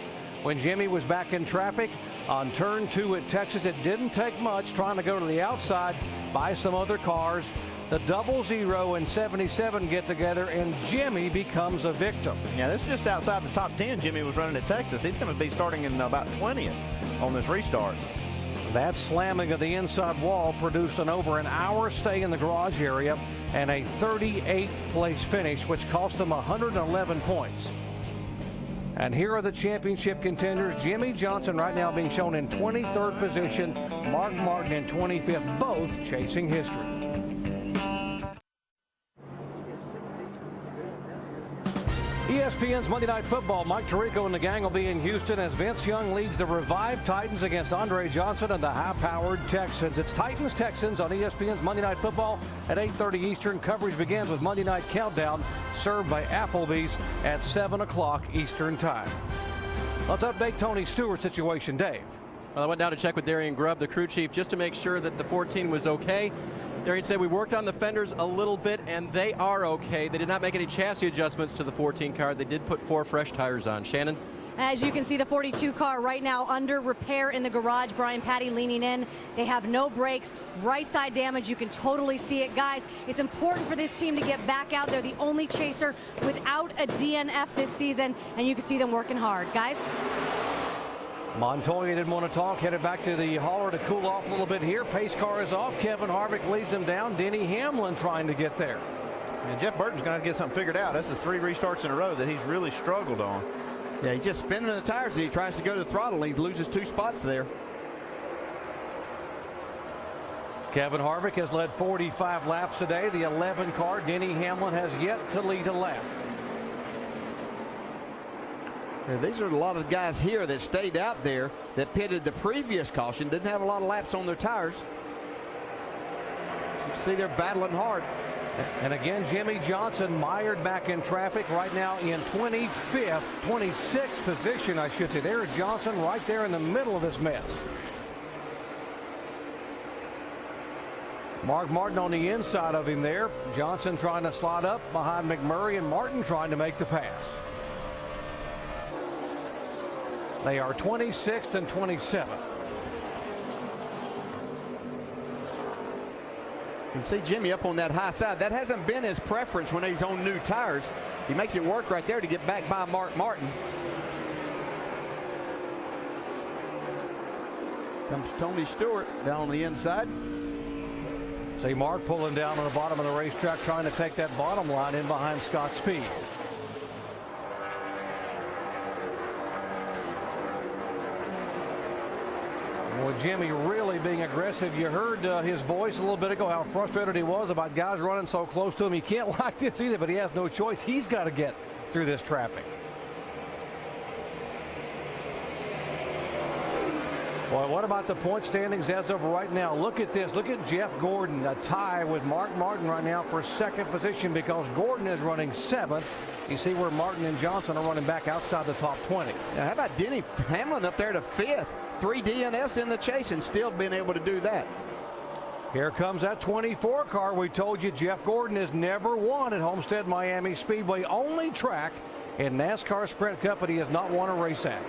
when Jimmie was back in traffic on turn 2 at Texas. It didn't take much trying to go to the outside by some other cars. The 00 and 77 get together and Jimmie becomes a victim. Yeah, this is just outside the top 10. Jimmie was running at Texas. He's going to be starting in about 20th on this restart. That slamming of the inside wall produced an over an hour stay in the garage area and a 38th place finish, which cost them 111 points. And here are the championship contenders. Jimmie Johnson right now being shown in 23rd position. Mark Martin in 25th, both chasing history. ESPN's Monday Night Football. Mike Tirico and the gang will be in Houston as Vince Young leads the revived Titans against Andre Johnson and the high-powered Texans. It's Titans-Texans on ESPN's Monday Night Football at 8:30 Eastern. Coverage begins with Monday Night Countdown, served by Applebee's at 7 o'clock Eastern Time. Let's update Tony Stewart's situation. Dave. Well, I went down to check with Darian Grubb, the crew chief, just to make sure that the 14 was okay. Darian said we worked on the fenders a little bit, and they are okay. They did not make any chassis adjustments to the 14 car. They did put 4 fresh tires on. Shannon? As you can see, the 42 car right now under repair in the garage. Brian Patty leaning in. They have no brakes. Right side damage. You can totally see it. Guys, it's important for this team to get back out there. The only chaser without a DNF this season, and you can see them working hard. Guys? Montoya didn't want to talk, headed back to the hauler to cool off a little bit here. Pace car is off. Kevin Harvick leads him down. Denny Hamlin trying to get there. And Jeff Burton's going to get something figured out. This is 3 restarts in a row that he's really struggled on. Yeah, he's just spinning the tires. He tries to go to the throttle. He loses 2 spots there. Kevin Harvick has led 45 laps today. The 11 car, Denny Hamlin, has yet to lead a lap. Yeah, these are a lot of guys here that stayed out there that pitted the previous caution, didn't have a lot of laps on their tires. See, they're battling hard. And again, Jimmie Johnson mired back in traffic right now in 26th position, I should say. There's Johnson right there in the middle of this mess. Mark Martin on the inside of him there. Johnson trying to slide up behind McMurray, and Martin trying to make the pass. They are 26th and 27th. You can see Jimmy up on that high side. That hasn't been his preference when he's on new tires. He makes it work right there to get back by Mark Martin. Comes Tony Stewart down on the inside. See Mark pulling down on the bottom of the racetrack, trying to take that bottom line in behind Scott Speed. Well, Jimmy really being aggressive. You heard his voice a little bit ago, how frustrated he was about guys running so close to him. He can't like this either, but he has no choice. He's got to get through this traffic. Well, what about the point standings as of right now? Look at this. Look at Jeff Gordon, a tie with Mark Martin right now for second position because Gordon is running 7th. You see where Martin and Johnson are running back outside the top 20. Now, how about Denny Hamlin up there to 5th? 3 DNFs in the chase and still being able to do that. Here comes that 24 car. We told you Jeff Gordon has never won at Homestead Miami Speedway. Only track in NASCAR Sprint Cup that he has not won a race at.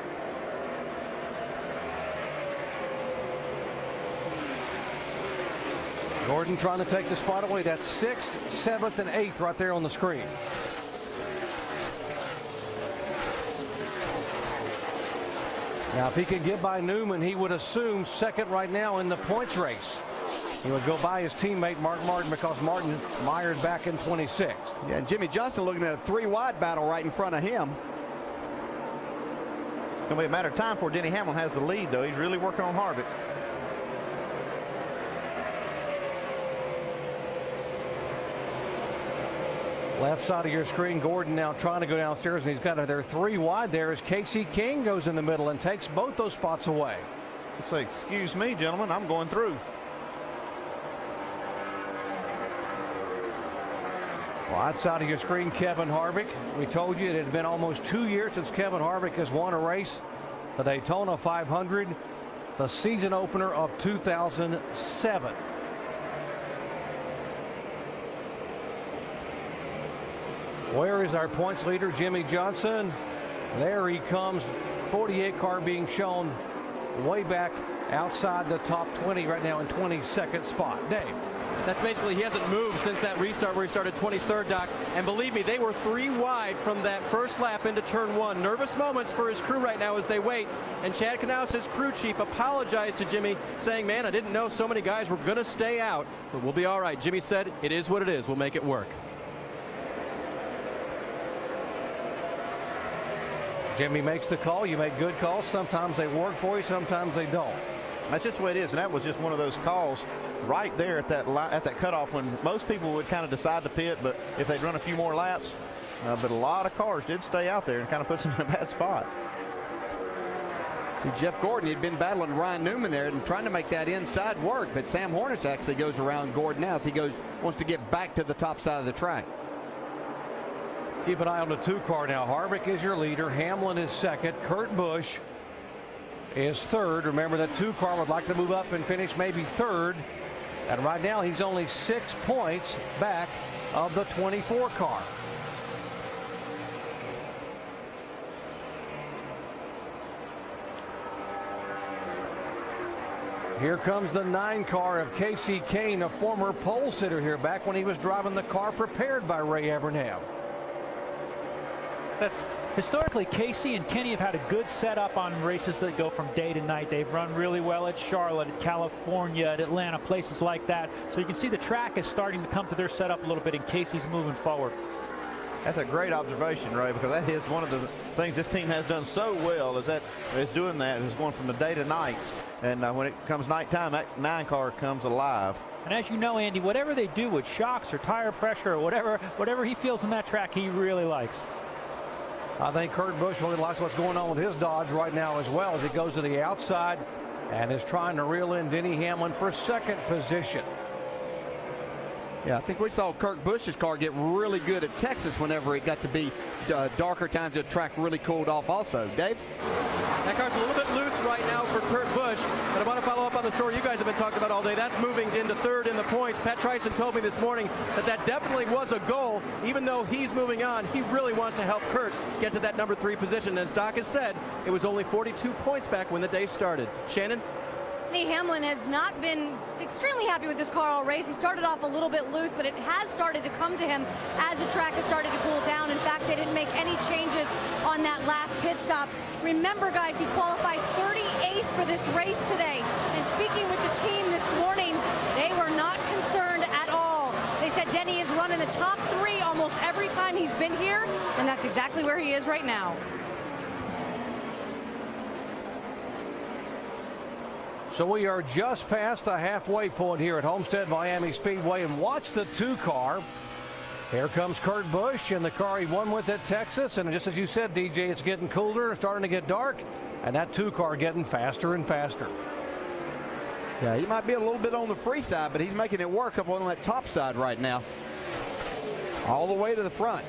Gordon trying to take the spot away. That's 6th, 7th, and 8th right there on the screen. Now, if he could get by Newman, he would assume second right now in the points race. He would go by his teammate Mark Martin because Martin mired back in 26th. Yeah, and Jimmie Johnson looking at a 3-wide battle right in front of him. It's going to be a matter of time before Denny Hamlin has the lead, though. He's really working on Harvick. Left side of your screen, Gordon now trying to go downstairs, and he's got there 3 wide there as Casey King goes in the middle and takes both those spots away. Let's say, excuse me, gentlemen, I'm going through. Well, outside of your screen, Kevin Harvick. We told you it had been almost 2 years since Kevin Harvick has won a race. The Daytona 500, the season opener of 2007. Where is our points leader, Jimmie Johnson? There he comes. 48 car being shown way back outside the top 20 right now in 22nd spot. Dave. That's basically, he hasn't moved since that restart where he started 23rd, Doc. And believe me, they were 3 wide from that first lap into turn 1. Nervous moments for his crew right now as they wait. And Chad Knaus, his crew chief, apologized to Jimmy, saying, man, I didn't know so many guys were going to stay out, but we'll be all right. Jimmy said, it is what it is. We'll make it work. Jimmy makes the call. You make good calls. Sometimes they work for you, sometimes they don't. That's just the way it is, and that was just one of those calls right there at that cutoff when most people would kind of decide to pit, but if they'd run a few more laps. But a lot of cars did stay out there and kind of puts them in a bad spot. See, Jeff Gordon, he'd been battling Ryan Newman there and trying to make that inside work, but Sam Hornich actually goes around Gordon now as he wants to get back to the top side of the track. Keep an eye on the 2 car now. Harvick is your leader. Hamlin is second. Kurt Busch is third. Remember, that 2 car would like to move up and finish maybe third. And right now, he's only 6 points back of the 24 car. Here comes the 9 car of Casey Kane, a former pole sitter here back when he was driving the car prepared by Ray Evernham. That's historically, Casey and Kenny have had a good setup on races that go from day to night. They've run really well at Charlotte, at California, at Atlanta, places like that. So you can see the track is starting to come to their setup a little bit, and Casey's moving forward. That's a great observation, Ray, because that is one of the things this team has done so well is doing that, is going from the day to night. And when it comes nighttime, that 9 car comes alive. And as you know, Andy, whatever they do with shocks or tire pressure or whatever he feels in that track, he really likes. I think Kurt Busch really likes what's going on with his Dodge right now as well as he goes to the outside and is trying to reel in Denny Hamlin for second position. Yeah, I think we saw Kurt Busch's car get really good at Texas whenever it got to be darker times. The track really cooled off also. Dave? That car's a little bit loose right now for Kurt Busch, but I want to follow up on the story you guys have been talking about all day. That's moving into third in the points. Pat Tryson told me this morning that definitely was a goal. Even though he's moving on, he really wants to help Kurt get to that number 3 position. As Doc has said, it was only 42 points back when the day started. Shannon? Denny Hamlin has not been extremely happy with this car all race. He started off a little bit loose, but it has started to come to him as the track has started to cool down. In fact, they didn't make any changes on that last pit stop. Remember, guys, he qualified 38th for this race today. And speaking with the team this morning, they were not concerned at all. They said Denny is running the top 3 almost every time he's been here, and that's exactly where he is right now. So we are just past the halfway point here at Homestead Miami Speedway, and watch the 2 car. Here comes Kurt Busch in the car he won with at Texas, and just as you said, DJ, it's getting cooler, starting to get dark, and that 2 car getting faster and faster. Yeah, he might be a little bit on the free side, but he's making it work up on that top side right now. All the way to the front.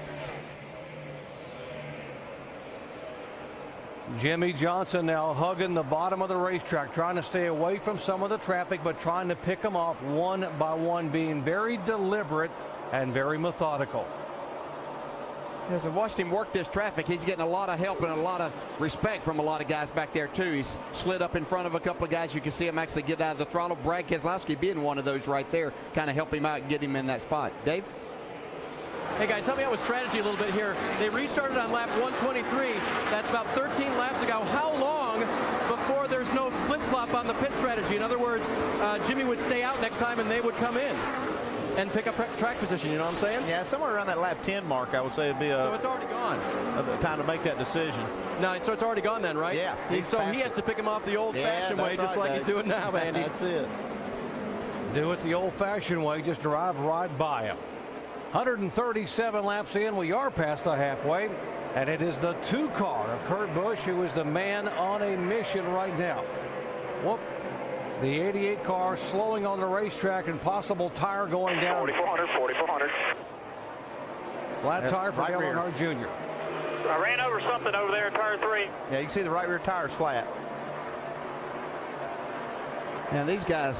Jimmie Johnson now hugging the bottom of the racetrack, trying to stay away from some of the traffic, but trying to pick them off one by one, being very deliberate and very methodical. As I watched him work this traffic, he's getting a lot of help and a lot of respect from a lot of guys back there, too. He's slid up in front of a couple of guys. You can see him actually get out of the throttle. Brad Keselowski being one of those right there, kind of help him out and get him in that spot. Dave? Hey guys, help me out with strategy a little bit here. They restarted on lap 123. That's about 13 laps ago. How long before there's no flip-flop on the pit strategy? In other words, Jimmy would stay out next time and they would come in and pick up track position, you know what I'm saying? Yeah, somewhere around that lap 10 mark, I would say it'd be so it's already gone. A time to make that decision. No, so it's already gone then, right? Yeah. So he has to pick him off the old-fashioned way, just like he's doing now, Andy. That's it. Do it the old-fashioned way, just drive right by him. 137 laps in, we are past the halfway, and it is the 2 car of Kurt Busch who is the man on a mission right now. Whoop. The 88 car slowing on the racetrack and possible tire going down. 4,400. Flat tire for Dale Earnhardt Jr. I ran over something over there in turn 3. Yeah, you can see the right rear tire's flat. And these guys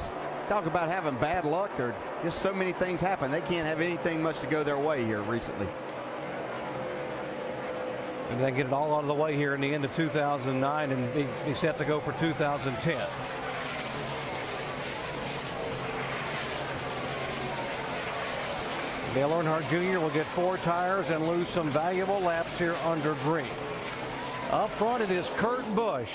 talk about having bad luck, or just so many things happen. They can't have anything much to go their way here recently. And they get it all out of the way here in the end of 2009 and be set to go for 2010. Dale Earnhardt Jr. will get 4 tires and lose some valuable laps here under green. Up front it is Kurt Busch,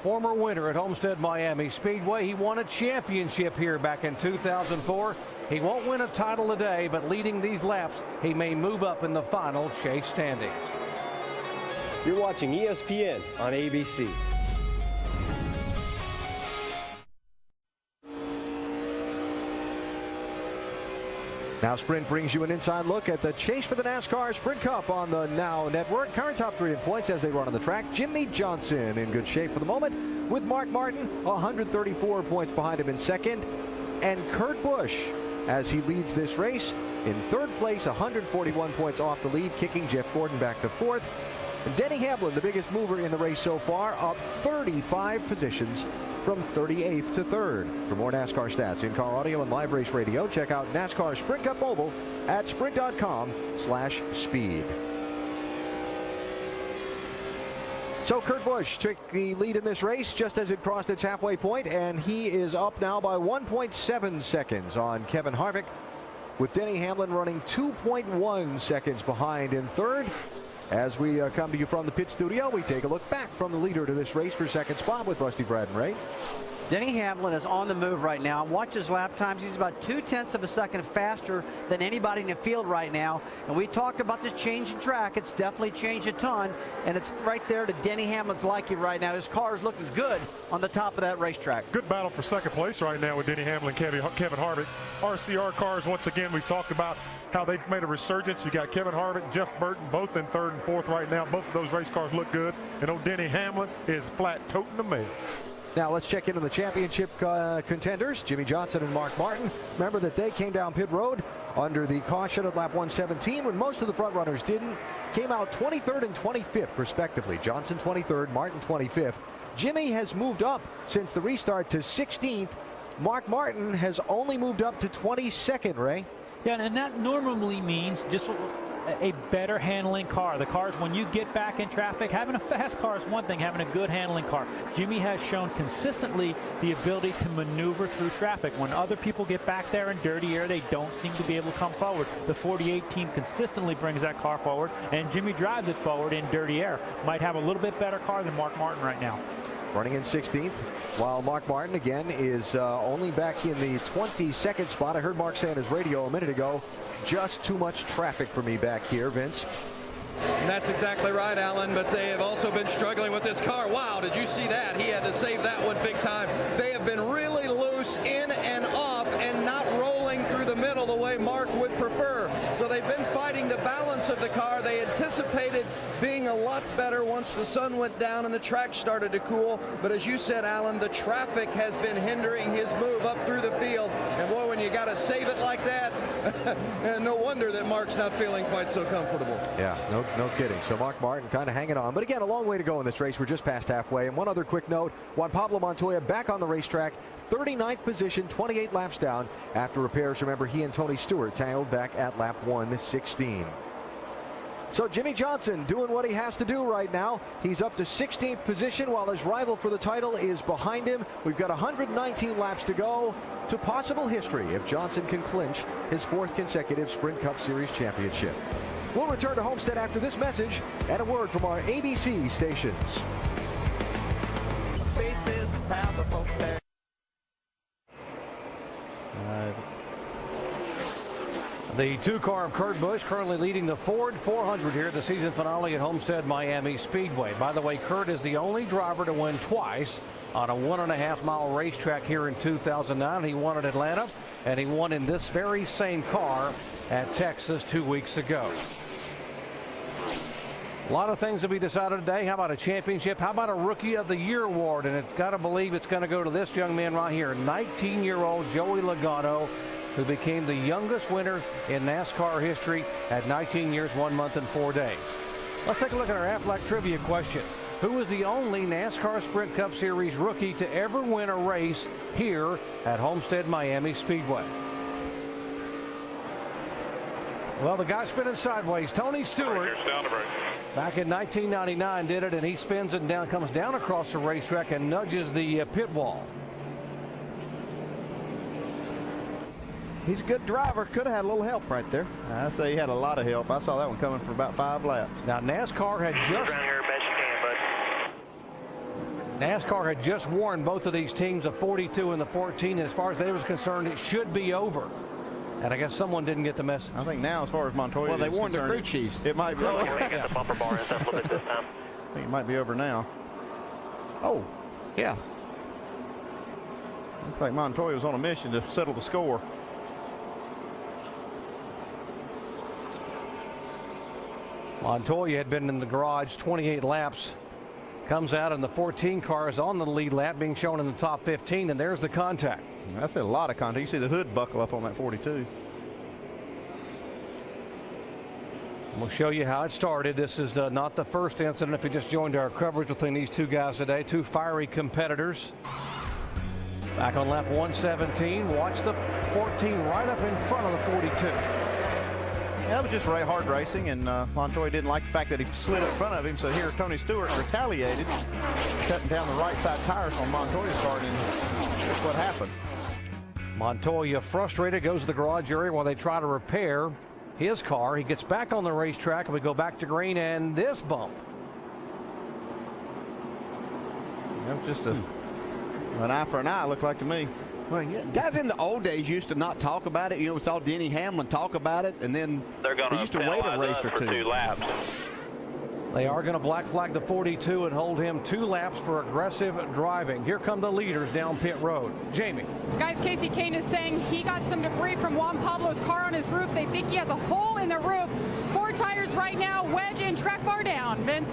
former winner at Homestead Miami Speedway. He won a championship here back in 2004. He won't win a title today, but leading these laps, he may move up in the final chase standings. You're watching ESPN on ABC. Now Sprint brings you an inside look at the chase for the NASCAR Sprint Cup on the Now Network. Current top 3 in points as they run on the track. Jimmie Johnson in good shape for the moment, with Mark Martin 134 points behind him in second. And Kurt Busch, as he leads this race, in third place, 141 points off the lead, kicking Jeff Gordon back to fourth. And Denny Hamlin, the biggest mover in the race so far, up 35 positions from 38th to 3rd. For more NASCAR stats, in-car audio, and live race radio, check out NASCAR Sprint Cup Mobile at sprint.com/speed. So Kurt Busch took the lead in this race just as it crossed its halfway point, and he is up now by 1.7 seconds on Kevin Harvick, with Denny Hamlin running 2.1 seconds behind in third. As we come to you from the pit studio, we take a look back from the leader to this race for second spot with Rusty, Brad, and Ray. Denny Hamlin is on the move right now. Watch his lap times. He's about 0.2 of a second faster than anybody in the field right now. And we talked about this change in track. It's definitely changed a ton. And it's right there to Denny Hamlin's liking right now. His car is looking good on the top of that racetrack. Good battle for second place right now with Denny Hamlin, Kevin Harvick. RCR cars, once again, we've talked about how they've made a resurgence. You got Kevin Harvick, Jeff Burton, both in third and fourth right now. Both of those race cars look good. And old Denny Hamlin is flat toting the mail. Now let's check in on the championship contenders, Jimmie Johnson and Mark Martin. Remember that they came down pit road under the caution at lap 117 when most of the front runners didn't. Came out 23rd and 25th respectively. Johnson 23rd, Martin 25th. Jimmie has moved up since the restart to 16th. Mark Martin has only moved up to 22nd, Ray. Yeah, and that normally means just a better handling car. The cars, when you get back in traffic, having a fast car is one thing, having a good handling car. Jimmie has shown consistently the ability to maneuver through traffic. When other people get back there in dirty air, they don't seem to be able to come forward. The 48 team consistently brings that car forward, and Jimmie drives it forward in dirty air. Might have a little bit better car than Mark Martin right now. Running in 16th, while Mark Martin, again, is only back in the 22nd spot. I heard Mark say on his radio a minute ago, just too much traffic for me back here, Vince. And that's exactly right, Alan, but they have also been struggling with this car. Wow, did you see that? He had to save that one big time. They have been really loose in and off and not rolling through the middle the way Mark would prefer. So they've been fighting the balance of the car. They anticipated being a lot better once the sun went down and the track started to cool. But as you said, Alan, the traffic has been hindering his move up through the field. And boy, when you got to save it like that, and no wonder that Mark's not feeling quite so comfortable. Yeah, no kidding. So Mark Martin kind of hanging on. But again, a long way to go in this race. We're just past halfway. And one other quick note, Juan Pablo Montoya back on the racetrack, 39th position, 28 laps down after repairs. Remember, he and Tony Stewart tangled back at lap 116. So Jimmie Johnson doing what he has to do right now. He's up to 16th position while his rival for the title is behind him. We've got 119 laps to go to possible history if Johnson can clinch his 4th consecutive Sprint Cup Series championship. We'll return to Homestead after this message and a word from our ABC stations. The 2-car of Kurt Busch currently leading the Ford 400 here at the season finale at Homestead Miami Speedway. By the way, Kurt is the only driver to win twice on a 1.5-mile racetrack here in 2009. He won at Atlanta, and he won in this very same car at Texas 2 weeks ago. A lot of things to be decided today. How about a championship? How about a Rookie of the Year award? And it's got to believe it's going to go to this young man right here, 19-year-old Joey Logano, who became the youngest winner in NASCAR history at 19 years, 1 month, and 4 days. Let's take a look at our Aflac trivia question. Who is the only NASCAR Sprint Cup Series rookie to ever win a race here at Homestead Miami Speedway? Well, the guy spinning sideways, Tony Stewart, back in 1999 did it, and he spins it down, comes down across the racetrack and nudges the pit wall. He's a good driver. Could have had a little help right there. I say he had a lot of help. I saw that one coming for about 5 laps. Now NASCAR had just warned both of these teams, the 42 and the 14. As far as they was concerned, it should be over. And I guess someone didn't get the message. I think now, as far as Montoya, well, they warned the crew chiefs. It might be. Get the bumper bar in a little bit this time. I think it might be over now. Oh, yeah. Looks like Montoya was on a mission to settle the score. Montoya had been in the garage 28 laps. Comes out in the 14 cars on the lead lap, being shown in the top 15, and there's the contact. That's a lot of contact. You see the hood buckle up on that 42. We'll show you how it started. This is not the first incident. If you just joined our coverage between these two guys today, two fiery competitors. Back on lap 117, watch the 14 right up in front of the 42. Yeah, it was just very hard racing, and Montoya didn't like the fact that he slid up in front of him. So here, Tony Stewart retaliated, cutting down the right side tires on Montoya's car, and that's what happened. Montoya, frustrated, goes to the garage area while they try to repair his car. He gets back on the racetrack, and we go back to green, and this bump. That was just an eye for an eye, looked like to me. Well, yeah. Guys in the old days used to not talk about it. You know, we saw Denny Hamlin talk about it, and then they're going used to wait a race or two. 2 laps. They are going to black flag the 42 and hold him 2 laps for aggressive driving. Here come the leaders down pit road. Jamie. Guys, Casey Kane is saying he got some debris from Juan Pablo's car on his roof. They think he has a hole in the roof. 4 tires right now, wedge and track bar down. Vince?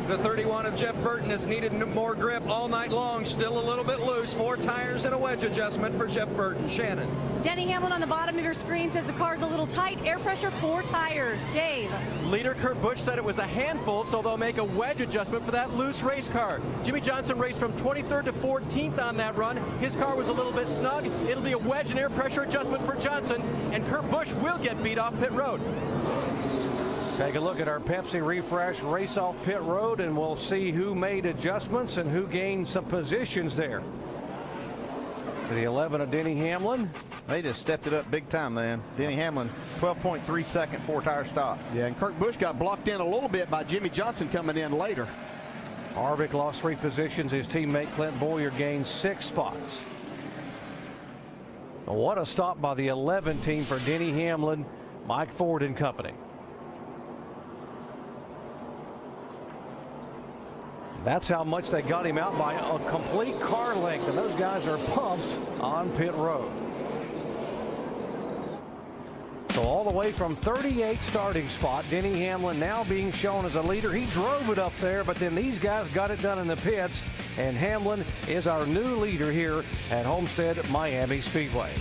The 31 of Jeff Burton has needed more grip all night long. Still a little bit loose. 4 tires and a wedge adjustment for Jeff Burton. Shannon. Denny Hamlin on the bottom of your screen says the car's a little tight. Air pressure, 4 tires. Dave. Leader Kurt Busch said it was a handful, so they'll make a wedge adjustment for that loose race car. Jimmie Johnson raced from 23rd to 14th on that run. His car was a little bit snug. It'll be a wedge and air pressure adjustment for Johnson, and Kurt Busch will get beat off pit road. Take a look at our Pepsi Refresh race off pit road, and we'll see who made adjustments and who gained some positions there. To the 11 of Denny Hamlin. They just stepped it up big time, man. Denny Hamlin, 12.3 second 4-tire stop. Yeah, and Kurt Busch got blocked in a little bit by Jimmie Johnson coming in later. Harvick lost 3 positions. His teammate Clint Bowyer gained 6 spots. What a stop by the 11 team for Denny Hamlin, Mike Ford and company. That's how much they got him out by a complete car length, and those guys are pumped on pit road. So all the way from 38 starting spot, Denny Hamlin now being shown as a leader. He drove it up there, but then these guys got it done in the pits, and Hamlin is our new leader here at Homestead Miami Speedway.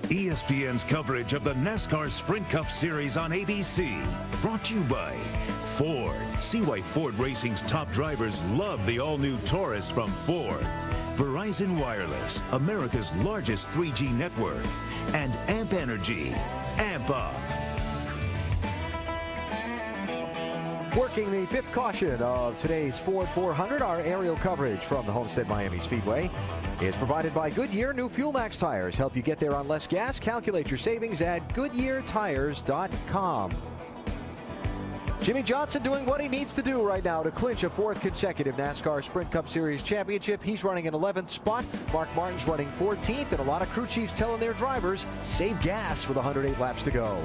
ESPN's coverage of the NASCAR Sprint Cup Series on ABC. Brought to you by Ford. See why Ford Racing's top drivers love the all-new Taurus from Ford. Verizon Wireless, America's largest 3G network. And Amp Energy. Amp up. Working the 5th caution of today's Ford 400, our aerial coverage from the Homestead Miami Speedway is provided by Goodyear. New Fuel Max tires help you get there on less gas. Calculate your savings at GoodyearTires.com. Jimmie Johnson doing what he needs to do right now to clinch a 4th consecutive NASCAR Sprint Cup Series championship. He's running in 11th spot. Mark Martin's running 14th, and a lot of crew chiefs telling their drivers, save gas with 108 laps to go.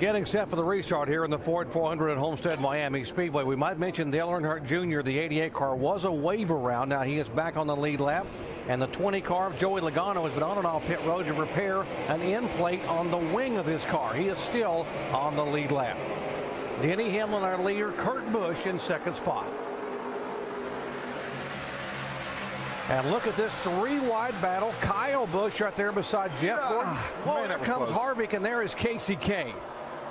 Getting set for the restart here in the Ford 400 at Homestead Miami Speedway. We might mention Dale Earnhardt Jr., the 88 car, was a wave around. Now he is back on the lead lap. And the 20 car of Joey Logano has been on and off pit road to repair an end plate on the wing of his car. He is still on the lead lap. Denny Hamlin, our leader, Kurt Busch in 2nd spot. And look at this 3-wide battle. Kyle Busch right there beside Jeff Gordon. Oh, there comes Harvick, and there is Casey Kane.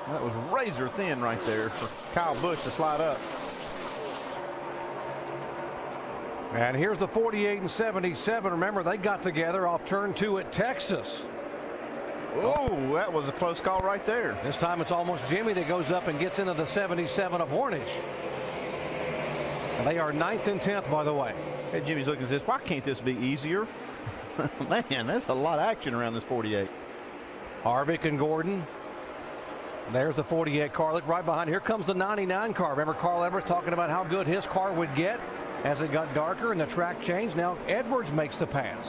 That was razor thin right there for Kyle Busch to slide up. And here's the 48 and 77. Remember, they got together off turn 2 at Texas. Oh, that was a close call right there. This time it's almost Jimmy that goes up and gets into the 77 of Hornish. And they are 9th and 10th, by the way. Hey, Jimmy's looking at this. Why can't this be easier? Man, there's a lot of action around this 48. Harvick and Gordon. There's the 48 car. Look right behind. Here comes the 99 car. Remember Carl Edwards talking about how good his car would get as it got darker and the track changed. Now Edwards makes the pass.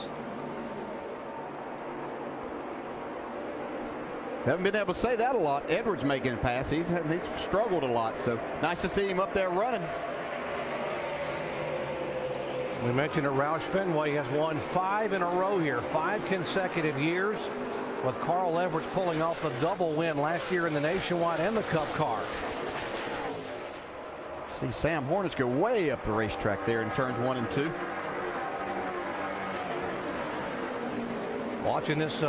Haven't been able to say that a lot. Edwards making a pass. He's struggled a lot. So nice to see him up there running. We mentioned that Roush Fenway has won 5 in a row here. 5 consecutive years, with Carl Edwards pulling off the double win last year in the Nationwide and the Cup car. See Sam Hornish go way up the racetrack there in turns 1 and 2. Watching this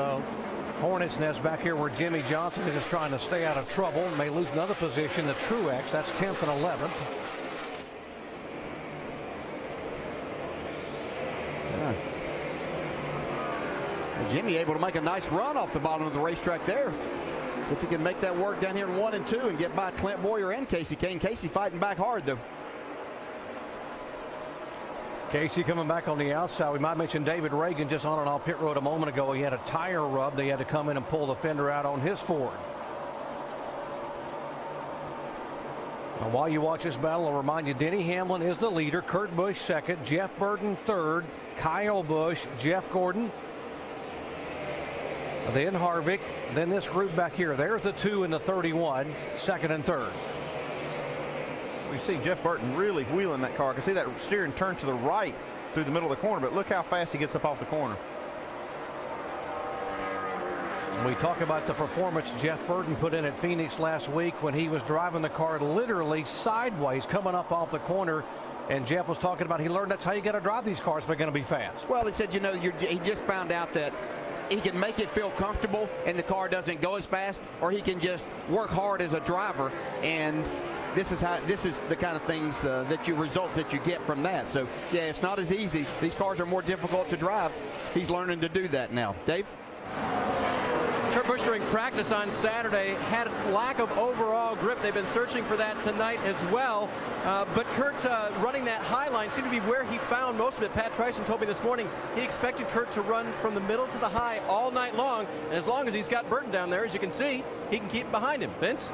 Hornet's nest back here where Jimmie Johnson is just trying to stay out of trouble. May lose another position. The Truex, that's 10th and 11th. Jimmy able to make a nice run off the bottom of the racetrack there. See if he can make that work down here in 1 and 2 and get by Clint Bowyer and Casey Kane. Casey fighting back hard, though. Casey coming back on the outside. We might mention David Reagan just on and off pit road a moment ago. He had a tire rub. They had to come in and pull the fender out on his Ford. Now, while you watch this battle, I'll remind you, Denny Hamlin is the leader. Kurt Busch 2nd. Jeff Burton 3rd. Kyle Busch. Jeff Gordon. Then Harvick. Then this group back here. There's the 2 and the 31. 2nd and 3rd. We see Jeff Burton really wheeling that car. I can see that steering turn to the right through the middle of the corner, but look how fast he gets up off the corner. We talk about the performance Jeff Burton put in at Phoenix last week when he was driving the car literally sideways coming up off the corner. And Jeff was talking about he learned that's how you got to drive these cars if they're going to be fast. Well, he said, he just found out that he can make it feel comfortable and the car doesn't go as fast, or he can just work hard as a driver. And this is the kind of things results that you get from that. So, yeah, it's not as easy. These cars are more difficult to drive. He's learning to do that now. Dave? Kurt Busch during practice on Saturday had lack of overall grip. They've been searching for that tonight as well. But Kurt running that high line seemed to be where he found most of it. Pat Tryson told me this morning he expected Kurt to run from the middle to the high all night long. And as long as he's got Burton down there, as you can see, he can keep behind him. Vince?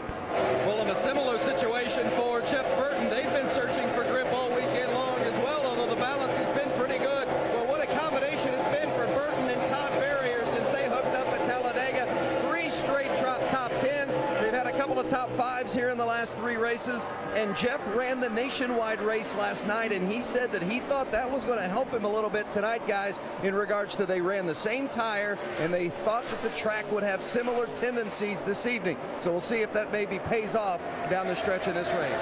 Well, in a similar situation for Jeff Burton, they've been searching for grip all weekend long as well, although the balance has been pretty good. Well, what a combination it's been for Burton and Todd Farrier since they hooked up at Talladega. 3 straight top 10s. They've had a couple of top 5s here in the last 3 races. And Jeff ran the nationwide race last night, and he said that he thought that was going to help him a little bit tonight, guys, in regards to they ran the same tire, and they thought that the track would have similar tendencies this evening. So we'll see if that maybe pays off down the stretch of this race.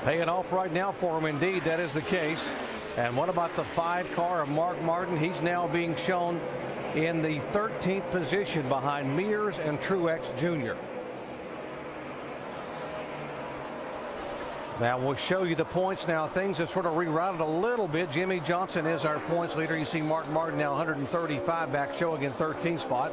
Paying off right now for him, indeed, that is the case. And what about the 5 car of Mark Martin? He's now being shown in the 13th position behind Mears and Truex Jr. Now we'll show you the points now. Things have sort of rerouted a little bit. Jimmie Johnson is our points leader. You see Mark Martin now 135 back, showing in 13th spot.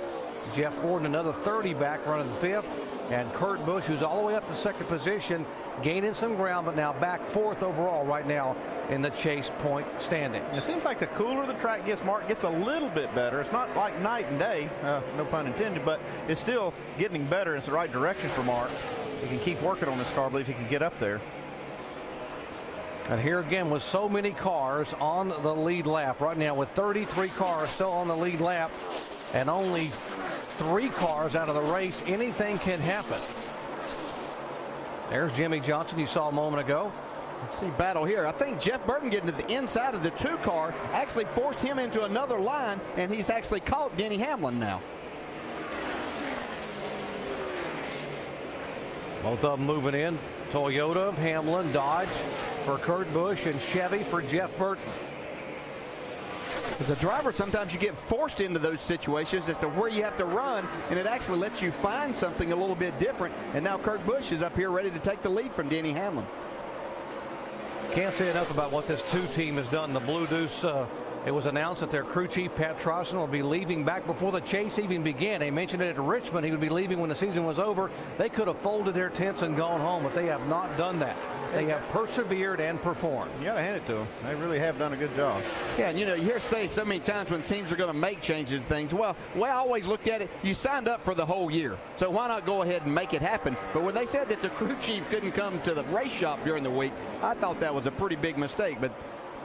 Jeff Gordon another 30 back, running 5th. And Kurt Busch, who's all the way up to 2nd position, gaining some ground, but now back 4th overall right now in the chase point standings. It seems like the cooler the track gets, Mark gets a little bit better. It's not like night and day, no pun intended, but it's still getting better. It's the right direction for Mark. He can keep working on this car, I believe he can get up there. And here again with so many cars on the lead lap right now, with 33 cars still on the lead lap and only 3 cars out of the race, anything can happen. There's Jimmie Johnson you saw a moment ago. Let's see battle here. I think Jeff Burton getting to the inside of the 2 car actually forced him into another line, and he's actually caught Denny Hamlin now. Both of them moving in. Toyota of Hamlin, Dodge for Kurt Busch, and Chevy for Jeff Burton. As a driver, sometimes you get forced into those situations as to where you have to run, and it actually lets you find something a little bit different. And now Kurt Busch is up here ready to take the lead from Denny Hamlin. Can't say enough about what this 2 team has done. The Blue Deuce, it was announced that their crew chief, Pat Tryson, will be leaving back before the chase even began. They mentioned it at Richmond. He would be leaving when the season was over. They could have folded their tents and gone home, but they have not done that. They have persevered and performed. You got to hand it to them. They really have done a good job. Yeah, and you hear say so many times when teams are going to make changes and things. Well, the way I always looked at it, you signed up for the whole year, so why not go ahead and make it happen? But when they said that the crew chief couldn't come to the race shop during the week, I thought that was a pretty big mistake. But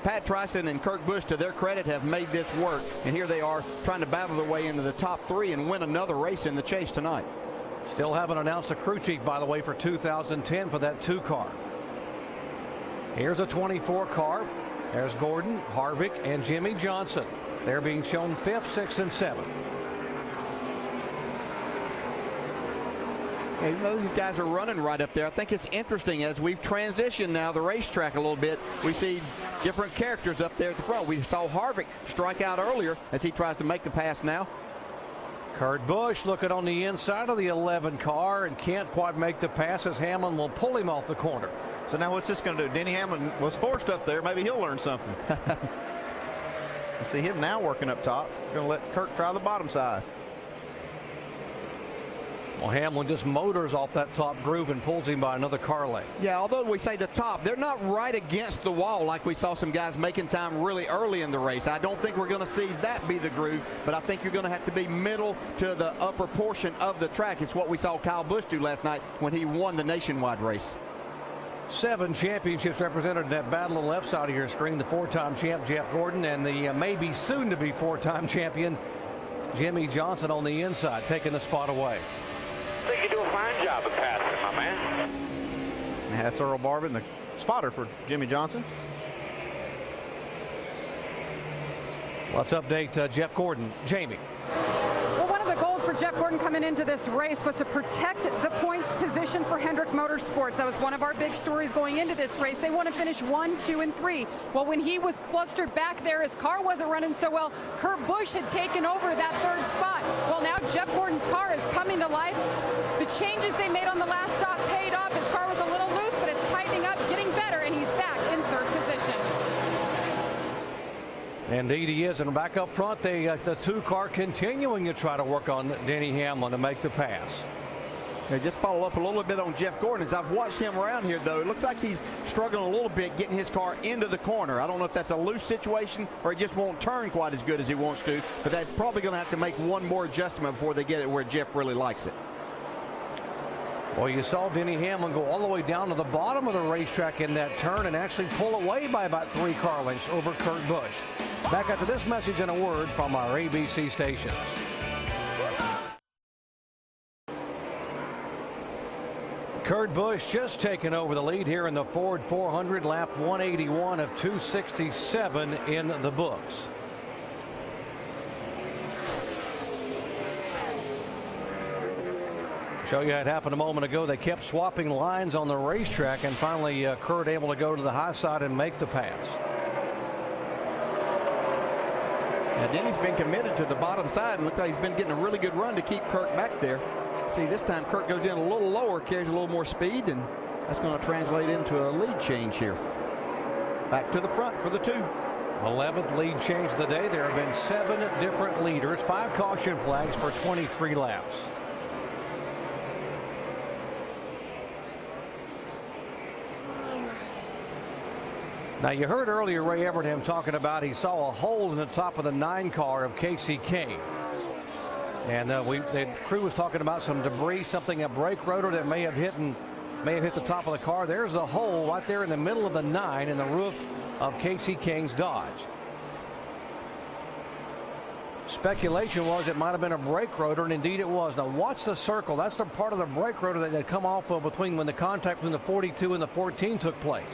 Pat Tryson and Kurt Busch, to their credit, have made this work, and here they are trying to battle their way into the top 3 and win another race in the chase tonight. Still haven't announced a crew chief, by the way, for 2010 for that 2 car. Here's a 24 car. There's Gordon, Harvick, and Jimmie Johnson. They're being shown 5th, 6th, and 7th. Hey, those guys are running right up there. I think it's interesting as we've transitioned now the racetrack a little bit. We see different characters up there at the front. We saw Harvick strike out earlier as he tries to make the pass now. Kurt Busch looking on the inside of the 11 car and can't quite make the pass as Hamlin will pull him off the corner. So now what's this going to do? Denny Hamlin was forced up there. Maybe he'll learn something. You see him now working up top. Going to let Kurt try the bottom side. Well, Hamlin just motors off that top groove and pulls him by another car length. Yeah, although we say the top, they're not right against the wall like we saw some guys making time really early in the race. I don't think we're going to see that be the groove, but I think you're going to have to be middle to the upper portion of the track. It's what we saw Kyle Busch do last night when he won the nationwide race. 7 championships represented in that battle on the left side of your screen. The 4-time champ Jeff Gordon and the maybe soon to be 4-time champion Jimmie Johnson on the inside, taking the spot away. I think you do a fine job of passing, my man. And that's Earl Barbin, the spotter for Jimmie Johnson. Let's update Jeff Gordon. Jamie. Well, one of the goals for Jeff Gordon coming into this race was to protect the points position for Hendrick Motorsports. That was one of our big stories going into this race. They want to finish 1, 2, and 3. Well, when he was flustered back there, his car wasn't running so well. Kurt Busch had taken over that 3rd spot. Well, now Jeff Gordon's car is coming to life. The changes they made on the last stop paid off. His car was a little loose, but it's tightening up, getting better, and he's back in 3rd position. Indeed he is, and back up front, the 2-car continuing to try to work on Denny Hamlin to make the pass. Now just follow up a little bit on Jeff Gordon. As I've watched him around here, though, it looks like he's struggling a little bit getting his car into the corner. I don't know if that's a loose situation or he just won't turn quite as good as he wants to, but they're probably going to have to make one more adjustment before they get it where Jeff really likes it. Well, you saw Denny Hamlin go all the way down to the bottom of the racetrack in that turn and actually pull away by about 3 car lengths over Kurt Busch. Back after this message and a word from our ABC station. Kurt Busch just taking over the lead here in the Ford 400, lap 181 of 267 in the books. Show you it happened a moment ago. They kept swapping lines on the racetrack, and finally Kurt able to go to the high side and make the pass. Now Denny's been committed to the bottom side, and looks like he's been getting a really good run to keep Kurt back there. See, this time Kurt goes in a little lower, carries a little more speed, and that's going to translate into a lead change here. Back to the front for the 2. 11th lead change of the day. There have been 7 different leaders, 5 caution flags for 23 laps. Now, you heard earlier Ray Evernham talking about he saw a hole in the top of the 9 car of Casey Kane. And the crew was talking about some debris, a brake rotor that may have hit the top of the car. There's a hole right there in the middle of the 9 in the roof of Casey Kane's Dodge. Speculation was it might have been a brake rotor, and indeed it was. Now watch the circle. That's the part of the brake rotor that had come off of between when the contact between the 42 and the 14 took place.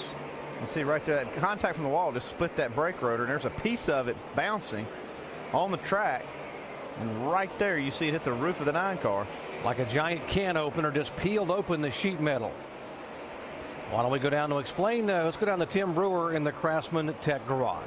You see right there, that contact from the wall just split that brake rotor, and there's a piece of it bouncing on the track. And right there, you see it hit the roof of the 9 car. Like a giant can opener, just peeled open the sheet metal. Why don't we go down to explain? Let's go down to Tim Brewer in the Craftsman Tech Garage.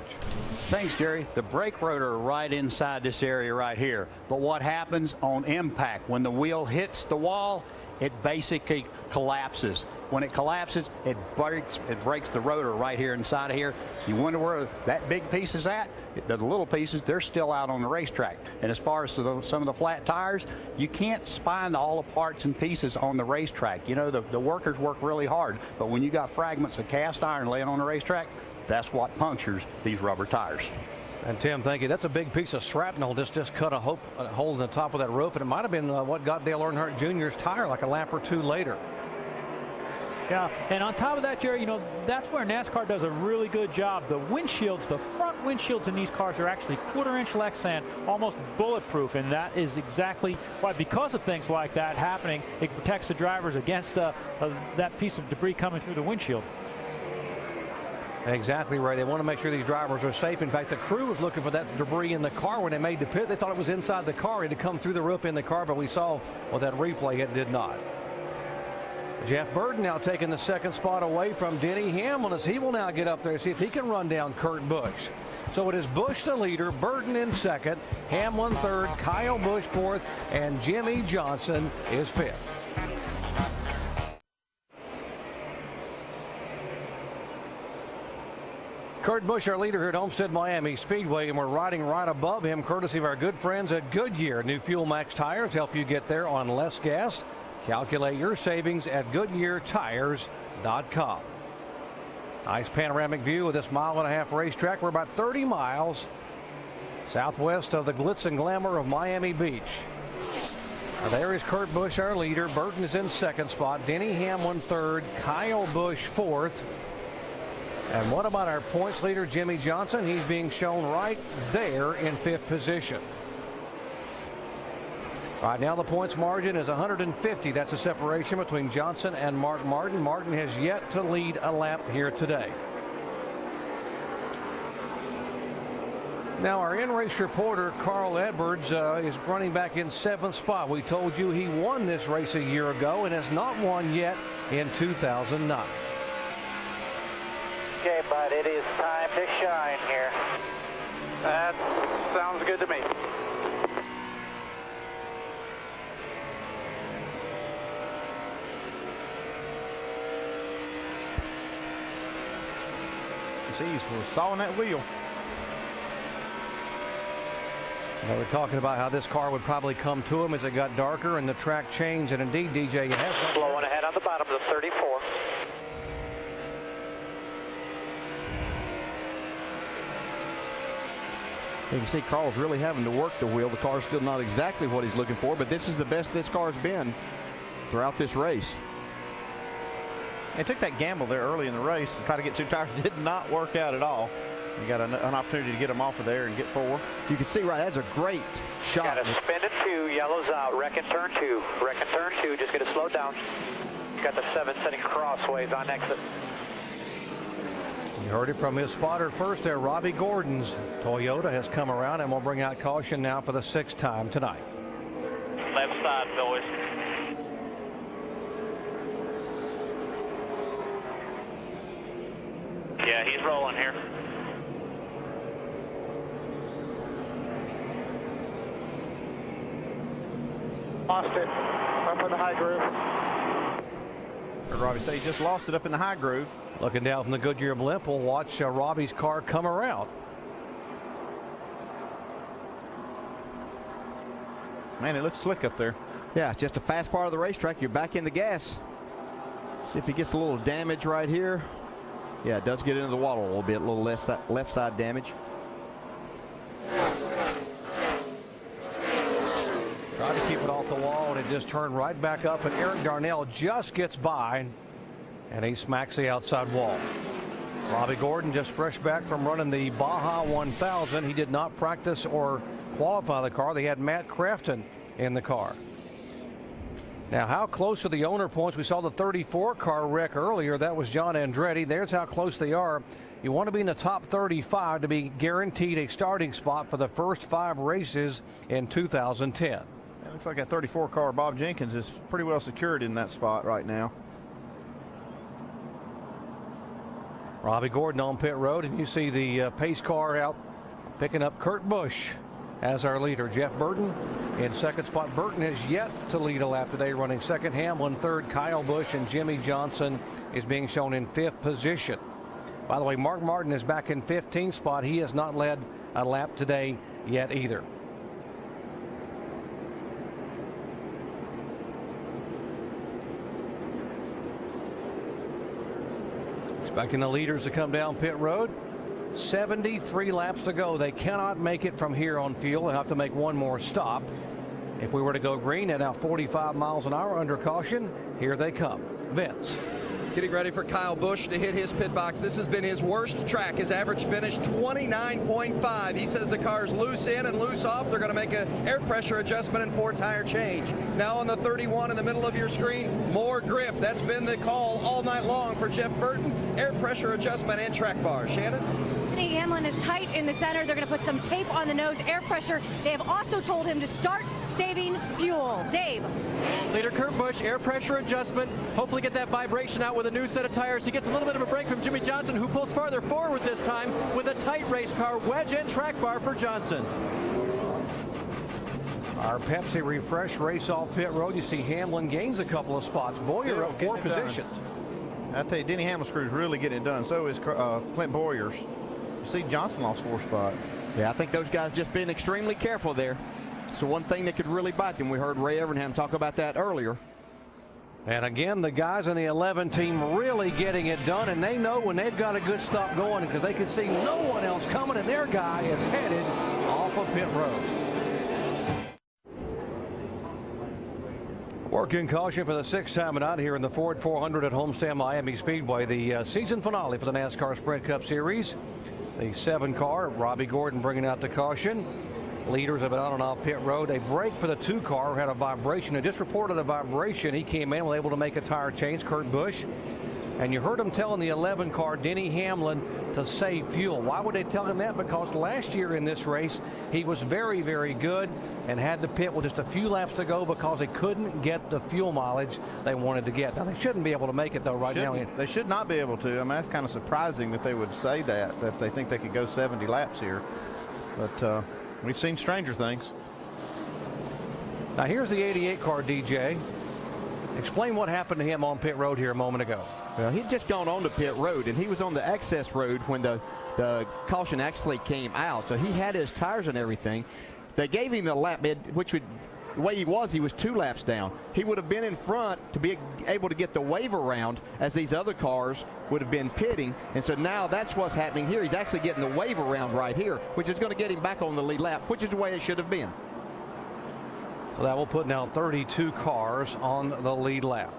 Thanks, Jerry. The brake rotor right inside this area right here. But what happens on impact? When the wheel hits the wall, it basically collapses. When it collapses, it breaks the rotor right here inside of here. You wonder where that big piece is at? The little pieces, they're still out on the racetrack. And as far as some of the flat tires, you can't find all the parts and pieces on the racetrack. You know, the workers work really hard, but when you got fragments of cast iron laying on the racetrack, that's what punctures these rubber tires. And Tim, thank you. That's a big piece of shrapnel. Just cut a hole in the top of that roof, and it might have been what got Dale Earnhardt Jr.'s tire like a lap or 2 later. Yeah, and on top of that, Jerry, you know, that's where NASCAR does a really good job. The windshields, the front windshields in these cars are actually 1/4-inch Lexan, almost bulletproof, and that is exactly why, because of things like that happening, it protects the drivers against that piece of debris coming through the windshield. Exactly right. They want to make sure these drivers are safe. In fact, the crew was looking for that debris in the car when they made the pit. They thought it was inside the car. It had come through the roof in the car, but we saw with that replay it did not. Jeff Burton now taking the 2nd spot away from Denny Hamlin as he will now get up there and see if he can run down Kurt Busch. So it is Busch the leader, Burton in 2nd, Hamlin 3rd, Kyle Busch 4th, and Jimmy Johnson is 5th. Kurt Busch, our leader here at Homestead Miami Speedway, and we're riding right above him courtesy of our good friends at Goodyear. New Fuel Max tires help you get there on less gas. Calculate your savings at GoodyearTires.com. Nice panoramic view of this 1.5-mile racetrack. We're about 30 miles southwest of the glitz and glamour of Miami Beach. Now there is Kurt Busch, our leader. Burton is in 2nd spot. Denny Hamlin 3rd. Kyle Busch 4th. And what about our points leader, Jimmy Johnson? He's being shown right there in 5th position. Right now the points margin is 150. That's a separation between Johnson and Mark Martin. Martin has yet to lead a lap here today. Now, our in-race reporter, Carl Edwards, is running back in 7th spot. We told you he won this race a year ago and has not won yet in 2009. Okay, bud, it is time to shine here. That sounds good to me. See, he's sawing that wheel. They were talking about how this car would probably come to him as it got darker and the track changed, and indeed, DJ, it has. Blowing ahead on the bottom of the 34. You can see Carl's really having to work the wheel. The car's still not exactly what he's looking for, but this is the best this car's been throughout this race. They took that gamble there early in the race to try to get 2 tires. It did not work out at all. You got an opportunity to get them off of there and get 4. You can see right, that's a great shot. Got a spin at 2, yellow's out, wreck and turn 2. Wreck and turn 2, just get it slowed down. Got the 7 setting crossways on exit. You heard it from his spotter first there, Robbie Gordon's Toyota has come around and will bring out caution now for the 6th time tonight. Left side, boys. Yeah, he's rolling here. Lost it. Up in the high groove. Heard Robbie say he just lost it up in the high groove. Looking down from the Goodyear blimp, we'll watch Robbie's car come around. Man, it looks slick up there. Yeah, it's just a fast part of the racetrack. You're back in the gas. See if he gets a little damage right here. Yeah, it does get into the wall a little bit, a little left side damage. Tried to keep it off the wall, and it just turned right back up, and Eric Darnell just gets by, and he smacks the outside wall. Robbie Gordon just fresh back from running the Baja 1000. He did not practice or qualify the car. They had Matt Crafton in the car. Now, how close are the owner points? We saw the 34 car wreck earlier. That was John Andretti. There's how close they are. You want to be in the top 35 to be guaranteed a starting spot for the first 5 races in 2010. It looks like that 34 car, Bob Jenkins, is pretty well secured in that spot right now. Robbie Gordon on pit road, and you see the pace car out picking up Kurt Busch as our leader. Jeff Burton in 2nd spot. Burton has yet to lead a lap today, running 2nd. Hamlin 3rd. Kyle Busch and Jimmy Johnson is being shown in 5th position. By the way, Mark Martin is back in 15th spot. He has not led a lap today yet either. Expecting the leaders to come down pit road. 73 laps to go. They cannot make it from here on fuel. They'll have to make one more stop. If we were to go green at now 45 miles an hour under caution, here they come. Vince. Getting ready for Kyle Busch to hit his pit box. This has been his worst track. His average finish 29.5. He says the car's loose in and loose off. They're going to make an air pressure adjustment and 4-tire change. Now on the 31 in the middle of your screen, more grip. That's been the call all night long for Jeff Burton. Air pressure adjustment and track bar. Shannon? Denny Hamlin is tight in the center. They're going to put some tape on the nose, air pressure. They have also told him to start saving fuel. Dave. Leader Kurt Busch, air pressure adjustment. Hopefully get that vibration out with a new set of tires. He gets a little bit of a break from Jimmy Johnson, who pulls farther forward this time with a tight race car, wedge and track bar for Johnson. Our Pepsi Refresh race off pit road. You see Hamlin gains a couple of spots. Bowyer up 4 positions. I tell you, Denny Hamlin's crew is really getting it done. So is Clint Bowyer's. You see Johnson lost 4 spots. Yeah, I think those guys just been extremely careful there. So one thing that could really bite them. We heard Ray Evernham talk about that earlier. And again, the guys in the 11 team really getting it done, and they know when they've got a good stop going because they can see no one else coming, and their guy is headed off of pit road. Working caution for the 6th time tonight here in the Ford 400 at Homestead Miami Speedway. The season finale for the NASCAR Sprint Cup Series. The 7 car, Robbie Gordon bringing out the caution. Leaders have been on and off pit road. A break for the 2 car, had a vibration. It just reported a vibration. He came in, was able to make a tire change. Kurt Busch. And you heard him telling the 11 car, Denny Hamlin, to save fuel. Why would they tell him that? Because last year in this race, he was very, very good and had to pit with just a few laps to go because they couldn't get the fuel mileage they wanted to get. Now, they shouldn't be able to make it, though, right now. They should not be able to. I mean, that's kind of surprising that they would say that they think they could go 70 laps here. But we've seen stranger things. Now, here's the 88 car, DJ. Explain what happened to him on pit road here a moment ago. Well, he'd just gone on to pit road, and he was on the excess road when the caution actually came out. So he had his tires and everything. They gave him a lap, which would, the way he was 2 laps down. He would have been in front to be able to get the wave around as these other cars would have been pitting. And so now that's what's happening here. He's actually getting the wave around right here, which is going to get him back on the lead lap, which is the way it should have been. So that will put now 32 cars on the lead lap.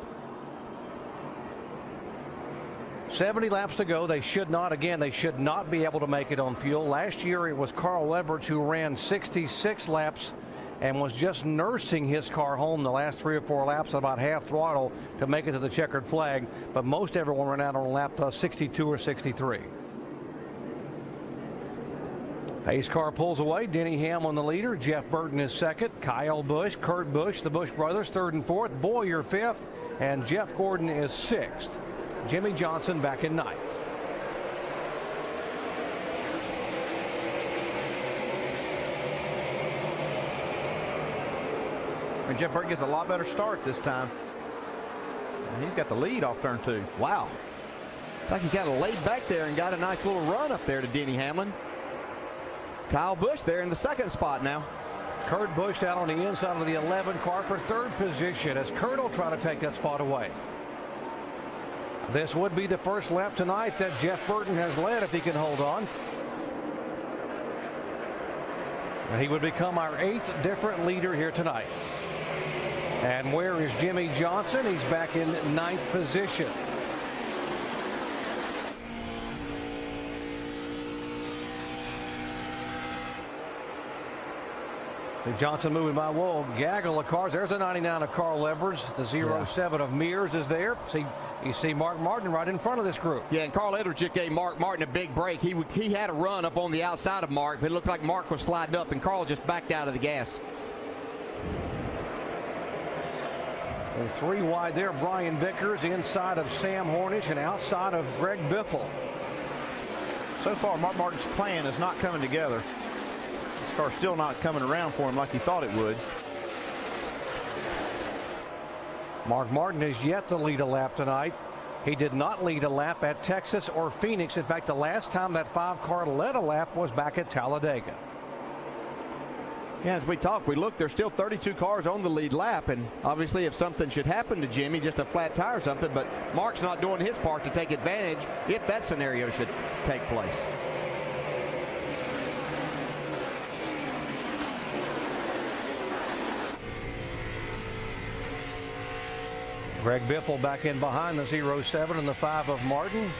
70 laps to go. They should not be able to make it on fuel. Last year it was Carl Edwards who ran 66 laps and was just nursing his car home the last 3 or 4 laps at about half throttle to make it to the checkered flag. But most everyone ran out on lap 62 or 63. Pace car pulls away. Denny Hamlin the leader. Jeff Burton is second. Kyle Busch, Kurt Busch, the Busch brothers third and fourth. Bowyer fifth. And Jeff Gordon is sixth. Jimmie Johnson back in ninth. And Jeff Burton gets a lot better start this time. And he's got the lead off turn 2. Wow. It's like he kind of laid back there and got a nice little run up there to Denny Hamlin. Kyle Busch there in the second spot now. Kurt Busch down on the inside of the 11 car for third position as Kurt will try to take that spot away. This would be the first lap tonight that Jeff Burton has led if he can hold on. And he would become our 8th different leader here tonight. And where is Jimmie Johnson? He's back in 9th position. Johnson moving by whoa, gaggle of cars. There's a 99 of Carl Edwards. The 07 of Mears is there. You see Mark Martin right in front of this group. Yeah, and Carl Edwards just gave Mark Martin a big break. He had a run up on the outside of Mark, but it looked like Mark was sliding up, and Carl just backed out of the gas. And 3 wide there, Brian Vickers inside of Sam Hornish and outside of Greg Biffle. So far, Mark Martin's plan is not coming together. This car's still not coming around for him like he thought it would. Mark Martin is yet to lead a lap tonight. He did not lead a lap at Texas or Phoenix. In fact, the last time that 5 car led a lap was back at Talladega. Yeah, as we talk, we look, there's still 32 cars on the lead lap, and obviously if something should happen to Jimmy, just a flat tire or something, but Mark's not doing his part to take advantage if that scenario should take place. Greg Biffle back in behind the 07 and the 5 of Martin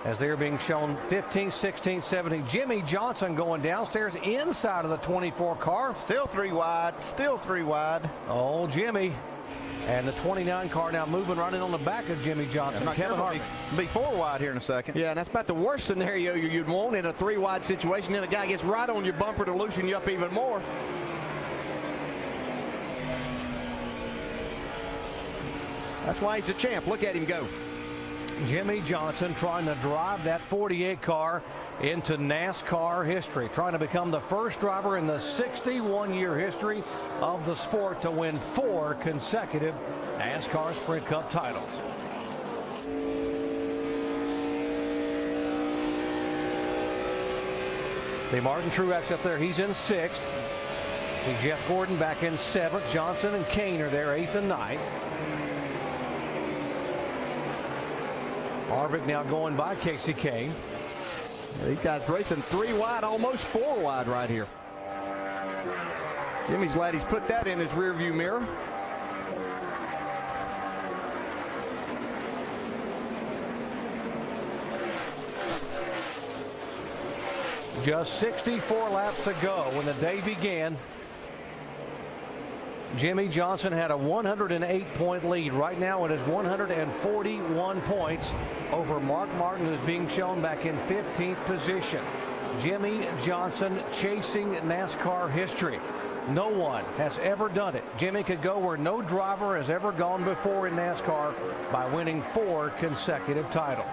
as they're being shown 15, 16, 17. Jimmie Johnson going downstairs inside of the 24 car. Still 3 wide. Still 3 wide. Oh, Jimmy. And the 29 car now moving right in on the back of Jimmie Johnson. Kevin Harvick be 4 wide here in a second. Yeah, and that's about the worst scenario you'd want in a 3 wide situation. Then a guy gets right on your bumper to loosen you up even more. That's why he's a champ. Look at him go. Jimmie Johnson trying to drive that 48 car into NASCAR history, trying to become the first driver in the 61-year history of the sport to win 4 consecutive NASCAR Sprint Cup titles. See Martin Truex up there. He's in 6th. See Jeff Gordon back in 7th. Johnson and Kane are there 8th and 9th. Harvick now going by Casey Kane. These guys racing 3 wide, almost 4 wide right here. Jimmy's glad he's put that in his rearview mirror. Just 64 laps to go when the day began. Jimmie Johnson had a 108-point lead. Right now it is 141 points over Mark Martin, who's being shown back in 15th position. Jimmie Johnson chasing NASCAR history. No one has ever done it. Jimmie could go where no driver has ever gone before in NASCAR by winning 4 consecutive titles.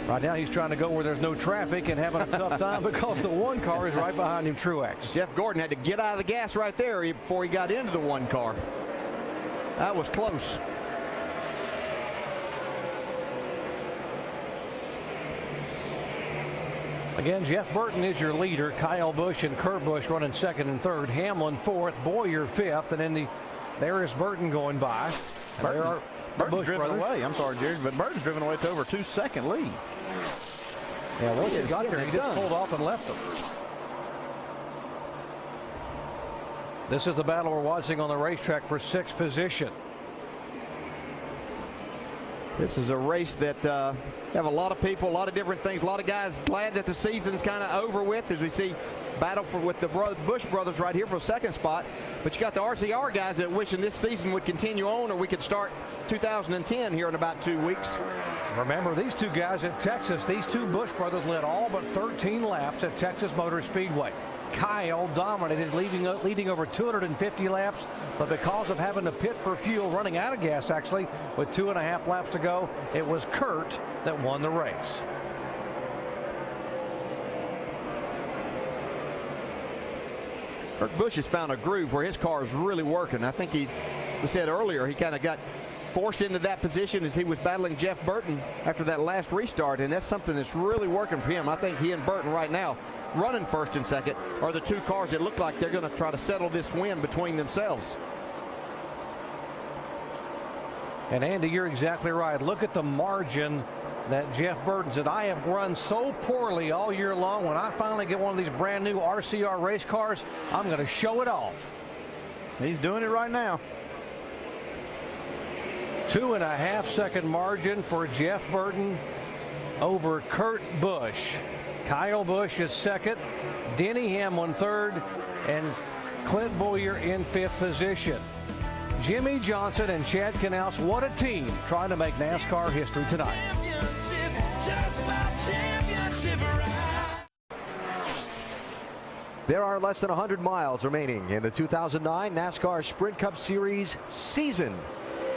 Right now he's trying to go where there's no traffic and having a tough time because the 1 car is right behind him, Truex. Jeff Gordon had to get out of the gas right there before he got into the 1 car. That was close. Again, Jeff Burton is your leader. Kyle Busch and Kurt Busch running 2nd and 3rd. Hamlin 4th, Bowyer 5th, and then there is Burton going by. There are the Busch driven brothers. away. I'm sorry, Jerry, but Burton's driven away to over 2-second lead. Yeah, once he got there, he just pulled off and left them. This is the battle we're watching on the racetrack for 6th position. This is a race that have a lot of people, a lot of different things, a lot of guys glad that the season's kind of over with, as we see battle with the Busch brothers right here for a 2nd spot. But you got the RCR guys that wishing this season would continue on, or we could start 2010 here in about 2 weeks. Remember, these 2 guys at Texas, these 2 Busch brothers led all but 13 laps at Texas Motor Speedway. Kyle dominated, leading over 250 laps, but because of having to pit for fuel, running out of gas actually, with 2.5 laps to go, it was Kurt that won the race. Kurt Busch has found a groove where his car is really working. I think we said earlier, he kind of got forced into that position as he was battling Jeff Burton after that last restart, and that's something that's really working for him. I think he and Burton right now, running 1st and 2nd, are the 2 cars that look like they're going to try to settle this win between themselves. And Andy, you're exactly right. Look at the margin that Jeff Burton said. I have run so poorly all year long. When I finally get one of these brand new RCR race cars, I'm going to show it off. He's doing it right now. 2.5 second margin for Jeff Burton over Kurt Busch. Kyle Busch is 2nd, Denny Hamlin 3rd, and Clint Bowyer in 5th position. Jimmie Johnson and Chad Knaus, what a team trying to make NASCAR history tonight. There are less than 100 miles remaining in the 2009 NASCAR Sprint Cup Series season.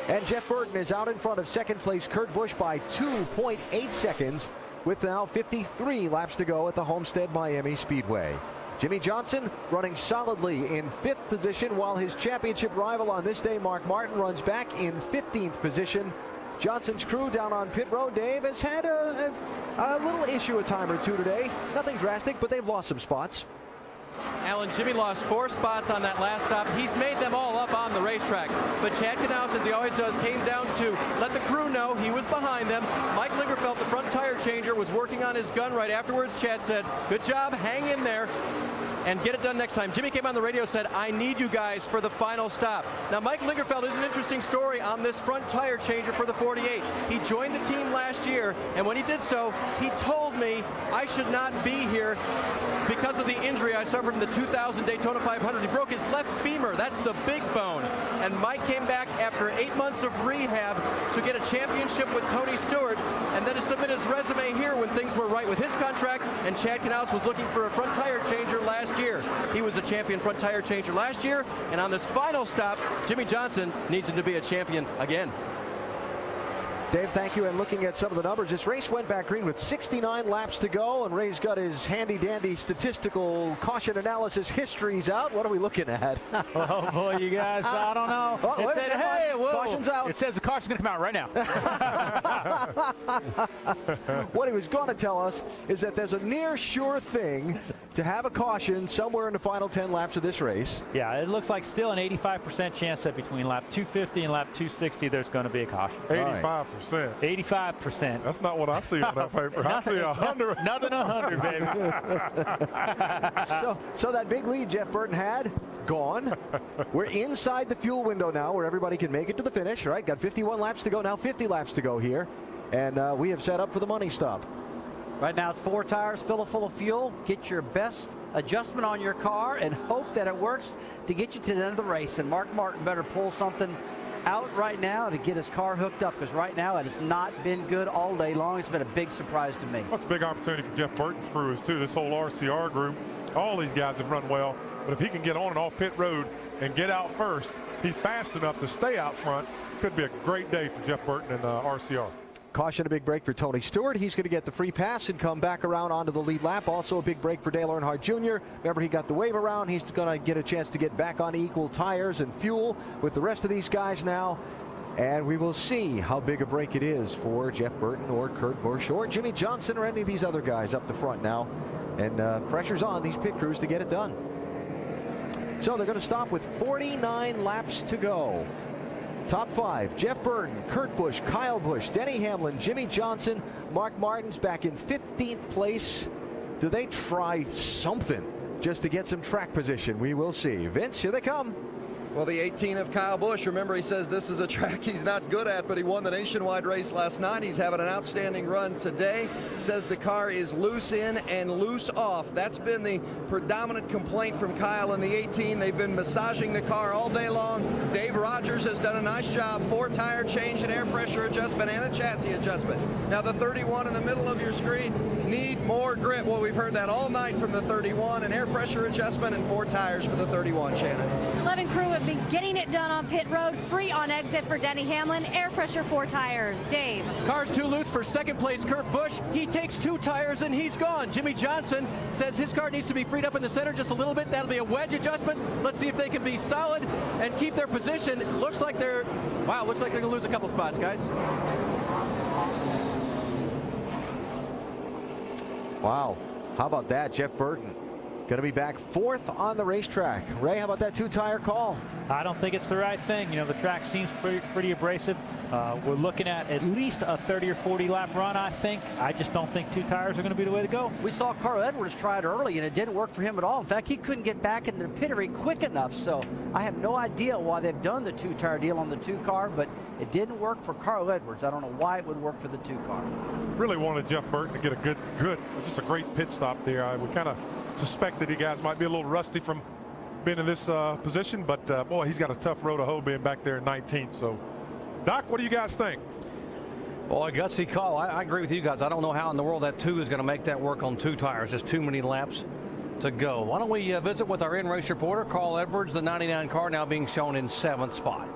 And Jeff Burton is out in front of 2nd place Kurt Busch by 2.8 seconds with now 53 laps to go at the Homestead Miami Speedway. Jimmie Johnson running solidly in 5th position, while his championship rival on this day, Mark Martin, runs back in 15th position. Johnson's crew down on pit road, Dave, has had a little issue a time or 2 today. Nothing drastic, but they've lost some spots. Alan, Jimmie lost 4 spots on that last stop. He's made them all up on the racetrack. But Chad Knaus, as he always does, came down to let the crew know he was behind them. Mike Lingerfeld, the front tire changer, was working on his gun right afterwards. Chad said, good job, hang in there and get it done next time. Jimmie came on the radio, said, I need you guys for the final stop. Now, Mike Lingerfeld is an interesting story on this front tire changer for the 48. He joined the team last year, and when he did so, he told me I should not be here because of the injury I suffered in the 2000 Daytona 500. He broke his left femur. That's the big bone. And Mike came back after 8 months of rehab to get a championship with Tony Stewart, and then to submit his resume here when things were right with his contract, and Chad Knaus was looking for a front tire changer last year. He was a champion front tire changer last year, and on this final stop, Jimmie Johnson needs him to be a champion again. Dave, thank you. And looking at some of the numbers, this race went back green with 69 laps to go, and Ray's got his handy-dandy statistical caution analysis histories out. What are we looking at? Oh, boy, you guys, I don't know. Oh, it said, hey, whoa. Caution's out. It says the caution's going to come out right now. What he was going to tell us is that there's a near sure thing to have a caution somewhere in the final 10 laps of this race. Yeah, it looks like still an 85% chance that between lap 250 and lap 260 there's going to be a caution. 85%. 85%. That's not what I see on that paper. I see 100. Nothing 100, baby. So that big lead Jeff Burton had, gone. We're inside the fuel window now where everybody can make it to the finish, right? Got 51 laps to go, now 50 laps to go here. And we have set up for the money stop. Right now it's 4 tires, fill it full of fuel, get your best adjustment on your car and hope that it works to get you to the end of the race. And Mark Martin better pull something out right now to get his car hooked up, because right now it has not been good all day long. It's been a big surprise to me. Well, it's a big opportunity for Jeff Burton's crew too. This whole RCR group, all these guys have run well, but if he can get on and off pit road and get out first, he's fast enough to stay out front. Could be a great day for Jeff Burton and RCR. Caution, a big break for Tony Stewart. He's going to get the free pass and come back around onto the lead lap. Also a big break for Dale Earnhardt Jr. Remember, he got the wave around. He's going to get a chance to get back on equal tires and fuel with the rest of these guys now. And we will see how big a break it is for Jeff Burton or Kurt Busch or Jimmy Johnson or any of these other guys up the front now. And pressure's on these pit crews to get it done. So they're going to stop with 49 laps to go. Top 5, Jeff Burton, Kurt Busch, Kyle Busch, Denny Hamlin, Jimmy Johnson, Mark Martin's back in 15th place. Do they try something just to get some track position? We will see. Vince, here they come. Well, the 18 of Kyle Busch, remember, he says this is a track he's not good at, but he won the nationwide race last night. He's having an outstanding run today. Says the car is loose in and loose off. That's been the predominant complaint from Kyle in the 18. They've been massaging the car all day long. Dave Rogers has done a nice job. 4 tire change, and air pressure adjustment, and a chassis adjustment. Now the 31 in the middle of your screen, need more grip. Well, we've heard that all night from the 31, and air pressure adjustment and 4 tires for the 31, Shannon. 11 crew have been getting it done on pit road. Free on exit for Denny Hamlin. Air pressure 4 tires. Dave. Car's too loose for second place Kurt Busch. He takes 2 tires and he's gone. Jimmy Johnson says his car needs to be freed up in the center just a little bit. That'll be a wedge adjustment. Let's see if they can be solid and keep their position. Looks like they're going to lose a couple spots, guys. Wow. How about that? Jeff Burton going to be back 4th on the racetrack. Ray, how about that 2-tire call? I don't think it's the right thing. You know, the track seems pretty abrasive. We're looking at least a 30 or 40 lap run, I think. I just don't think 2 tires are going to be the way to go. We saw Carl Edwards try it early, and it didn't work for him at all. In fact, he couldn't get back in the pittery quick enough. So I have no idea why they've done the 2-tire deal on the 2 car, but it didn't work for Carl Edwards. I don't know why it would work for the 2 car. Really wanted Jeff Burton to get a just a great pit stop there. We kind of suspected you guys might be a little rusty from being in this position, but boy, he's got a tough road to hoe being back there in 19th. So, Doc, what do you guys think? Well, a gutsy call. I agree with you guys. I don't know how in the world that 2 is going to make that work on 2 tires. Just too many laps to go. Why don't we visit with our in-race reporter, Carl Edwards, the 99 car now being shown in 7th spot.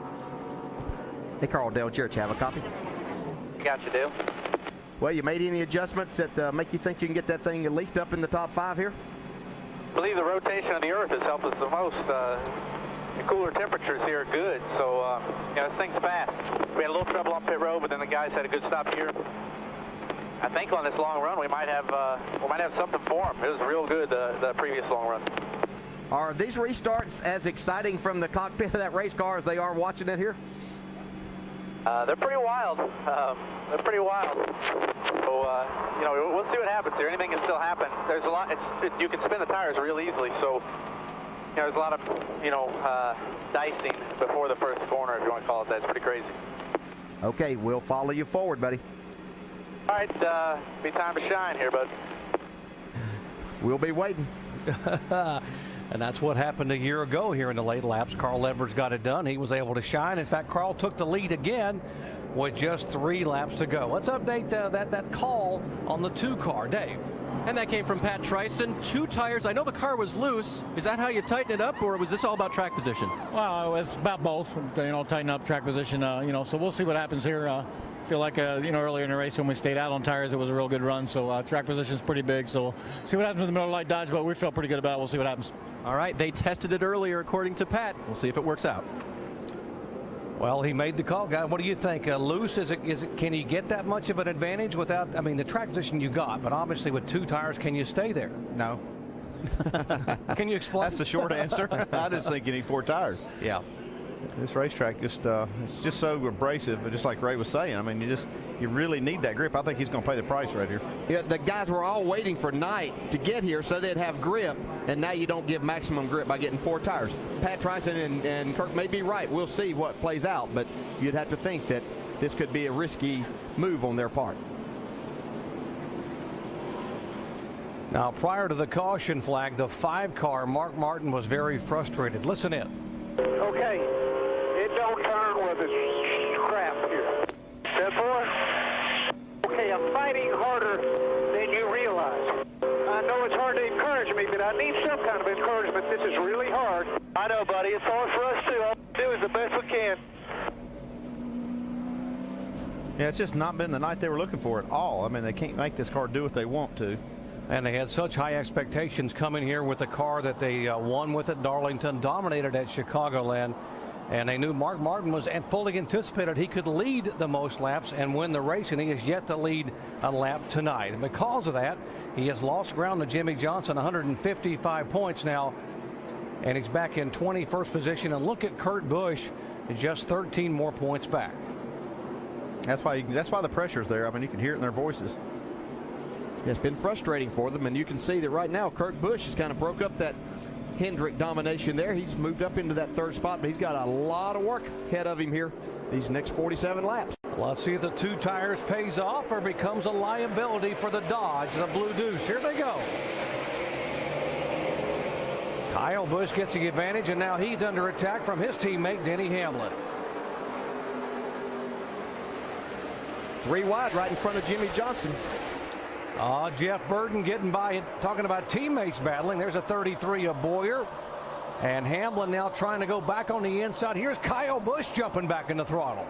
Hey, Carl, Dale Church, have a copy? Got you, Dale. Well, you made any adjustments that make you think you can get that thing at least up in the top 5 here? I believe the rotation of the Earth has helped us the most. The cooler temperatures here are good, so this thing's fast. We had a little trouble on pit road, but then the guys had a good stop here. I think on this long run we might have something for them. It was real good the previous long run. Are these restarts as exciting from the cockpit of that race car as they are watching it here? They're pretty wild. They're pretty wild. So, we'll see what happens here. Anything can still happen. There's a lot. You can spin the tires real easily. So, there's a lot of, dicing before the first corner, if you want to call it that. It's pretty crazy. Okay, we'll follow you forward, buddy. All right, be time to shine here, bud. We'll be waiting. And that's what happened a year ago here in the late laps. Carl Edwards got it done. He was able to shine. In fact, Carl took the lead again with just 3 laps to go. Let's update that call on the 2 car. Dave. And that came from Pat Trison. 2 tires. I know the car was loose. Is that how you tighten it up, or was this all about track position? Well, it's about both. Tighten up track position. So we'll see what happens here. I feel like earlier in the race when we stayed out on tires, it was a real good run. So track position is pretty big. So see what happens with the Miller Lite Dodge, but we feel pretty good about it. We'll see what happens. All right, they tested it earlier, according to Pat. We'll see if it works out. Well, he made the call, guy. What do you think? Loose, is it? Can he get that much of an advantage without? I mean, the track position you got, but obviously with 2 tires, can you stay there? No. Can you explain? That's the short answer. I just think you need 4 tires. Yeah. This racetrack it's just so abrasive, just like Ray was saying. I mean, you really need that grip. I think he's going to pay the price right here. Yeah, the guys were all waiting for night to get here so they'd have grip, and now you don't give maximum grip by getting 4 tires. Pat Trison and Kirk may be right. We'll see what plays out, but you'd have to think that this could be a risky move on their part. Now, prior to the caution flag, the 5-car, Mark Martin, was very frustrated. Listen in. Okay, it don't turn with this crap here. 10-4. Okay, I'm fighting harder than you realize. I know it's hard to encourage me, but I need some kind of encouragement. This is really hard. I know, buddy. It's hard for us, too. All we do is the best we can. Yeah, it's just not been the night they were looking for at all. I mean, they can't make this car do what they want to. And they had such high expectations coming here with the car that they won with at Darlington, dominated at Chicagoland. And they knew Mark Martin was and fully anticipated he could lead the most laps and win the race, and he has yet to lead a lap tonight. And because of that, he has lost ground to Jimmie Johnson, 155 points now, and he's back in 21st position. And look at Kurt Busch, just 13 more points back. That's why the pressure's there. I mean, you can hear it in their voices. It's been frustrating for them, and you can see that right now Kurt Busch has kind of broke up that Hendrick domination there. He's moved up into that 3rd spot, but he's got a lot of work ahead of him here these next 47 laps. Let's see if the 2 tires pays off or becomes a liability for the Dodge, the Blue Deuce. Here they go. Kyle Busch gets the advantage, and now he's under attack from his teammate Denny Hamlin. 3 wide right in front of Jimmie Johnson. Jeff Burton getting by, talking about teammates battling. There's a 33 of Boyer. And Hamlin now trying to go back on the inside. Here's Kyle Busch jumping back in the throttle.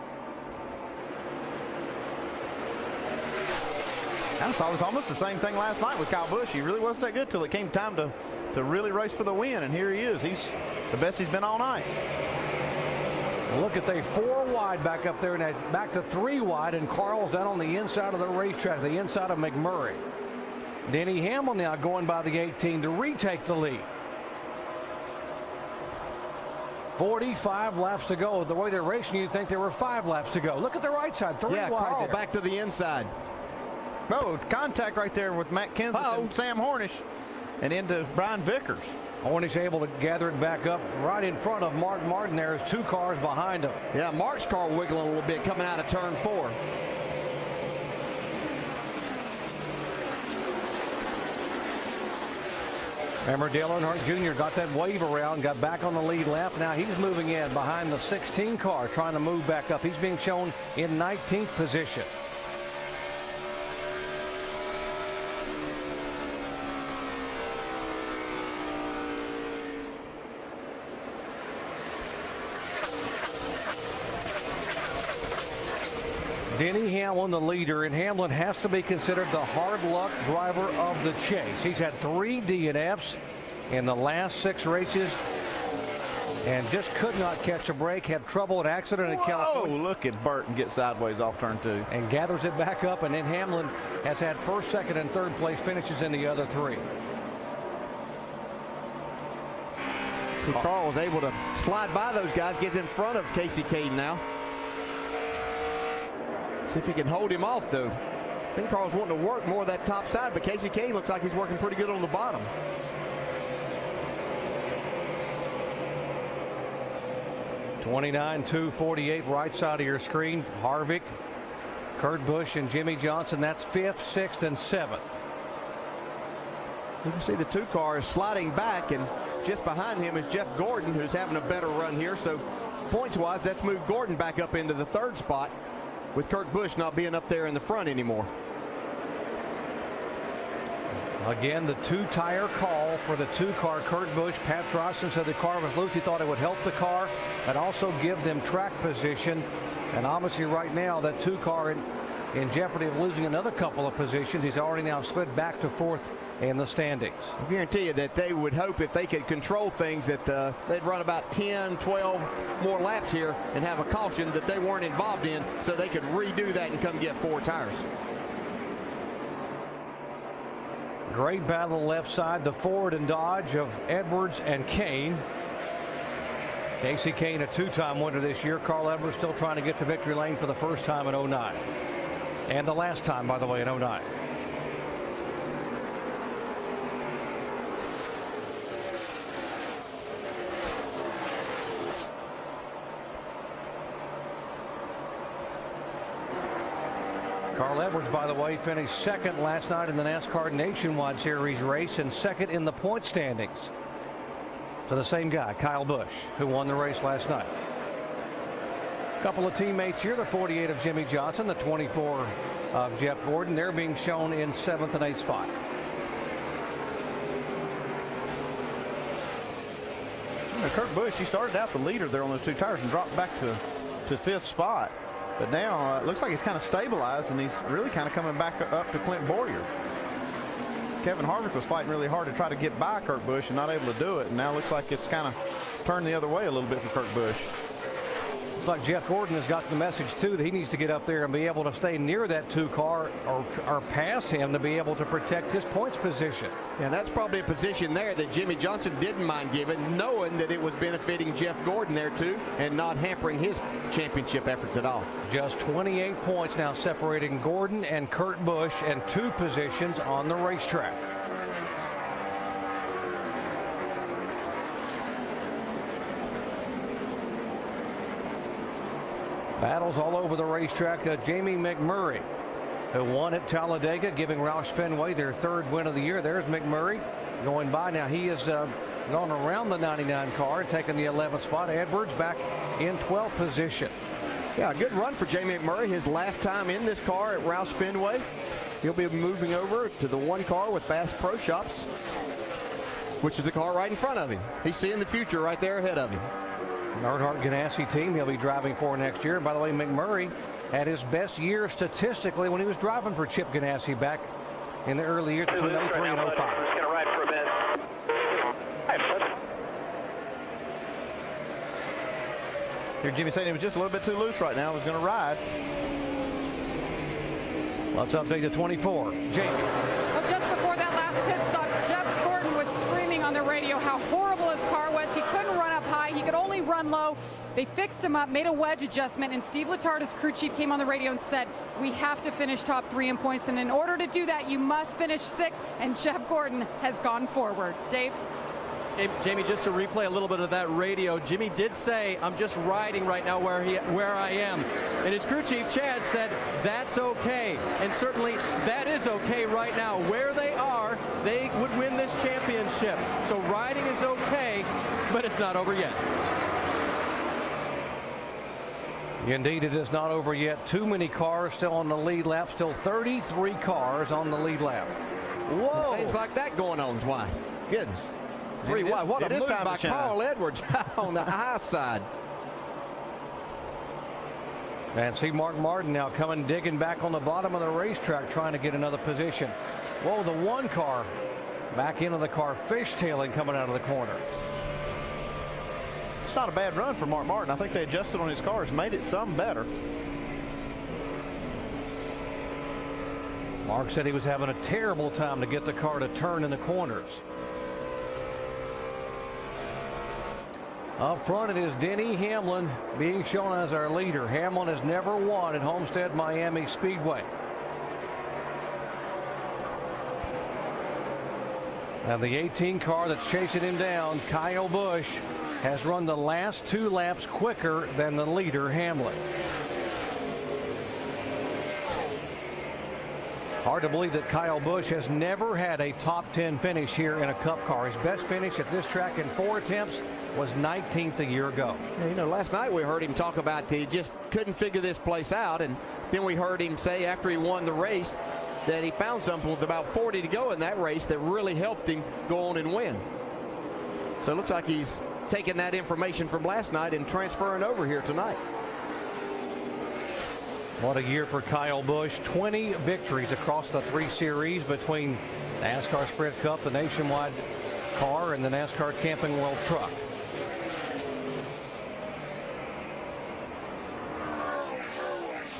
I saw it was almost the same thing last night with Kyle Busch. He really wasn't that good till it came time to really race for the win. And here he is. He's the best he's been all night. Look at they 4 wide back up there, and back to 3 wide, and Carl's down on the inside of the racetrack, the inside of McMurray. Denny Hamlin now going by the 18 to retake the lead. 45 laps to go. The way they're racing, you'd think there were 5 laps to go. Look at the right side, 3 wide Carl there. back to the inside. Oh, contact right there with Matt Kenseth and Sam Hornish, and into Brian Vickers. Hornish able to gather it back up right in front of Mark Martin. There's 2 cars behind him. Yeah, Mark's car wiggling a little bit coming out of turn 4. Remember, Dale Earnhardt Jr. got that wave around, got back on the lead lap. Now he's moving in behind the 16 car, trying to move back up. He's being shown in 19th position. Denny Hamlin, the leader, and Hamlin has to be considered the hard luck driver of the chase. He's had 3 DNFs in the last 6 races and just could not catch a break. Had trouble, an accident in California. Oh, look at Burton get sideways off turn 2. And gathers it back up, and then Hamlin has had 1st, 2nd, and 3rd place finishes in the other 3. So Carl was able to slide by those guys, gets in front of Casey Caden now. See if he can hold him off, though. I think Carl's wanting to work more of that top side, but Casey Caden looks like he's working pretty good on the bottom. $29,248 right side of your screen. Harvick, Kurt Busch, and Jimmie Johnson. That's 5th, 6th, and 7th. You can see the 2 cars sliding back, and just behind him is Jeff Gordon, who's having a better run here. So points-wise, that's moved Gordon back up into the 3rd spot, with Kurt Busch not being up there in the front anymore. Again, the 2-tire call for the 2-car Kurt Busch. Pat Rosson said the car was loose. He thought it would help the car and also give them track position. And obviously right now that 2-car in jeopardy of losing another couple of positions. He's already now slid back to 4th in the standings. I guarantee you that they would hope if they could control things that they'd run about 10, 12 more laps here and have a caution that they weren't involved in so they could redo that and come get 4 tires. Great battle left side, the Ford and Dodge of Edwards and Kane. Casey Kane, a 2-time winner this year. Carl Edwards still trying to get to victory lane for the first time in 09. And the last time, by the way, in 09. Carl Edwards, by the way, finished second last night in the NASCAR Nationwide Series race and second in the point standings. So the same guy, Kyle Busch, who won the race last night. A couple of teammates here, the 48 of Jimmie Johnson, the 24 of Jeff Gordon. They're being shown in 7th and 8th spot. Kurt Busch, he started out the leader there on those 2 tires and dropped back to 5th spot. But now it looks like he's kind of stabilized, and he's really kind of coming back up to Clint Bowyer. Kevin Harvick was fighting really hard to try to get by Kurt Busch and not able to do it. And now it looks like it's kind of turned the other way a little bit for Kurt Busch. Looks like Jeff Gordon has got the message, too, that he needs to get up there and be able to stay near that 2 car or pass him to be able to protect his points position. Yeah, that's probably a position there that Jimmie Johnson didn't mind giving, knowing that it was benefiting Jeff Gordon there, too, and not hampering his championship efforts at all. Just 28 points now separating Gordon and Kurt Busch and 2 positions on the racetrack. Battles all over the racetrack. Jamie McMurray, who won at Talladega, giving Roush Fenway their 3rd win of the year. There's McMurray going by. Now he has gone around the 99 car and taken the 11th spot. Edwards back in 12th position. Yeah, a good run for Jamie McMurray. His last time in this car at Roush Fenway. He'll be moving over to the 1 car with Bass Pro Shops, which is the car right in front of him. He's seeing the future right there ahead of him. Earnhardt Ganassi team he'll be driving for next year. And by the way, McMurray had his best year statistically when he was driving for Chip Ganassi back in the early years between 03 and 05. I'm just going to ride for a bit. Here, Jimmy saying he was just a little bit too loose right now. He was going to ride. Let's update the 24. Jake. Well, just before that last pit stop, Jeff Gordon was screaming on the radio how horrible his car was. He couldn't run up high. He could only run low. They fixed him up, made a wedge adjustment, and Steve Letarte, his crew chief, came on the radio and said, we have to finish top 3 in points, and in order to do that, you must finish 6th, and Jeff Gordon has gone forward. Dave? Jamie, just to replay a little bit of that radio, Jimmy did say, I'm just riding right now where I am. And his crew chief, Chad, said, that's okay. And certainly that is okay right now. Where they are, they would win this championship. So riding is okay, but it's not over yet. Indeed, it is not over yet. Too many cars still on the lead lap. Still 33 cars on the lead lap. Whoa! Things like that going on, Dwight. Goodness. 3 wide. What a move by Carl Edwards on the high side. And see Mark Martin now coming, digging back on the bottom of the racetrack, trying to get another position. Whoa, the 1 car back into the car, fishtailing coming out of the corner. It's not a bad run for Mark Martin. I think they adjusted on his cars, made it some better. Mark said he was having a terrible time to get the car to turn in the corners. Up front, it is Denny Hamlin being shown as our leader. Hamlin has never won at Homestead Miami Speedway. Now the 18 car that's chasing him down, Kyle Busch, has run the last 2 laps quicker than the leader, Hamlin. Hard to believe that Kyle Busch has never had a top 10 finish here in a Cup car. His best finish at this track in 4 attempts was 19th a year ago. Yeah, you know, last night we heard him talk about he just couldn't figure this place out, and then we heard him say after he won the race that he found something with about 40 to go in that race that really helped him go on and win. So it looks like he's taking that information from last night and transferring over here tonight. What a year for Kyle Busch. 20 victories across the 3 series between NASCAR Sprint Cup, the Nationwide car, and the NASCAR Camping World truck.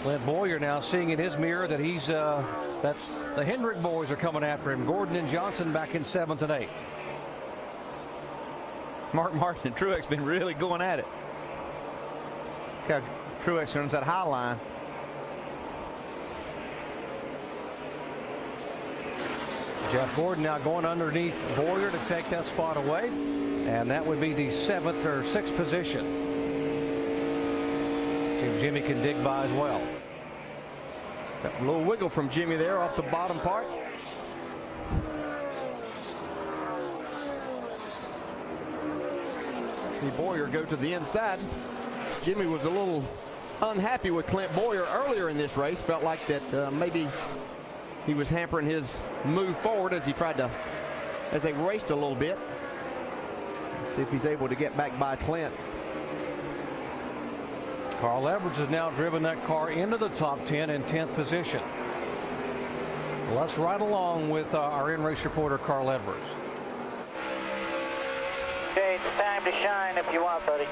Clint Bowyer now seeing in his mirror that he's that the Hendrick boys are coming after him. Gordon and Johnson back in 7th and 8th. Mark Martin and Truex been really going at it. Look how Truex runs that high line. Jeff Gordon now going underneath Bowyer to take that spot away, and that would be the 7th or 6th position. See if Jimmy can dig by as well. Got a little wiggle from Jimmy there off the bottom part. See Bowyer go to the inside. Jimmy was a little unhappy with Clint Bowyer earlier in this race. Felt like that maybe he was hampering his move forward as they raced a little bit. Let's see if he's able to get back by Clint. Carl Edwards has now driven that car into the top 10 in 10th position. Let's ride along with our in-race reporter, Carl Edwards. Okay, it's time to shine if you want, buddy.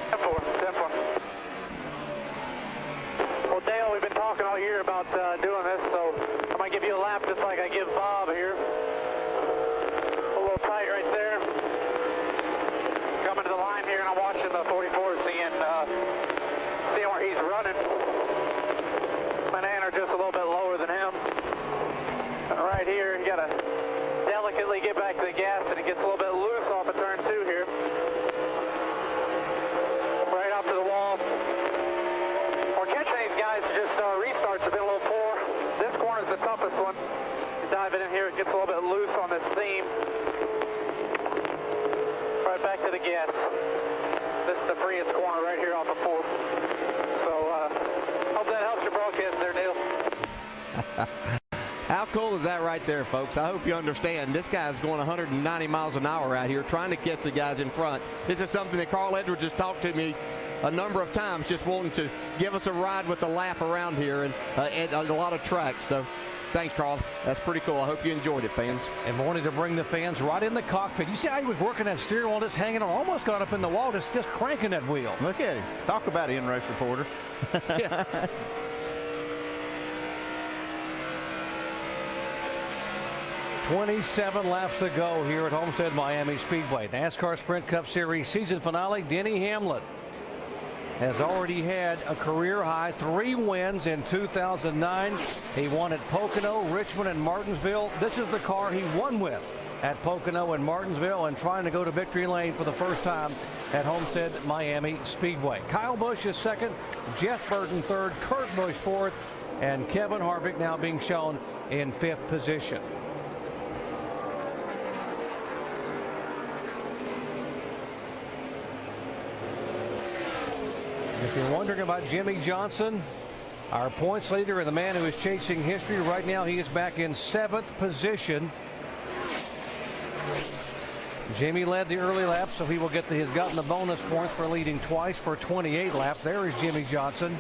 10-4. Well, Dale, we've been talking all year about doing this, so I might give you a lap just like I give Bob here. A little tight right there. Coming to the line here, and I'm watching the 44, seeing where he's running. Manana just a little bit lower than him. And right here, you got to delicately get back to the gas, and it gets a little bit loose off of turn 2 here. Right up to the wall. We're catching these guys just restarts have been a little poor. This corner's the toughest one. You dive in here, it gets a little bit loose on this seam. Right back to the gas. This is the freest corner right here off of 4. So, hope that helps your broadcast there, Neil. How cool is that right there, folks? I hope you understand. This guy's going 190 miles an hour out here trying to catch the guys in front. This is something that Carl Edwards has talked to me a number of times, just wanting to give us a ride with the lap around here and a lot of tracks. So thanks, Carl. That's pretty cool. I hope you enjoyed it, fans. And wanted to bring the fans right in the cockpit. You see how he was working that steering wheel, just hanging on, almost got up in the wall, just cranking that wheel. Look at him. Talk about it, in-race reporter. Yeah. 27 laps to go here at Homestead Miami Speedway. NASCAR Sprint Cup Series season finale. Denny Hamlin has already had a career high 3 wins in 2009. He won at Pocono, Richmond, and Martinsville. This is the car he won with at Pocono and Martinsville, and trying to go to victory lane for the first time at Homestead Miami Speedway. Kyle Busch is second, Jeff Burton third, Kurt Busch fourth, and Kevin Harvick now being shown in 5th position. If you're wondering about Jimmie Johnson, our points leader and the man who is chasing history right now, he is back in 7th position. Jimmy led the early lap, so he will get has gotten the bonus points for leading twice for 28 laps. There is Jimmie Johnson,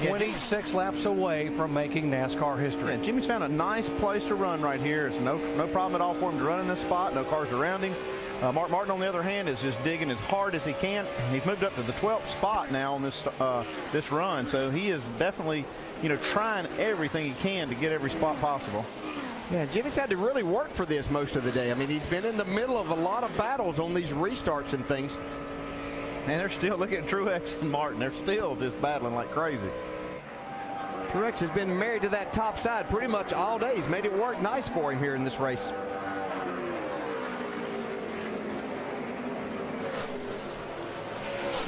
26 laps away from making NASCAR history. Yeah, Jimmy's found a nice place to run right here. It's no problem at all for him to run in this spot. No cars around him. Mark Martin, on the other hand, is just digging as hard as he can. He's moved up to the 12th spot now on this run, so he is definitely, trying everything he can to get every spot possible. Yeah, Jimmy's had to really work for this most of the day. I mean, he's been in the middle of a lot of battles on these restarts and things. And they're still looking at Truex and Martin. They're still just battling like crazy. Truex has been married to that top side pretty much all day. He's made it work nice for him here in this race.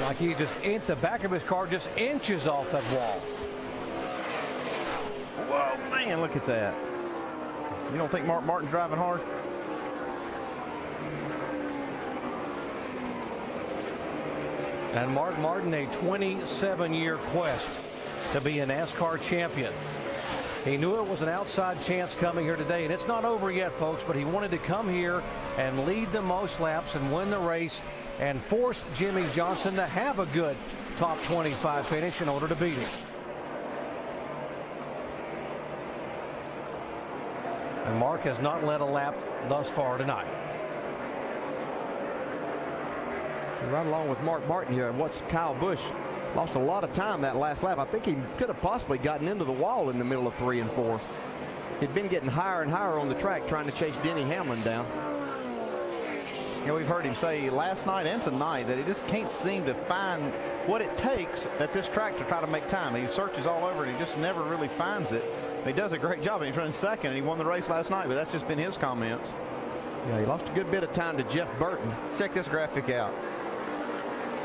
Like he just the back of his car just inches off that wall. Whoa, man, look at that. You don't think Mark Martin's driving hard? And Mark Martin, a 27-year quest to be a NASCAR champion. He knew it was an outside chance coming here today, and it's not over yet, folks, but he wanted to come here and lead the most laps and win the race and force Jimmie Johnson to have a good top 25 finish in order to beat him. And Mark has not led a lap thus far tonight. Right along with Mark Martin here, I watched Kyle Busch lost a lot of time that last lap. I think he could have possibly gotten into the wall in the middle of 3 and 4. He'd been getting higher and higher on the track trying to chase Denny Hamlin down. We've heard him say last night and tonight that he just can't seem to find what it takes at this track to try to make time. He searches all over and he just never really finds it. He does a great job. He's running second and he won the race last night, but that's just been his comments. Yeah, he lost a good bit of time to Jeff Burton. Check this graphic out.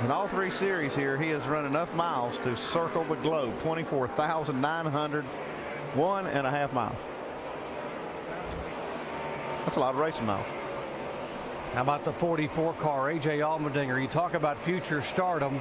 In all 3 series here, he has run enough miles to circle the globe. 24,901.5 miles. That's a lot of racing miles. How about the 44 car, A.J. Allmendinger? You talk about future stardom.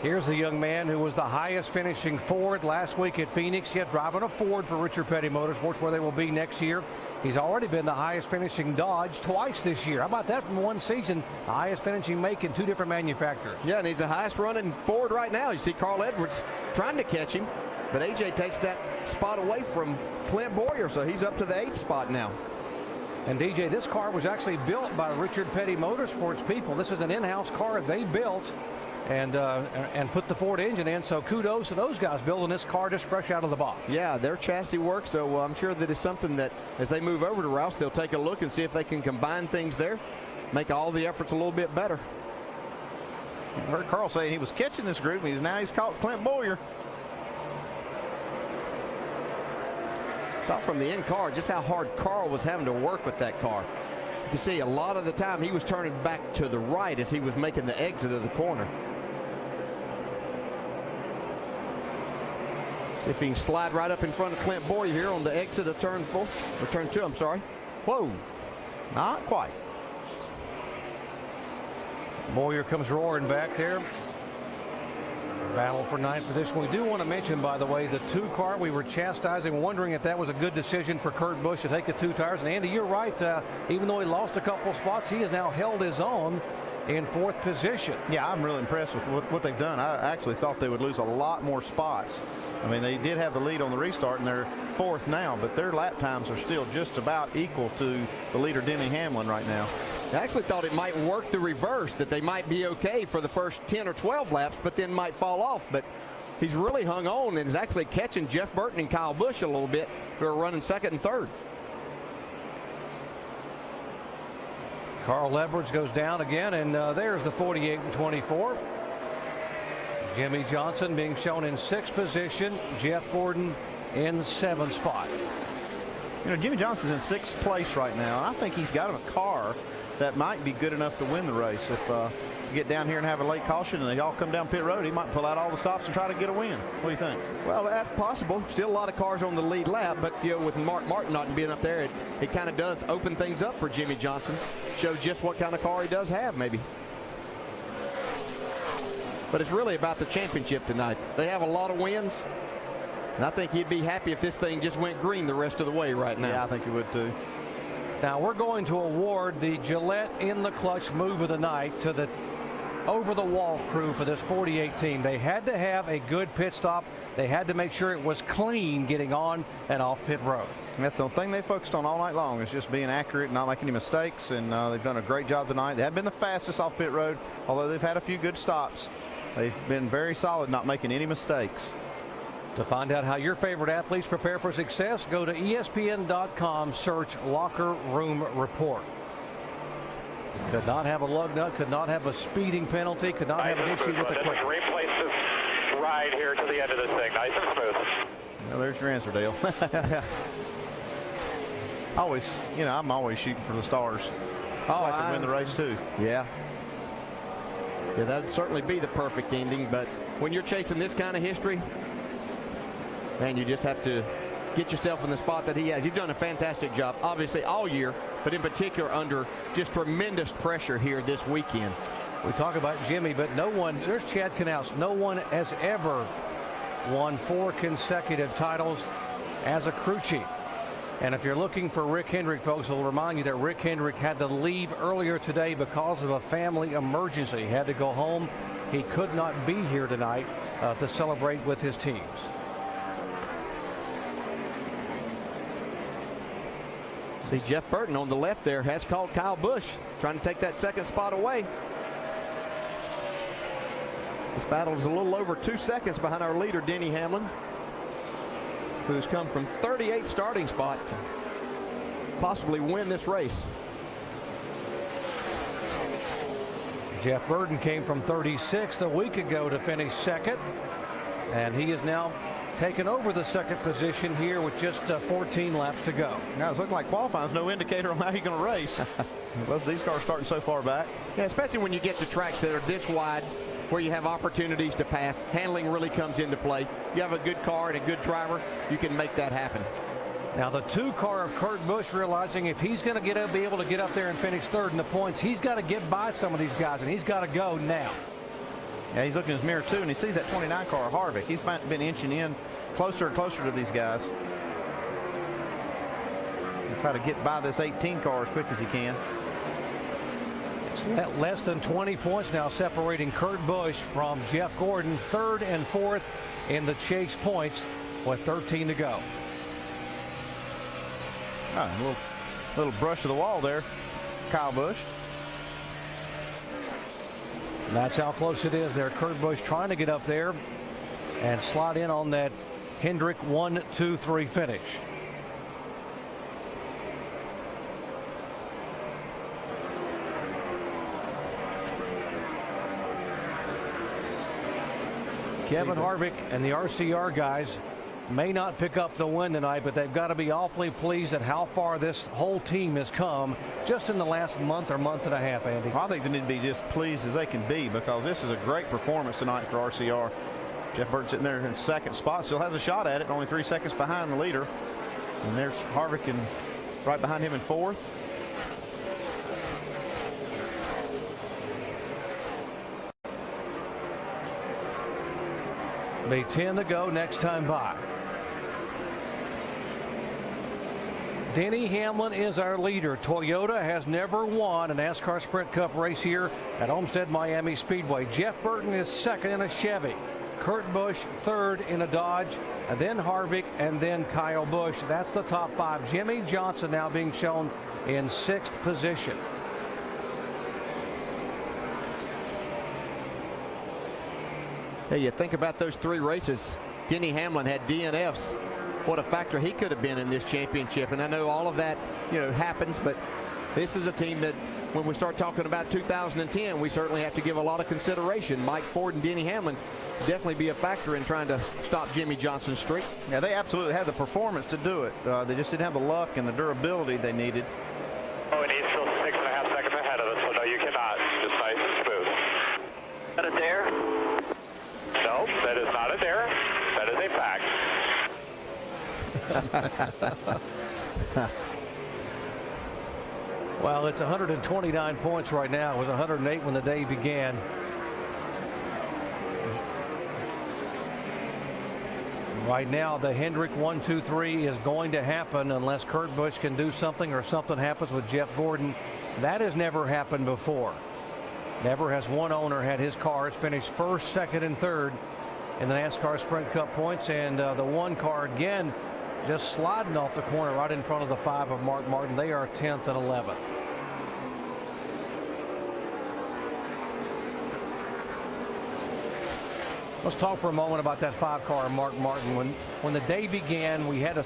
Here's the young man who was the highest finishing Ford last week at Phoenix, yet driving a Ford for Richard Petty Motorsports, where they will be next year. He's already been the highest finishing Dodge twice this year. How about that from one season? The highest finishing make in 2 different manufacturers. Yeah, and he's the highest running Ford right now. You see Carl Edwards trying to catch him, but AJ takes that spot away from Clint Boyer, so he's up to the 8th spot now. And DJ, this car was actually built by Richard Petty Motorsports people. This is an in-house car they built and put the Ford engine in. So kudos to those guys building this car just fresh out of the box. Yeah, their chassis works, so I'm sure that it's something that as they move over to Roush, they'll take a look and see if they can combine things there, make all the efforts a little bit better. I heard Carl say he was catching this group, and now he's caught Clint Boyer. Saw from the end car just how hard Carl was having to work with that car. You see, a lot of the time he was turning back to the right as he was making the exit of the corner. See if he can slide right up in front of Clint Boyer here on the exit of turn 4, or turn 2, I'm sorry. Whoa, not quite. Boyer comes roaring back there. Battle for 9th position. We do want to mention, by the way, the 2 car. We were chastising, wondering if that was a good decision for Kurt Busch to take the 2 tires. And Andy, you're right. Even though he lost a couple spots, he has now held his own in 4th position. Yeah, I'm really impressed with what they've done. I actually thought they would lose a lot more spots. I mean, they did have the lead on the restart, and they're 4th now, but their lap times are still just about equal to the leader, Denny Hamlin, right now. I actually thought it might work the reverse, that they might be okay for the first 10 or 12 laps, but then might fall off. But he's really hung on and is actually catching Jeff Burton and Kyle Busch a little bit, who are running 2nd and 3rd. Carl Edwards goes down again, and there's the 48 and 24. Jimmy Johnson being shown in 6th position. Jeff Gordon in the 7th spot. You know, Jimmy Johnson's in 6th place right now, and I think he's got a car that might be good enough to win the race. If you get down here and have a late caution and they all come down pit road, he might pull out all the stops and try to get a win. What do you think? Well, that's possible. Still a lot of cars on the lead lap, but you know, with Mark Martin not being up there, it kind of does open things up for Jimmy Johnson. Shows just what kind of car he does have, maybe. But it's really about the championship tonight. They have a lot of wins, and I think he'd be happy if this thing just went green the rest of the way right now. Yeah, I think he would too. Now we're going to award the Gillette in the clutch move of the night to the over-the-wall crew for this 48 team. They had to have a good pit stop. They had to make sure it was clean getting on and off pit road. And that's the thing they focused on all night long, is just being accurate, not making any mistakes, and they've done a great job tonight. They haven't been the fastest off pit road, although they've had a few good stops. They've been very solid, not making any mistakes. To find out how your favorite athletes prepare for success, go to ESPN.com, search Locker Room Report. Could not have a lug nut, could not have a speeding penalty, could not have an issue with the quick. Replace this ride here to the end of this thing, nice and smooth. Well, there's your answer, Dale. I'm always shooting for the stars. I like to win the race too. Yeah. Yeah, that would certainly be the perfect ending, but when you're chasing this kind of history, man, you just have to get yourself in the spot that he has. You've done a fantastic job, obviously, all year, but in particular under just tremendous pressure here this weekend. We talk about Jimmy, but no one, there's Chad Knaus, no one has ever won 4 consecutive titles as a crew chief. And if you're looking for Rick Hendrick, folks, I'll remind you that Rick Hendrick had to leave earlier today because of a family emergency. He had to go home. He could not be here tonight to celebrate with his teams. See, Jeff Burton on the left there has called Kyle Busch, trying to take that 2nd spot away. This battle is a little over 2 seconds behind our leader, Denny Hamlin, who's come from 38th starting spot to possibly win this race. Jeff Burton came from 36th a week ago to finish 2nd, and he is now taken over the 2nd position here with just 14 laps to go. Now it's looking like qualifying's no indicator on how you're going to race. Both these cars starting so far back. Yeah, especially when you get to tracks that are this wide where you have opportunities to pass. Handling really comes into play. You have a good car and a good driver, you can make that happen. Now the 2 car of Kurt Busch realizing if he's going to be able to get up there and finish third in the points, he's got to get by some of these guys, and he's got to go now. Yeah, he's looking in his mirror too, and he sees that 29 car, Harvick. He's been inching in closer and closer to these guys. He'll try to get by this 18 car as quick as he can. It's less than 20 points now separating Kurt Busch from Jeff Gordon, 3rd and 4th in the chase points with 13 to go. A little brush of the wall there, Kyle Busch. That's how close it is there. Kurt Busch trying to get up there and slide in on that Hendrick 1-2-3 finish. Kevin Harvick and the RCR guys may not pick up the win tonight, but they've got to be awfully pleased at how far this whole team has come just in the last month or month and a half, Andy. I think they need to be just pleased as they can be, because this is a great performance tonight for RCR. Jeff Burton sitting there in second spot, still has a shot at it, only 3 seconds behind the leader. And there's Harvick right behind him in 4th. Be 10 to go next time by. Denny Hamlin is our leader. Toyota has never won a NASCAR Sprint Cup race here at Homestead Miami Speedway. Jeff Burton is 2nd in a Chevy. Kurt Busch 3rd in a Dodge, and then Harvick, and then Kyle Busch. That's the top 5. Jimmie Johnson now being shown in 6th position. Hey, you think about those 3 races. Denny Hamlin had DNFs. What a factor he could have been in this championship. And I know all of that, happens, but this is a team that when we start talking about 2010, we certainly have to give a lot of consideration. Mike Ford and Denny Hamlin definitely be a factor in trying to stop Jimmie Johnson's streak. Yeah, they absolutely had the performance to do it. They just didn't have the luck and the durability they needed. Oh, and he's still 6.5 seconds ahead of us, so no, you cannot. Just nice and smooth. Is that a dare? No, that is not a dare. That is a fact. Well, it's 129 points right now. It was 108 when the day began. Right now, the Hendrick 1-2-3 is going to happen unless Kurt Busch can do something or something happens with Jeff Gordon. That has never happened before. Never has one owner had his cars finish 1st, 2nd, and 3rd in the NASCAR Sprint Cup points. And the 1 car again just sliding off the corner right in front of the 5 of Mark Martin. They are 10th and 11th. Let's talk for a moment about that 5 car of Mark Martin. When the day began, we had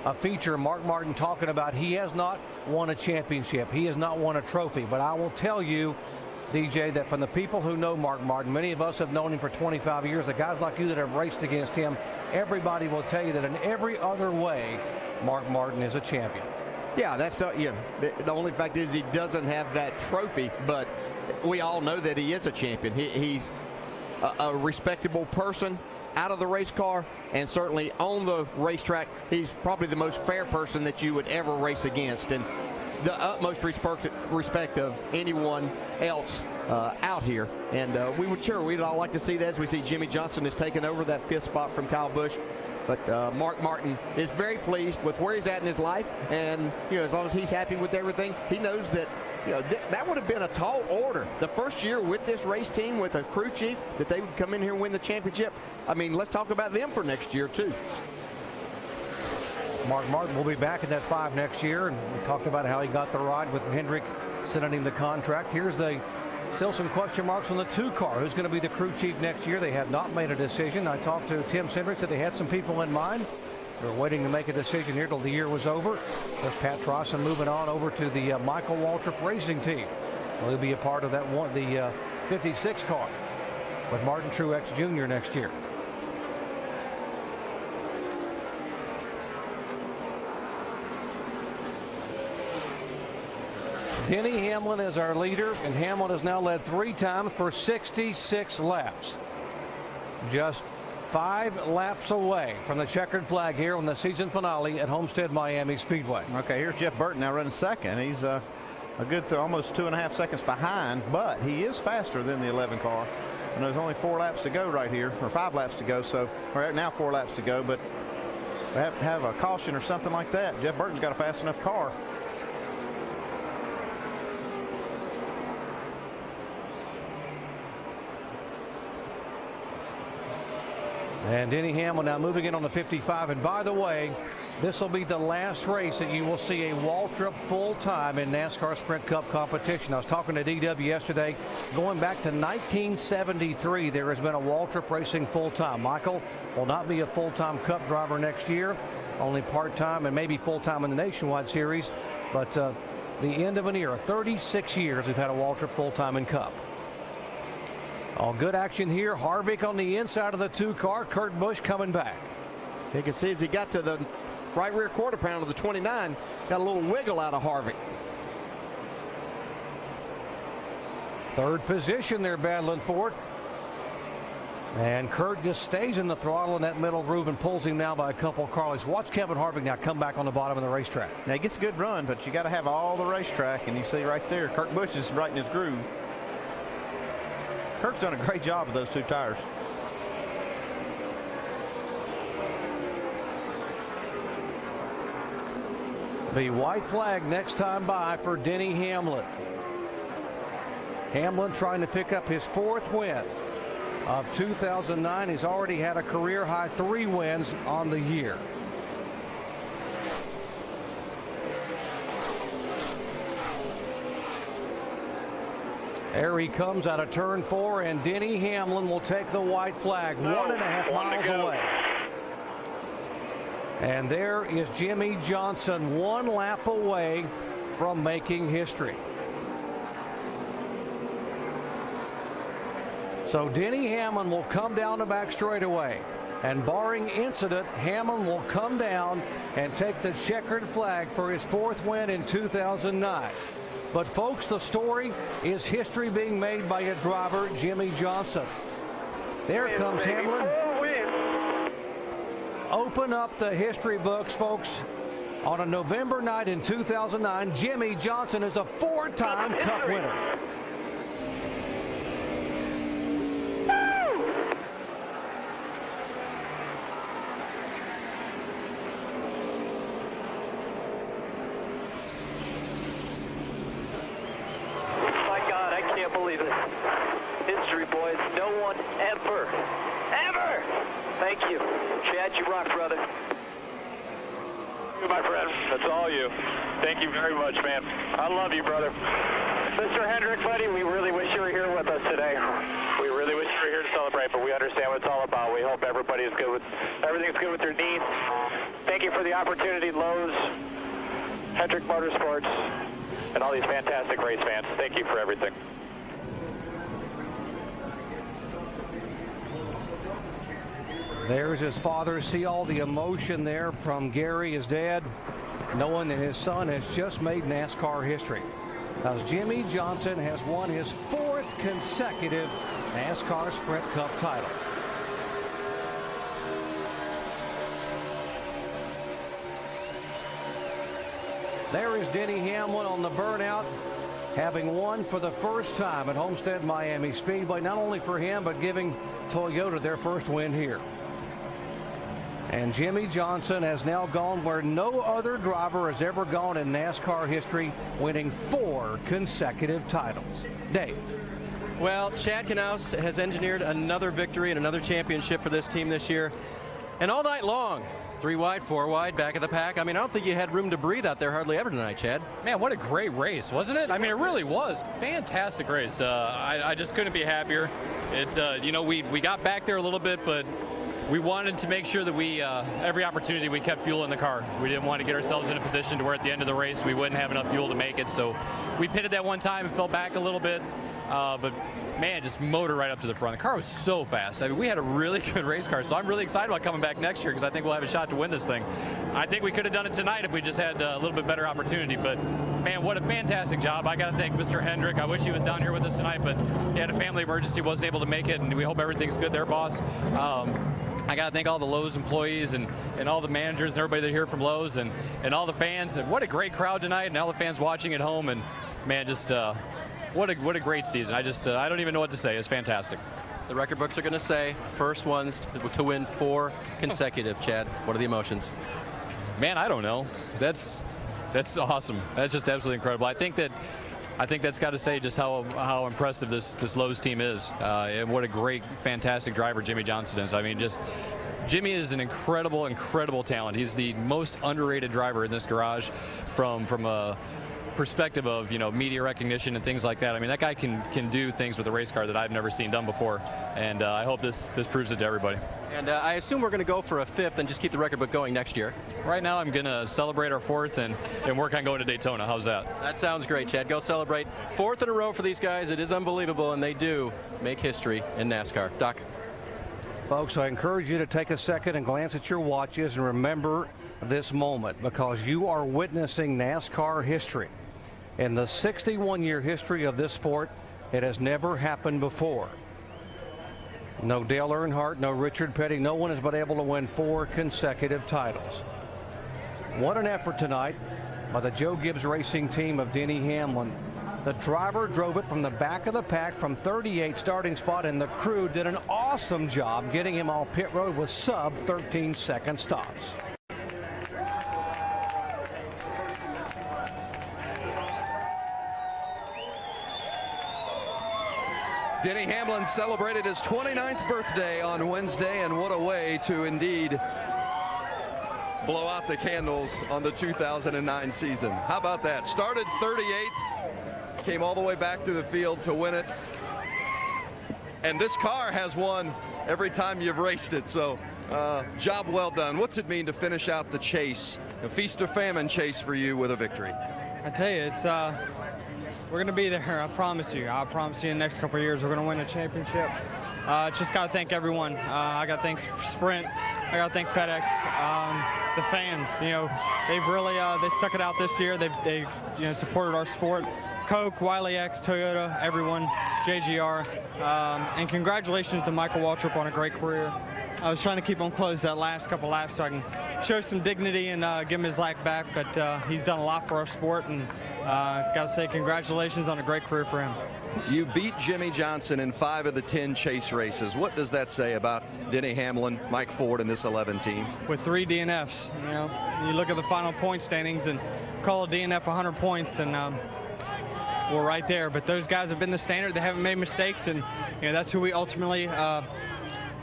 a feature, Mark Martin talking about he has not won a championship. He has not won a trophy. But I will tell you, DJ, that from the people who know Mark Martin, many of us have known him for 25 years, the guys like you that have raced against him, everybody will tell you that in every other way, Mark Martin is a champion. Yeah, that's the only fact is he doesn't have that trophy, but we all know that he is a champion. He's a respectable person out of the race car, and certainly on the racetrack, he's probably the most fair person that you would ever race against. And the utmost respect of anyone else out here. And we'd all like to see that as we see Jimmie Johnson has taken over that 5th spot from Kyle Busch. But Mark Martin is very pleased with where he's at in his life. And, as long as he's happy with everything, he knows that, that would have been a tall order. The first year with this race team, with a crew chief, that they would come in here and win the championship. I mean, let's talk about them for next year, too. Mark Martin will be back in that 5 next year, and we talked about how he got the ride with Hendrick sending him the contract. Here's still some question marks on the 2 car. Who's going to be the crew chief next year? They have not made a decision. I talked to Tim Cindric, said they had some people in mind. They're waiting to make a decision here till the year was over. There's Pat Trosson moving on over to the Michael Waltrip Racing Team. Well, he'll be a part of the 56 car with Martin Truex Jr. next year. Denny Hamlin is our leader, and Hamlin has now led 3 times for 66 laps. Just 5 laps away from the checkered flag here on the season finale at Homestead Miami Speedway. Okay, here's Jeff Burton now running second. He's a good almost 2.5 seconds behind, but he is faster than the 11 car. And there's only 4 laps to go right here, or 5 laps to go. So, or now 4 laps to go, but they have to have a caution or something like that. Jeff Burton's got a fast enough car. And Denny Hamlin now moving in on the 55. And by the way, this will be the last race that you will see a Waltrip full-time in NASCAR Sprint Cup competition. I was talking to DW yesterday. Going back to 1973, there has been a Waltrip racing full-time. Michael will not be a full-time Cup driver next year, only part-time and maybe full-time in the Nationwide Series. But the end of an era, 36 years we've had a Waltrip full-time in Cup. All good action here. Harvick on the inside of the 2 car. Kurt Busch coming back. You can see as he got to the right rear quarter pound of the 29, got a little wiggle out of Harvick. 3rd position they're battling for it. And Kurt just stays in the throttle in that middle groove and pulls him now by a couple of car lengths. Watch Kevin Harvick now come back on the bottom of the racetrack. Now he gets a good run, but you got to have all the racetrack, and you see right there, Kurt Busch is right in his groove. Kurt's done a great job with those 2 tires. The white flag next time by for Denny Hamlin. Hamlin trying to pick up his 4th win of 2009. He's already had a career high 3 wins on the year. There he comes out of turn 4, and Denny Hamlin will take the white flag 1.5 miles away. And there is Jimmie Johnson 1 lap away from making history. So Denny Hamlin will come down the back straightaway, and barring incident, Hamlin will come down and take the checkered flag for his 4th win in 2009. But folks, the story is history being made by a driver, Jimmie Johnson. There comes Hamlin. Open up the history books, folks. On a November night in 2009, Jimmie Johnson is a 4-time Cup winner. Believe it. History, boys. No one ever. Thank you. Chad, you rock, brother. My friend, that's all you. Thank you very much, man. I love you, brother. Mr. Hendrick, buddy, we really wish you were here with us today. We really wish you were here to celebrate, but we understand what it's all about. We hope everybody's good with everything's good with their needs. Thank you for the opportunity, Lowe's, Hendrick Motorsports, and all these fantastic race fans. Thank you for everything. There's his father. See all the emotion there from Gary, his dad, knowing that his son has just made NASCAR history. As Jimmie Johnson has won his 4th consecutive NASCAR Sprint Cup title. There is Denny Hamlin on the burnout, having won for the first time at Homestead Miami Speedway, not only for him, but giving Toyota their first win here. And Jimmie Johnson has now gone where no other driver has ever gone in NASCAR history, winning 4 consecutive titles. Dave. Well, Chad Knaus has engineered another victory and another championship for this team this year. And all night long, 3 wide, 4 wide, back of the pack. I mean, I don't think you had room to breathe out there hardly ever tonight, Chad. Man, what a great race, wasn't it? I mean, it really was. Fantastic race. I just couldn't be happier. We got back there a little bit, but we wanted to make sure that we, every opportunity, we kept fuel in the car. We didn't want to get ourselves in a position to where at the end of the race we wouldn't have enough fuel to make it. So we pitted that one time and fell back a little bit. but man, just motor right up to the front. The car was so fast. I mean, we had a really good race car, so I'm really excited about coming back next year because I think we'll have a shot to win this thing. I think we could have done it tonight if we just had a little bit better opportunity, but man, what a fantastic job. I got to thank Mr. Hendrick. I wish he was down here with us tonight, but he had a family emergency, wasn't able to make it, and we hope everything's good there, boss. I got to thank all the Lowe's employees and all the managers and everybody that are here from Lowe's and all the fans. And what a great crowd tonight, and all the fans watching at home. And, man, just what a great season. I don't even know what to say. It's fantastic. The record books are going to say first ones to win 4 consecutive. Chad, what are the emotions? Man, I don't know. That's awesome. That's just absolutely incredible. I think that's got to say just how impressive this Lowe's team is, and what a great, fantastic driver Jimmie Johnson is. I mean, Jimmie is an incredible talent. He's the most underrated driver in this garage from a perspective of media recognition and things like that. I mean, that guy can do things with a race car that I've never seen done before, and I hope this proves it to everybody. And I assume we're going to go for a 5th and just keep the record book going next year. Right now, I'm going to celebrate our 4th and work on going to Daytona. How's that? That sounds great, Chad. Go celebrate. 4th in a row for these guys. It is unbelievable, and they do make history in NASCAR. Doc. Folks, I encourage you to take a second and glance at your watches and remember this moment, because you are witnessing NASCAR history. In the 61-year history of this sport, it has never happened before. No Dale Earnhardt, no Richard Petty, no one has been able to win 4 consecutive titles. What an effort tonight by the Joe Gibbs Racing team of Denny Hamlin. The driver drove it from the back of the pack from 38 starting spot, and the crew did an awesome job getting him off pit road with sub 13-second stops. Denny Hamlin celebrated his 29th birthday on Wednesday, and what a way to indeed blow out the candles on the 2009 season. How about that? Started 38th, came all the way back to the field to win it. And this car has won every time you've raced it, so job well done. What's it mean to finish out the chase, a feast or famine chase for you with a victory? I tell you, it's we're going to be there, I promise you. I promise you in the next couple of years we're going to win a championship. Just got to thank everyone. I got to thank Sprint. I got to thank FedEx, the fans. They've really they stuck it out this year. They supported our sport. Coke, Wiley X, Toyota, everyone, JGR. And congratulations to Michael Waltrip on a great career. I was trying to keep him close that last couple laps so I can show some dignity and give him his lap back, but he's done a lot for our sport, and got to say congratulations on a great career for him. You beat Jimmie Johnson in 5 of the 10 chase races. What does that say about Denny Hamlin, Mike Ford, and this 11 team? With 3 DNFs, you look at the final point standings and call a DNF 100 points, and we're right there. But those guys have been the standard. They haven't made mistakes, and that's who we ultimately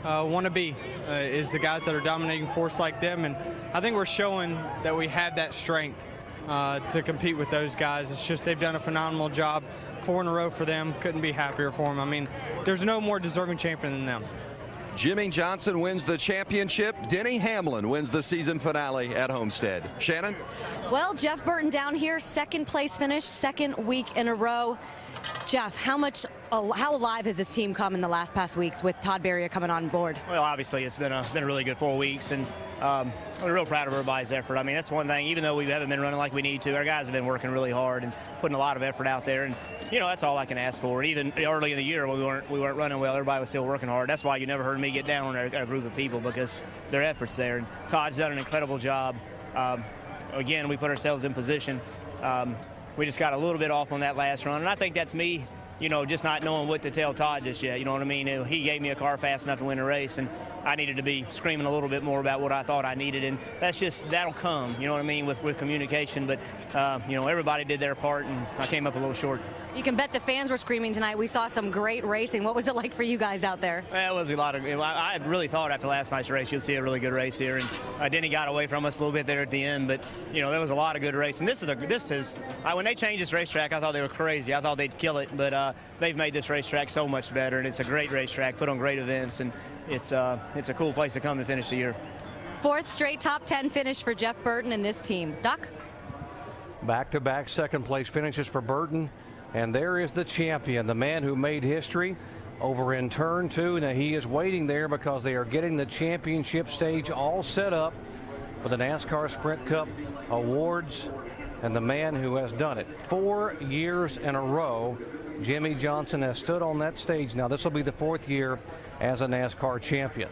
want to be, is the guys that are dominating force like them. And I think we're showing that we have that strength to compete with those guys. It's just they've done a phenomenal job. 4 in a row for them. Couldn't be happier for them. I mean, there's no more deserving champion than them. Jimmie Johnson wins the championship. Denny Hamlin wins the season finale at Homestead. Shannon? Well, Jeff Burton down here, 2nd place finish, 2nd week in a row. Jeff, how alive has this team come in the past weeks with Todd Berria coming on board? Well, obviously it's been a really good 4 weeks, and I'm real proud of everybody's effort. I mean, that's one thing. Even though we haven't been running like we need to, our guys have been working really hard and putting a lot of effort out there. And that's all I can ask for. And even early in the year when we weren't running well, everybody was still working hard. That's why you never heard me get down on a group of people, because their effort's there. And Todd's done an incredible job. Again, we put ourselves in position. We just got a little bit off on that last run, and I think that's me, just not knowing what to tell Todd just yet. You know what I mean? He gave me a car fast enough to win a race, and I needed to be screaming a little bit more about what I thought I needed, and that'll come, you know what I mean, with communication. But, everybody did their part, and I came up a little short. You can bet the fans were screaming tonight. We saw some great racing. What was it like for you guys out there? It was a lot of. I really thought after last night's race you'll see a really good race here, and Denny got away from us a little bit there at the end, but there was a lot of good racing. When they changed this racetrack, I thought they were crazy. I thought they'd kill it, but they've made this racetrack so much better, and it's a great racetrack, put on great events, and it's a cool place to come to finish the year. 4th straight top 10 finish for Jeff Burton and this team. Doc? Back-to-back 2nd place finishes for Burton. And there is the champion, the man who made history over in turn 2. Now he is waiting there because they are getting the championship stage all set up for the NASCAR Sprint Cup Awards. And the man who has done it 4 years in a row, Jimmie Johnson, has stood on that stage. Now this will be the 4th year as a NASCAR champion.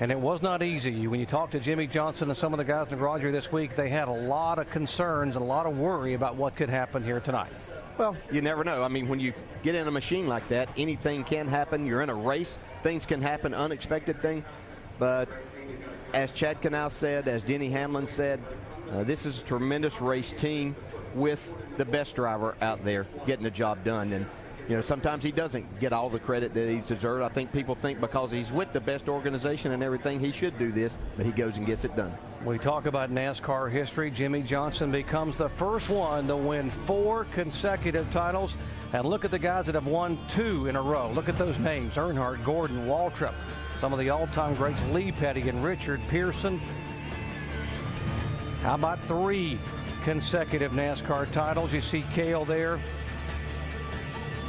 And it was not easy. When you talk to Jimmie Johnson and some of the guys in the garage here this week, they had a lot of concerns and a lot of worry about what could happen here tonight. Well, you never know. I mean, when you get in a machine like that, anything can happen. You're in a race. Things can happen, unexpected thing. But as Chad Canal said, as Denny Hamlin said, this is a tremendous race team with the best driver out there getting the job done. And, you know, sometimes he doesn't get all the credit that he's deserved. I think people think because he's with the best organization and everything, he should do this, but he goes and gets it done. We talk about NASCAR history. Jimmie Johnson becomes the first one to win 4 consecutive titles. And look at the guys that have won 2 in a row. Look at those names: Earnhardt, Gordon, Waltrip, some of the all-time greats, Lee Petty and Richard Pearson. How about 3 consecutive NASCAR titles? You see Cale there.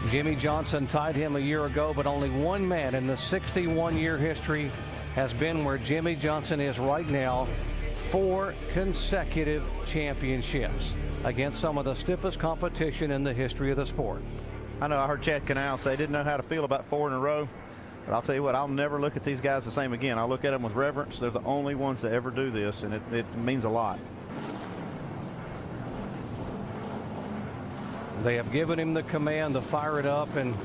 Jimmie Johnson tied him a year ago, but only one man in the 61-year history has been where Jimmie Johnson is right now. 4 consecutive championships against some of the stiffest competition in the history of the sport. I know I heard Chad Canal say he didn't know how to feel about 4 in a row. But I'll tell you what, I'll never look at these guys the same again. I'll look at them with reverence. They're the only ones that ever do this, and it means a lot. They have given him the command to fire it up. And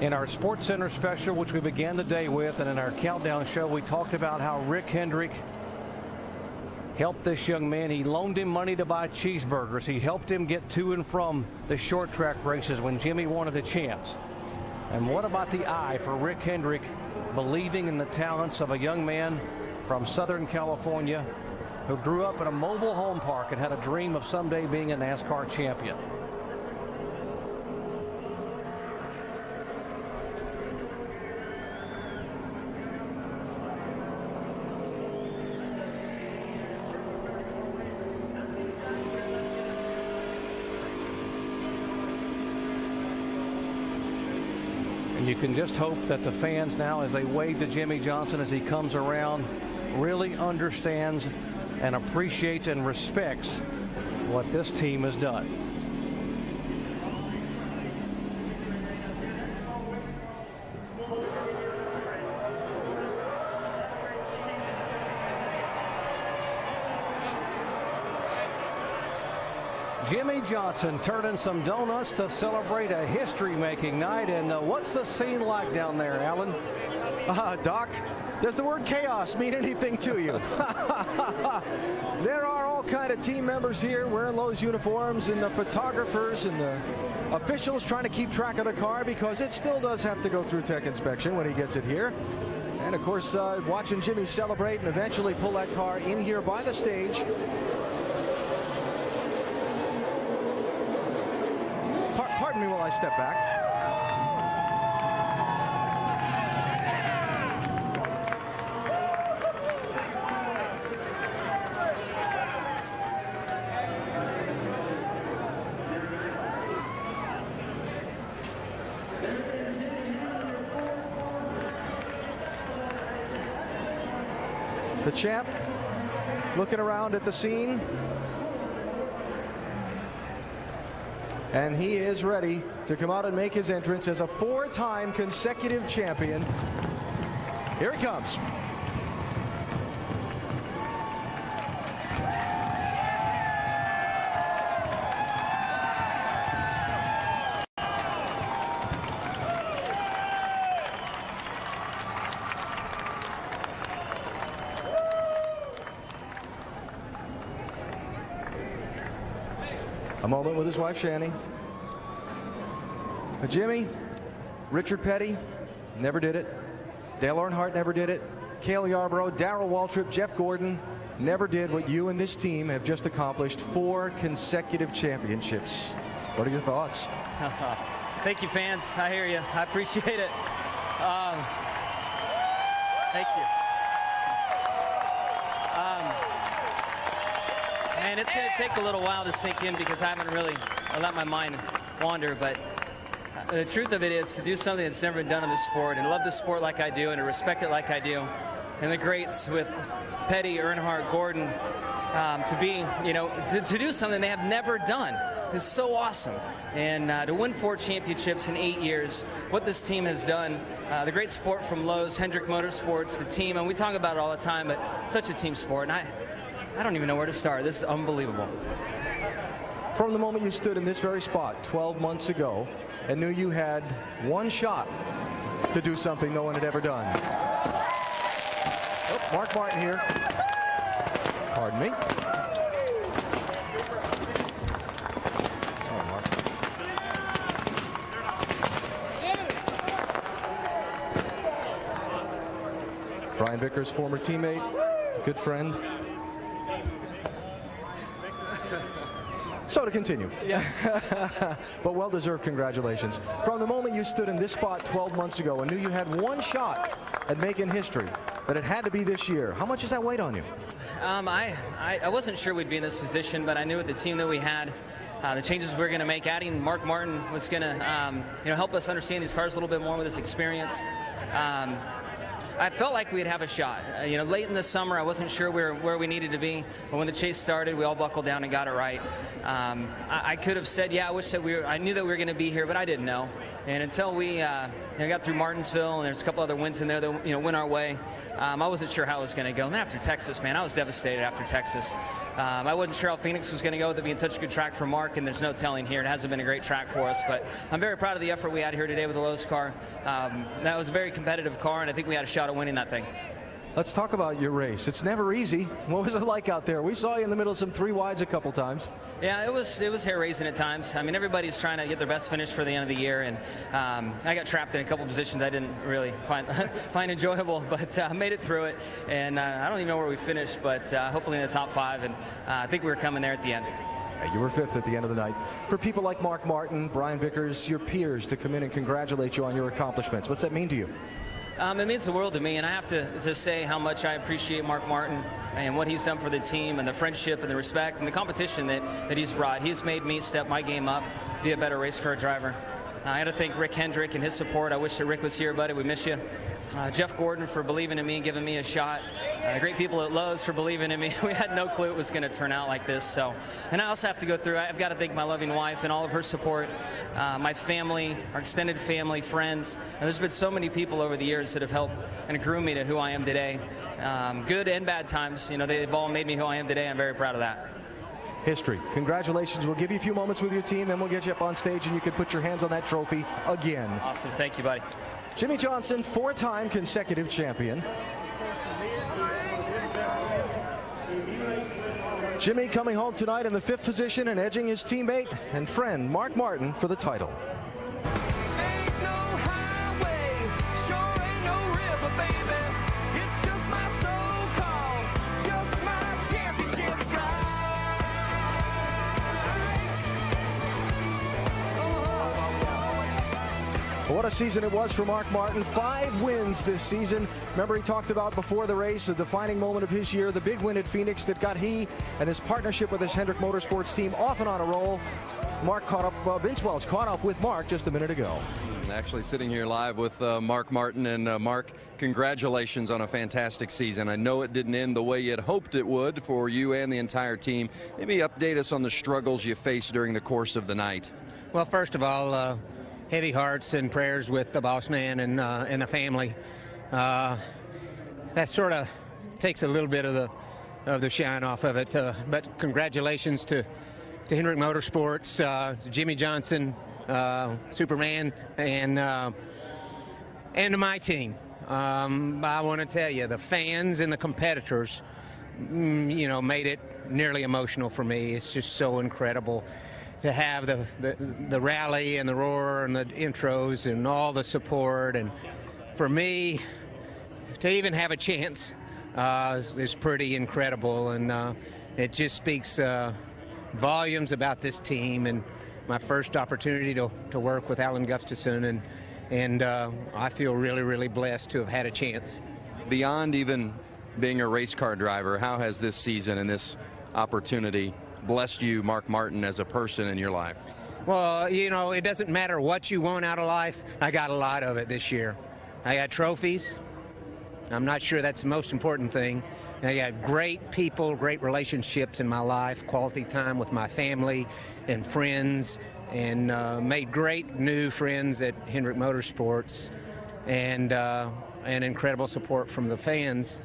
in our Sports Center special, which we began the day with, and in our countdown show, we talked about how Rick Hendrick helped this young man. He loaned him money to buy cheeseburgers. He helped him get to and from the short track races when Jimmie wanted a chance. And what about the eye for Rick Hendrick, believing in the talents of a young man from Southern California who grew up in a mobile home park and had a dream of someday being a NASCAR champion? And you can just hope that the fans now, as they wave to Jimmie Johnson as he comes around, really understands and appreciates and respects what this team has done. Jimmie Johnson turning some donuts to celebrate a history-making night. And what's the scene like down there, Alan? Doc, does the word chaos mean anything to you? There are all kind of team members here wearing those uniforms, and the photographers and the officials trying to keep track of the car because it still does have to go through tech inspection when he gets it here. And, of course, watching Jimmie celebrate and eventually pull that car in here by the stage. Pardon me while I step back. The champ looking around at the scene. And he is ready to come out and make his entrance as a 4-time consecutive champion. Here he comes. A moment with his wife, Shani. Jimmie, Richard Petty, never did it. Dale Earnhardt never did it. Cale Yarborough, Darrell Waltrip, Jeff Gordon never did what you and this team have just accomplished: 4 consecutive championships. What are your thoughts? Thank you, fans. I hear you. I appreciate it. Thank you. And it's going to take a little while to sink in because I haven't really let my mind squander, but the truth of it is to do something that's never been done in the sport and love the sport like I do and to respect it like I do, and the greats with Petty, Earnhardt, Gordon, to be, to do something they have never done is so awesome. And to win 4 championships in 8 years, what this team has done, the great support from Lowe's, Hendrick Motorsports, the team, and we talk about it all the time, but such a team sport, and I don't even know where to start. This is unbelievable. From the moment you stood in this very spot 12 months ago and knew you had one shot to do something no one had ever done. Oh, Mark Martin here. Pardon me. Oh, Mark. Brian Vickers, former teammate, good friend. So to continue. Yes. But well-deserved congratulations. From the moment you stood in this spot 12 months ago and knew you had one shot at making history, that it had to be this year, how much does that weight on you? I wasn't sure we'd be in this position, but I knew with the team that we had, the changes we were going to make, adding Mark Martin was going to help us understand these cars a little bit more with his experience. I felt like we'd have a shot. Late in the summer, I wasn't sure where we needed to be, but when the chase started, we all buckled down and got it right. I could have said, yeah, I knew that we were going to be here, but I didn't know. And until we got through Martinsville, and there's a couple other wins in there that went our way, I wasn't sure how it was going to go. And then after Texas, man, I was devastated after Texas. I wasn't sure how Phoenix was going to go with it being such a good track for Mark, and there's no telling here. It hasn't been a great track for us, but I'm very proud of the effort we had here today with the Lowe's car. That was a very competitive car, and I think we had a shot at winning that thing. Let's talk about your race. It's never easy. What was it like out there? We saw you in the middle of some 3 wides a couple times. Yeah, it was hair-raising at times. I mean, everybody's trying to get their best finish for the end of the year, and I got trapped in a couple positions I didn't really find enjoyable, but I made it through it, and I don't even know where we finished, but hopefully in the top 5, and I think we were coming there at the end. You were 5th at the end of the night. For people like Mark Martin, Brian Vickers, your peers, to come in and congratulate you on your accomplishments, what's that mean to you? It means the world to me, and I have to say how much I appreciate Mark Martin and what he's done for the team and the friendship and the respect and the competition that he's brought. He's made me step my game up, be a better race car driver. I got to thank Rick Hendrick and his support. I wish that Rick was here, buddy. We miss you. Jeff Gordon for believing in me and giving me a shot. The great people at Lowe's for believing in me. We had no clue it was going to turn out like this. And I also have to go through, I've got to thank my loving wife and all of her support, my family, our extended family, friends. And there's been so many people over the years that have helped and groomed me to who I am today. Good and bad times. They've all made me who I am today. I'm very proud of that. History. Congratulations. We'll give you a few moments with your team, then we'll get you up on stage and you can put your hands on that trophy again. Awesome. Thank you, buddy. Jimmie Johnson, 4-time consecutive champion. Jimmie coming home tonight in the 5th position and edging his teammate and friend Mark Martin for the title. What a season it was for Mark Martin. 5 wins this season. Remember, he talked about before the race, the defining moment of his year, the big win at Phoenix that got he and his partnership with his Hendrick Motorsports team off and on a roll. Mark caught up, Vince Welch caught up with Mark just a minute ago. Actually sitting here live with Mark Martin. And Mark, congratulations on a fantastic season. I know it didn't end the way you had hoped it would for you and the entire team. Maybe update us on the struggles you faced during the course of the night. Well, first of all, heavy hearts and prayers with the boss man and the family. That sort of takes a little bit of the shine off of it. But congratulations to Hendrick Motorsports, to Jimmie Johnson, Superman, and to my team. I want to tell you, the fans and the competitors, made it nearly emotional for me. It's just so incredible to have the rally and the roar and the intros and all the support. And for me, to even have a chance is pretty incredible. And it just speaks volumes about this team and my first opportunity to work with Alan Gustafson. And I feel really, really blessed to have had a chance. Beyond even being a race car driver, how has this season and this opportunity blessed you, Mark Martin, as a person in your life? Well, you know, it doesn't matter what you want out of life. I got a lot of it this year. I got trophies. I'm not sure that's the most important thing. I got great people, great relationships in my life, quality time with my family and friends, and made great new friends at Hendrick Motorsports, and incredible support from the fans.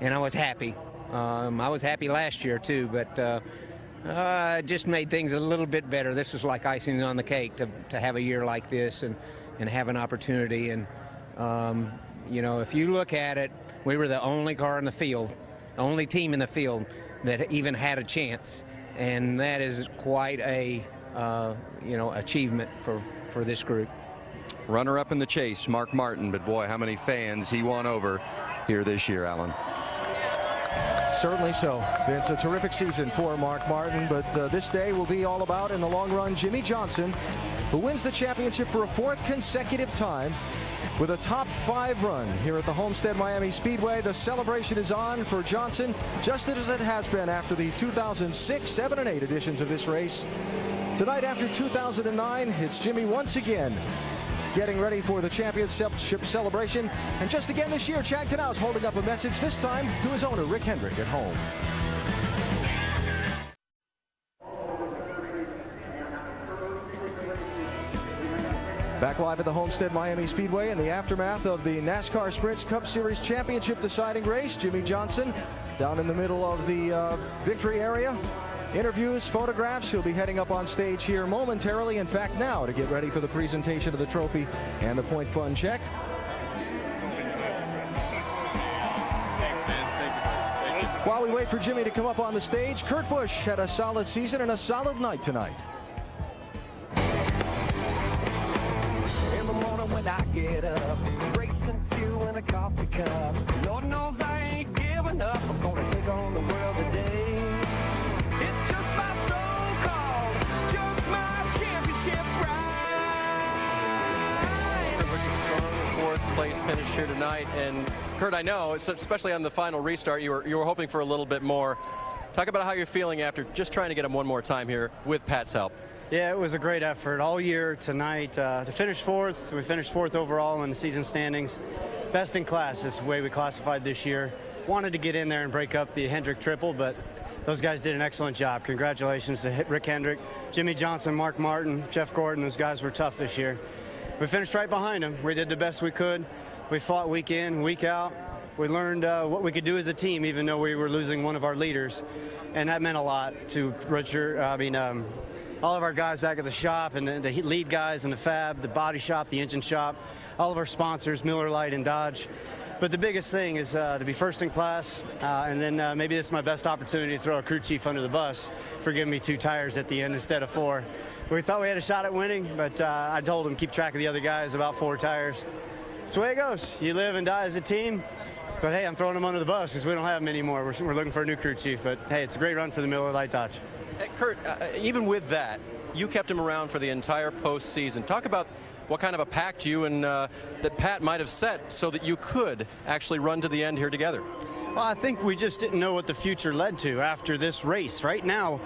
And I was happy. I was happy last year too, but just made things a little bit better. This was like icing on the cake to have a year like this and have an opportunity. And you know, if you look at it, we were the only car in the field, the only team in the field that even had a chance, and that is quite a you know, achievement for this group. Runner-up in the chase, Mark Martin, but boy, how many fans he won over here this year, Alan. Certainly so. It's a terrific season for Mark Martin, but this day will be all about, in the long run, Jimmie Johnson, who wins the championship for a 4th consecutive time with a top 5 run here at the Homestead Miami Speedway. The celebration is on for Johnson, just as it has been after the 2006, 7, and 8 editions of this race. Tonight, after 2009, it's Jimmie once again getting ready for the championship celebration. And just again this year, Chad Knaus holding up a message, this time to his owner, Rick Hendrick, at home. Back live at the Homestead Miami Speedway in the aftermath of the NASCAR Sprint Cup Series Championship deciding race. Jimmie Johnson down in the middle of the victory area. Interviews, photographs. He'll be heading up on stage here momentarily. In fact, now, to get ready for the presentation of the trophy and the point fund check. While we wait for Jimmie to come up on the stage, Kurt Busch had a solid season and a solid night tonight. In the morning when I get up, racing fuel in a coffee cup. Lord knows I ain't giving up. I'm gonna take on the world today. It's just my soul call, just my championship ride. Strong 4th place finish here tonight, and Kurt, I know, especially on the final restart, you were hoping for a little bit more. Talk about how you're feeling after just trying to get him one more time here with Pat's help. Yeah, it was a great effort all year tonight. To finish 4th, we finished 4th overall in the season standings. Best in class is the way we classified this year. Wanted to get in there and break up the Hendrick triple, but those guys did an excellent job. Congratulations to Rick Hendrick, Jimmie Johnson, Mark Martin, Jeff Gordon. Those guys were tough this year. We finished right behind them. We did the best we could. We fought week in, week out. We learned what we could do as a team, even though we were losing one of our leaders. And that meant a lot to Richard, all of our guys back at the shop, and the lead guys in the fab, the body shop, the engine shop, all of our sponsors, Miller Lite and Dodge. But the biggest thing is to be first in class, and then maybe this is my best opportunity to throw a crew chief under the bus for giving me 2 tires at the end instead of 4. We thought we had a shot at winning, but I told him keep track of the other guys, about 4 tires. That's the way it goes. You live and die as a team. But hey, I'm throwing them under the bus because we don't have them anymore. We're looking for a new crew chief. But hey, it's a great run for the Miller Lite Dodge. Hey, Kurt, even with that, you kept him around for the entire postseason. Talk about what kind of a pact you and that Pat might have set so that you could actually run to the end here together. Well, I think we just didn't know what the future led to after this race. Right now,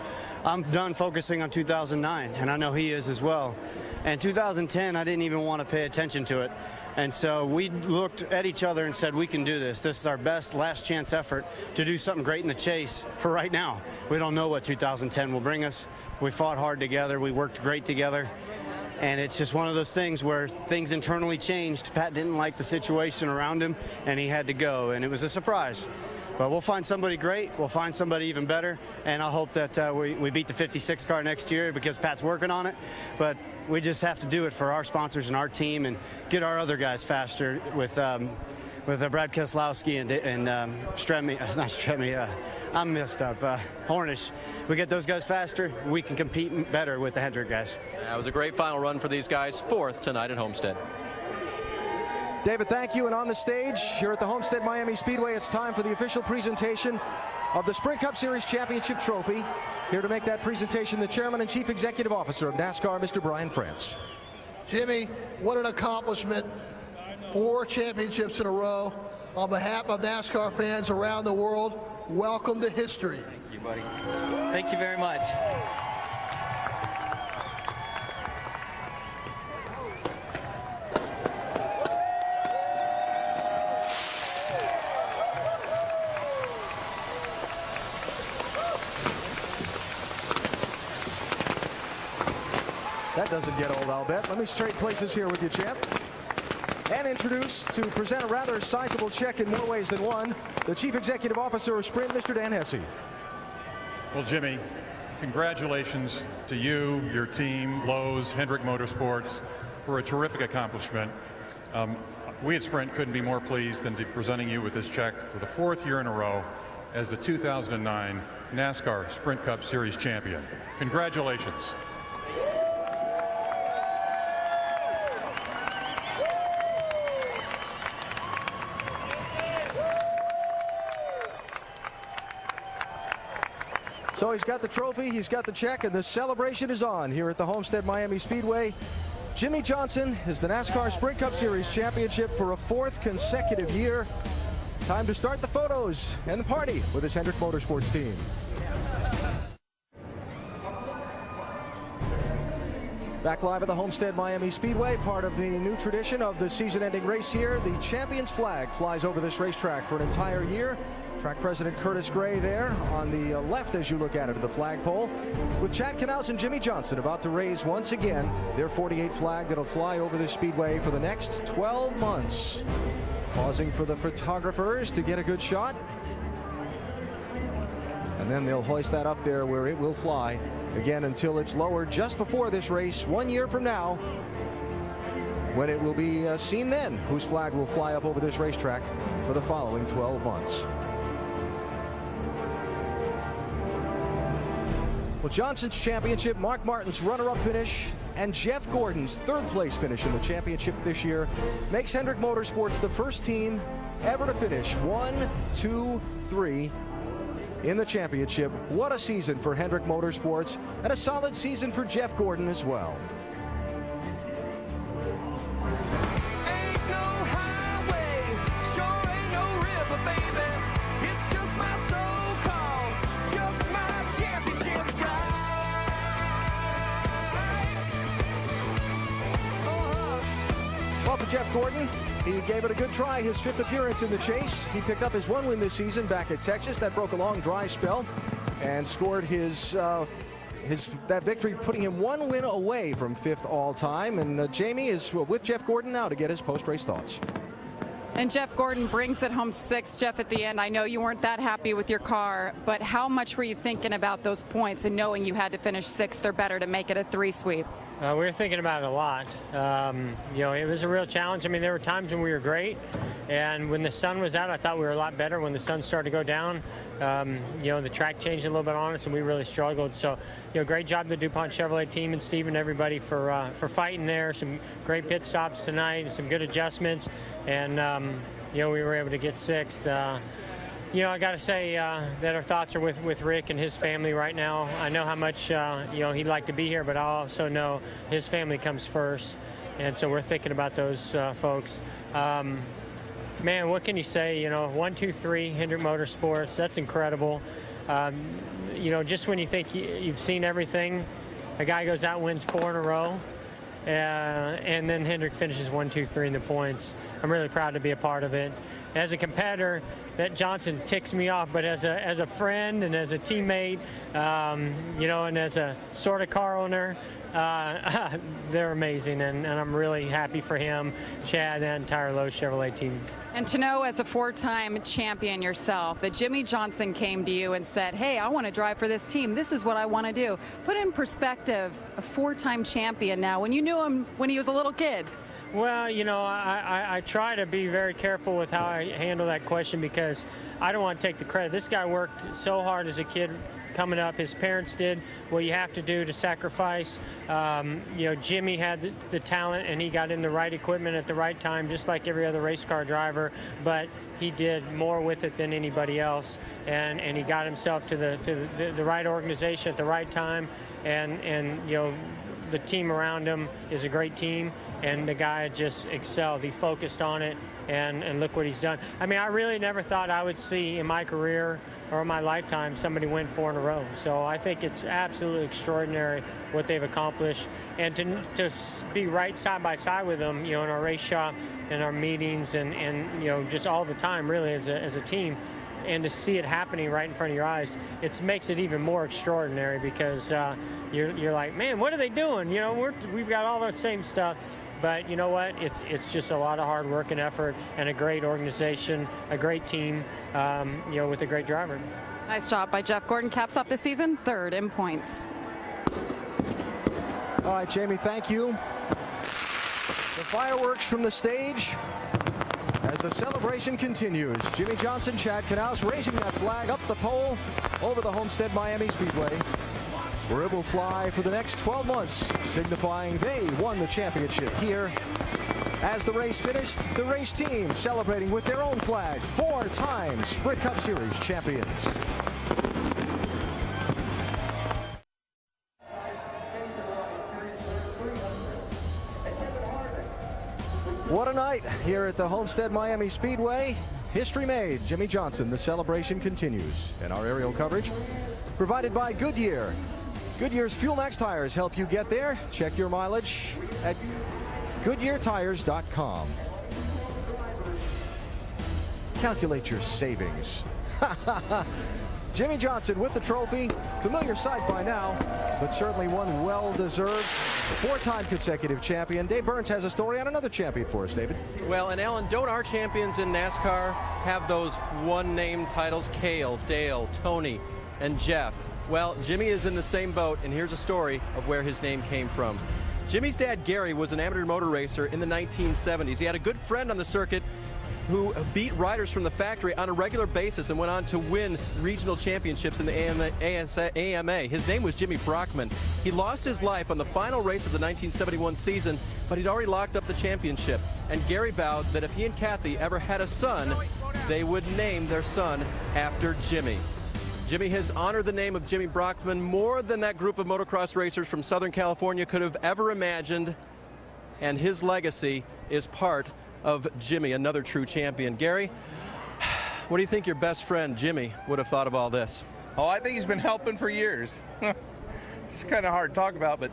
I'm done focusing on 2009, and I know he is as well. And 2010, I didn't even want to pay attention to it. And so we looked at each other and said, we can do this. This is our best last chance effort to do something great in the chase for right now. We don't know what 2010 will bring us. We fought hard together. We worked great together. And it's just one of those things where things internally changed. Pat didn't like the situation around him, and he had to go. And it was a surprise. But we'll find somebody great. We'll find somebody even better. And I hope that we beat the 56 car next year because Pat's working on it. But we just have to do it for our sponsors and our team and get our other guys faster with Brad Keselowski and I'm messed up. Hornish. We get those guys faster, we can compete better with the Hendrick guys. That was a great final run for these guys. 4th tonight at Homestead. David, thank you. And on the stage here at the Homestead Miami Speedway, it's time for the official presentation of the Sprint Cup Series Championship Trophy. Here to make that presentation, the Chairman and Chief Executive Officer of NASCAR, Mr. Brian France. Jimmie, what an accomplishment. 4 championships in a row. On behalf of NASCAR fans around the world, welcome to history. Thank you, buddy. Thank you very much. That doesn't get old, I'll bet. Let me trade places here with you, champ. And introduce, to present a rather sizable check in more ways than one, the Chief Executive Officer of Sprint, Mr. Dan Hesse. Well, Jimmy, congratulations to you, your team, Lowe's, Hendrick Motorsports, for a terrific accomplishment. We at Sprint couldn't be more pleased than to be presenting you with this check for the 4th year in a row as the 2009 NASCAR Sprint Cup Series champion. Congratulations. So he's got the trophy, he's got the check, and the celebration is on here at the Homestead Miami Speedway. Jimmie Johnson is the NASCAR Sprint Cup Series championship for a 4th consecutive year. Time to start the photos and the party with his Hendrick Motorsports team. Back live at the Homestead Miami Speedway, part of the new tradition of the season-ending race here. The champion's flag flies over this racetrack for an entire year. Track President Curtis Gray there on the left as you look at it at the flagpole, with Chad Knaus and Jimmie Johnson about to raise once again their 48 flag that'll fly over the speedway for the next 12 months. Pausing for the photographers to get a good shot. And then they'll hoist that up there where it will fly again until it's lowered just before this race 1 year from now, when it will be seen then whose flag will fly up over this racetrack for the following 12 months. Well, Johnson's championship, Mark Martin's runner-up finish, and Jeff Gordon's 3rd place finish in the championship this year makes Hendrick Motorsports the first team ever to finish 1, 2, 3 in the championship. What a season for Hendrick Motorsports, and a solid season for Jeff Gordon as well. Well, for Jeff Gordon, he gave it a good try, his 5th appearance in the chase. He picked up his 1 win this season back at Texas. That broke a long dry spell and scored that victory, putting him 1 win away from 5th all-time. And Jamie is with Jeff Gordon now to get his post-race thoughts. And Jeff Gordon brings it home 6th. Jeff, at the end, I know you weren't that happy with your car, but how much were you thinking about those points and knowing you had to finish 6th or better to make it a 3 sweep? We were thinking about it a lot. It was a real challenge. I mean, there were times when we were great, and when the sun was out, I thought we were a lot better. When the sun started to go down, the track changed a little bit on us, and we really struggled. So, great job to the DuPont Chevrolet team and Steve and everybody for fighting there. Some great pit stops tonight, and some good adjustments, and we were able to get 6th. I got to say that our thoughts are with Rick and his family right now. I know how much, he'd like to be here, but I also know his family comes first. And so we're thinking about those folks. Man, what can you say? 1, 2, 3, Hendrick Motorsports, that's incredible. Just when you think you've seen everything, a guy goes out and wins 4 in a row. And then Hendrick finishes 1, 2, 3 in the points. I'm really proud to be a part of it. As a competitor, that Johnson ticks me off, but as a friend and as a teammate, and as a sort of car owner, they're amazing, and I'm really happy for him, Chad, and the entire Lowe's Chevrolet team. And to know, as a 4-time champion yourself, that Jimmie Johnson came to you and said, hey, I want to drive for this team. This is what I want to do. Put in perspective, a 4-time champion now, when you knew him when he was a little kid. Well, I try to be very careful with how I handle that question, because I don't want to take the credit. This guy worked so hard as a kid coming up. His parents did what you have to do to sacrifice. Jimmy had the talent, and he got in the right equipment at the right time, just like every other race car driver, but he did more with it than anybody else, and he got himself to the right organization at the right time, and the team around him is a great team, and the guy just excelled. He focused on it, and look what he's done. I mean, I really never thought I would see in my career or in my lifetime somebody win 4 in a row. So I think it's absolutely extraordinary what they've accomplished, and to be right side by side with them, in our race shop in our meetings and you know, just all the time really as a team. And to see it happening right in front of your eyes, it makes it even more extraordinary because you're like, man, what are they doing? You know, we've got all the same stuff. But you know what? It's just a lot of hard work and effort and a great organization, a great team, you know, with a great driver. Nice job by Jeff Gordon. Caps off the season, 3rd in points. All right, Jamie, thank you. The fireworks from the stage as the celebration continues. Jimmie Johnson, Chad Knaus raising that flag up the pole over the Homestead Miami Speedway, where it will fly for the next 12 months, signifying they won the championship here. As the race finished, the race team celebrating with their own flag, 4-time Sprint Cup Series champions. What a night here at the Homestead Miami Speedway. History made. Jimmie Johnson. The celebration continues. And our aerial coverage provided by Goodyear. Goodyear's Fuel Max tires help you get there. Check your mileage at GoodyearTires.com. Calculate your savings. Jimmie Johnson with the trophy. Familiar sight by now, but certainly one well-deserved. 4-time consecutive champion. Dave Burns has a story on another champion for us, David. Well, and Alan, don't our champions in NASCAR have those one-name titles? Cale, Dale, Tony, and Jeff. Well, Jimmie is in the same boat, and here's a story of where his name came from. Jimmie's dad, Gary, was an amateur motor racer in the 1970s. He had a good friend on the circuit who beat riders from the factory on a regular basis and went on to win regional championships in the AMA. His name was Jimmy Brockman. He lost his life on the final race of the 1971 season, but he'd already locked up the championship. And Gary vowed that if he and Kathy ever had a son, they would name their son after Jimmie. Jimmie has honored the name of Jimmy Brockman more than that group of motocross racers from Southern California could have ever imagined, and his legacy is part of Jimmie, another true champion. Gary, what do you think your best friend Jimmie would have thought of all this? Oh, I think he's been helping for years. It's kind of hard to talk about, but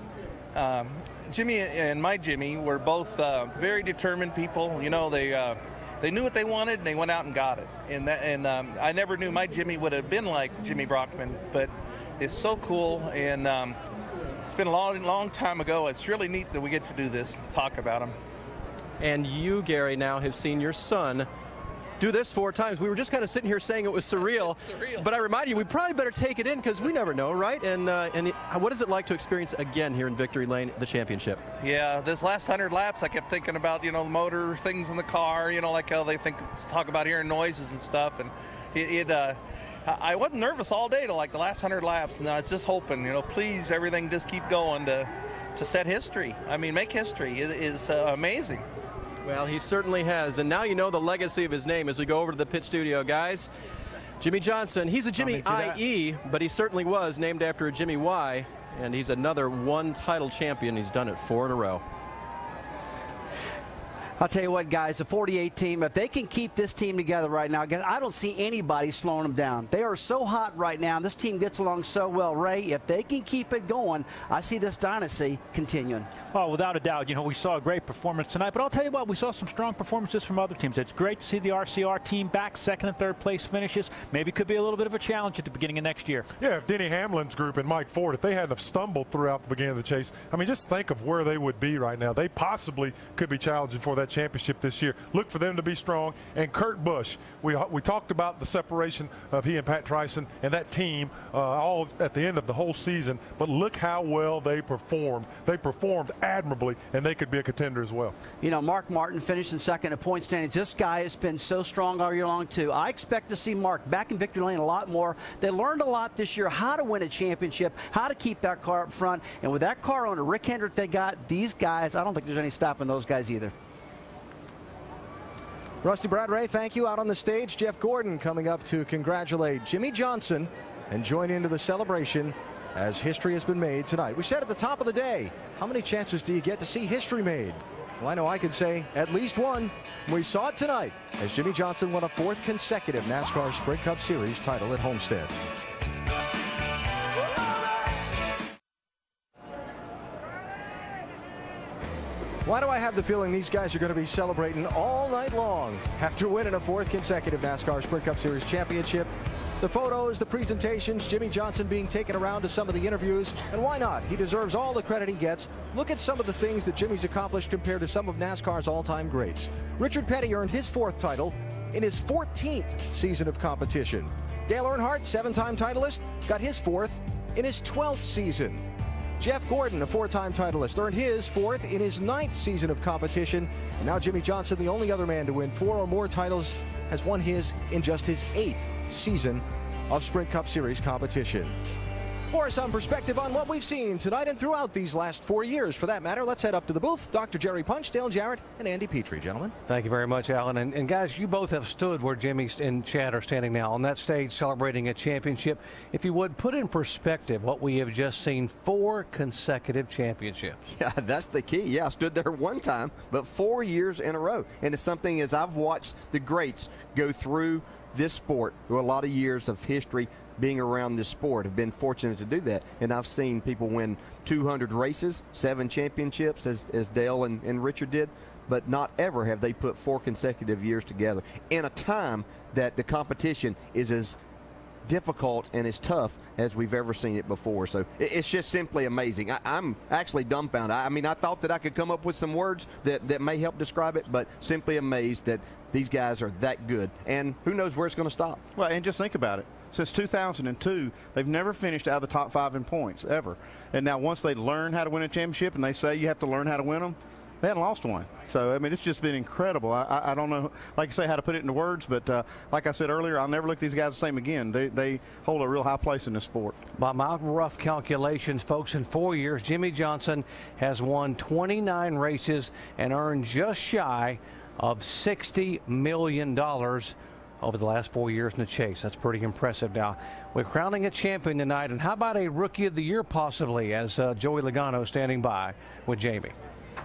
Jimmie and my Jimmie were both very determined people. You know, they knew what they wanted and they went out and got it. And I never knew my Jimmie would have been like Jimmy Brockman, but it's so cool. And it's been a long time ago. It's really neat that we get to do this, to talk about him. And you, Gary, now have seen your son do this 4 times. We were just kind of sitting here saying it was surreal. But I remind you, we probably better take it in because we never know, right? And what is it like to experience again here in Victory Lane, the championship? Yeah, this last 100 laps, I kept thinking about, you know, motor things in the car, you know, like how they talk about hearing noises and stuff. And I wasn't nervous all day till like the last 100 laps. And I was just hoping, you know, please, everything just keep going to set history. I mean, make history. It is amazing. Well, he certainly has. And now you know the legacy of his name as we go over to the pit studio, guys. Jimmie Johnson, he's a Jimmie IE, but he certainly was named after a Jimmie Y, and he's another 1-title champion. He's done it 4 in a row. I'll tell you what, guys, the 48 team, if they can keep this team together right now, I don't see anybody slowing them down. They are so hot right now. This team gets along so well. Ray, if they can keep it going, I see this dynasty continuing. Oh, without a doubt. You know, we saw a great performance tonight, but I'll tell you what, we saw some strong performances from other teams. It's great to see the RCR team back, 2nd and 3rd place finishes. Maybe could be a little bit of a challenge at the beginning of next year. Yeah, if Denny Hamlin's group and Mike Ford, if they hadn't have stumbled throughout the beginning of the chase, I mean, just think of where they would be right now. They possibly could be challenging for that championship this year. Look for them to be strong. And Kurt Busch, we talked about the separation of he and Pat Tryson and that team all at the end of the whole season, but look how well they performed. They performed admirably, and they could be a contender as well. You know, Mark Martin finished in 2nd at point standings. This guy has been so strong all year long, too. I expect to see Mark back in Victory Lane a lot more. They learned a lot this year, how to win a championship, how to keep that car up front. And with that car owner, Rick Hendrick, they got these guys. I don't think there's any stopping those guys either. Rusty Bradray, thank you. Out on the stage, Jeff Gordon coming up to congratulate Jimmie Johnson and join into the celebration as history has been made tonight. We said at the top of the day, how many chances do you get to see history made? Well, I know I could say at least one. We saw it tonight as Jimmie Johnson won a 4th consecutive NASCAR Sprint Cup Series title at Homestead. Why do I have the feeling these guys are going to be celebrating all night long after winning a 4th consecutive NASCAR Sprint Cup Series championship? The photos, the presentations, Jimmie Johnson being taken around to some of the interviews, and why not? He deserves all the credit he gets. Look at some of the things that Jimmie's accomplished compared to some of NASCAR's all-time greats. Richard Petty earned his 4th title in his 14th season of competition. Dale Earnhardt, 7-time titleist, got his 4th in his 12th season. Jeff Gordon, a 4-time titleist, earned his 4th in his 9th season of competition. And now Jimmie Johnson, the only other man to win 4 or more titles, has won his in just his 8th season of Sprint Cup Series competition. For some perspective on what we've seen tonight and throughout these last 4 years, for that matter, let's head up to the booth. Dr. Jerry Punch, Dale Jarrett, and Andy Petrie, gentlemen. Thank you very much, Alan. And guys, you both have stood where Jimmie and Chad are standing now on that stage celebrating a championship. If you would, put in perspective what we have just seen, 4 consecutive championships. Yeah, that's the key. Yeah, I stood there one time, but 4 years in a row. And it's something as I've watched the greats go through this sport, through a lot of years of history, being around this sport, have been fortunate to do that. And I've seen people win 200 races, 7 championships, as Dale and Richard did, but not ever have they put 4 consecutive years together in a time that the competition is as difficult and as tough as we've ever seen it before. So it's just simply amazing. I'm actually dumbfounded. I mean, I thought that I could come up with some words that may help describe it, but simply amazed that these guys are that good. And who knows where it's going to stop. Well, and just think about it. Since 2002, they've never finished out of the top 5 in points, ever. And now once they learn how to win a championship and they say you have to learn how to win them, they haven't lost one. So, I mean, it's just been incredible. I don't know, like I say, how to put it into words, but like I said earlier, I'll never look at these guys the same again. They hold a real high place in this sport. By my rough calculations, folks, in 4 years, Jimmie Johnson has won 29 races and earned just shy of $60 million over the last 4 years in the chase. That's pretty impressive. Now, we're crowning a champion tonight, and how about a Rookie of the Year possibly, as Joey Logano standing by with Jamie.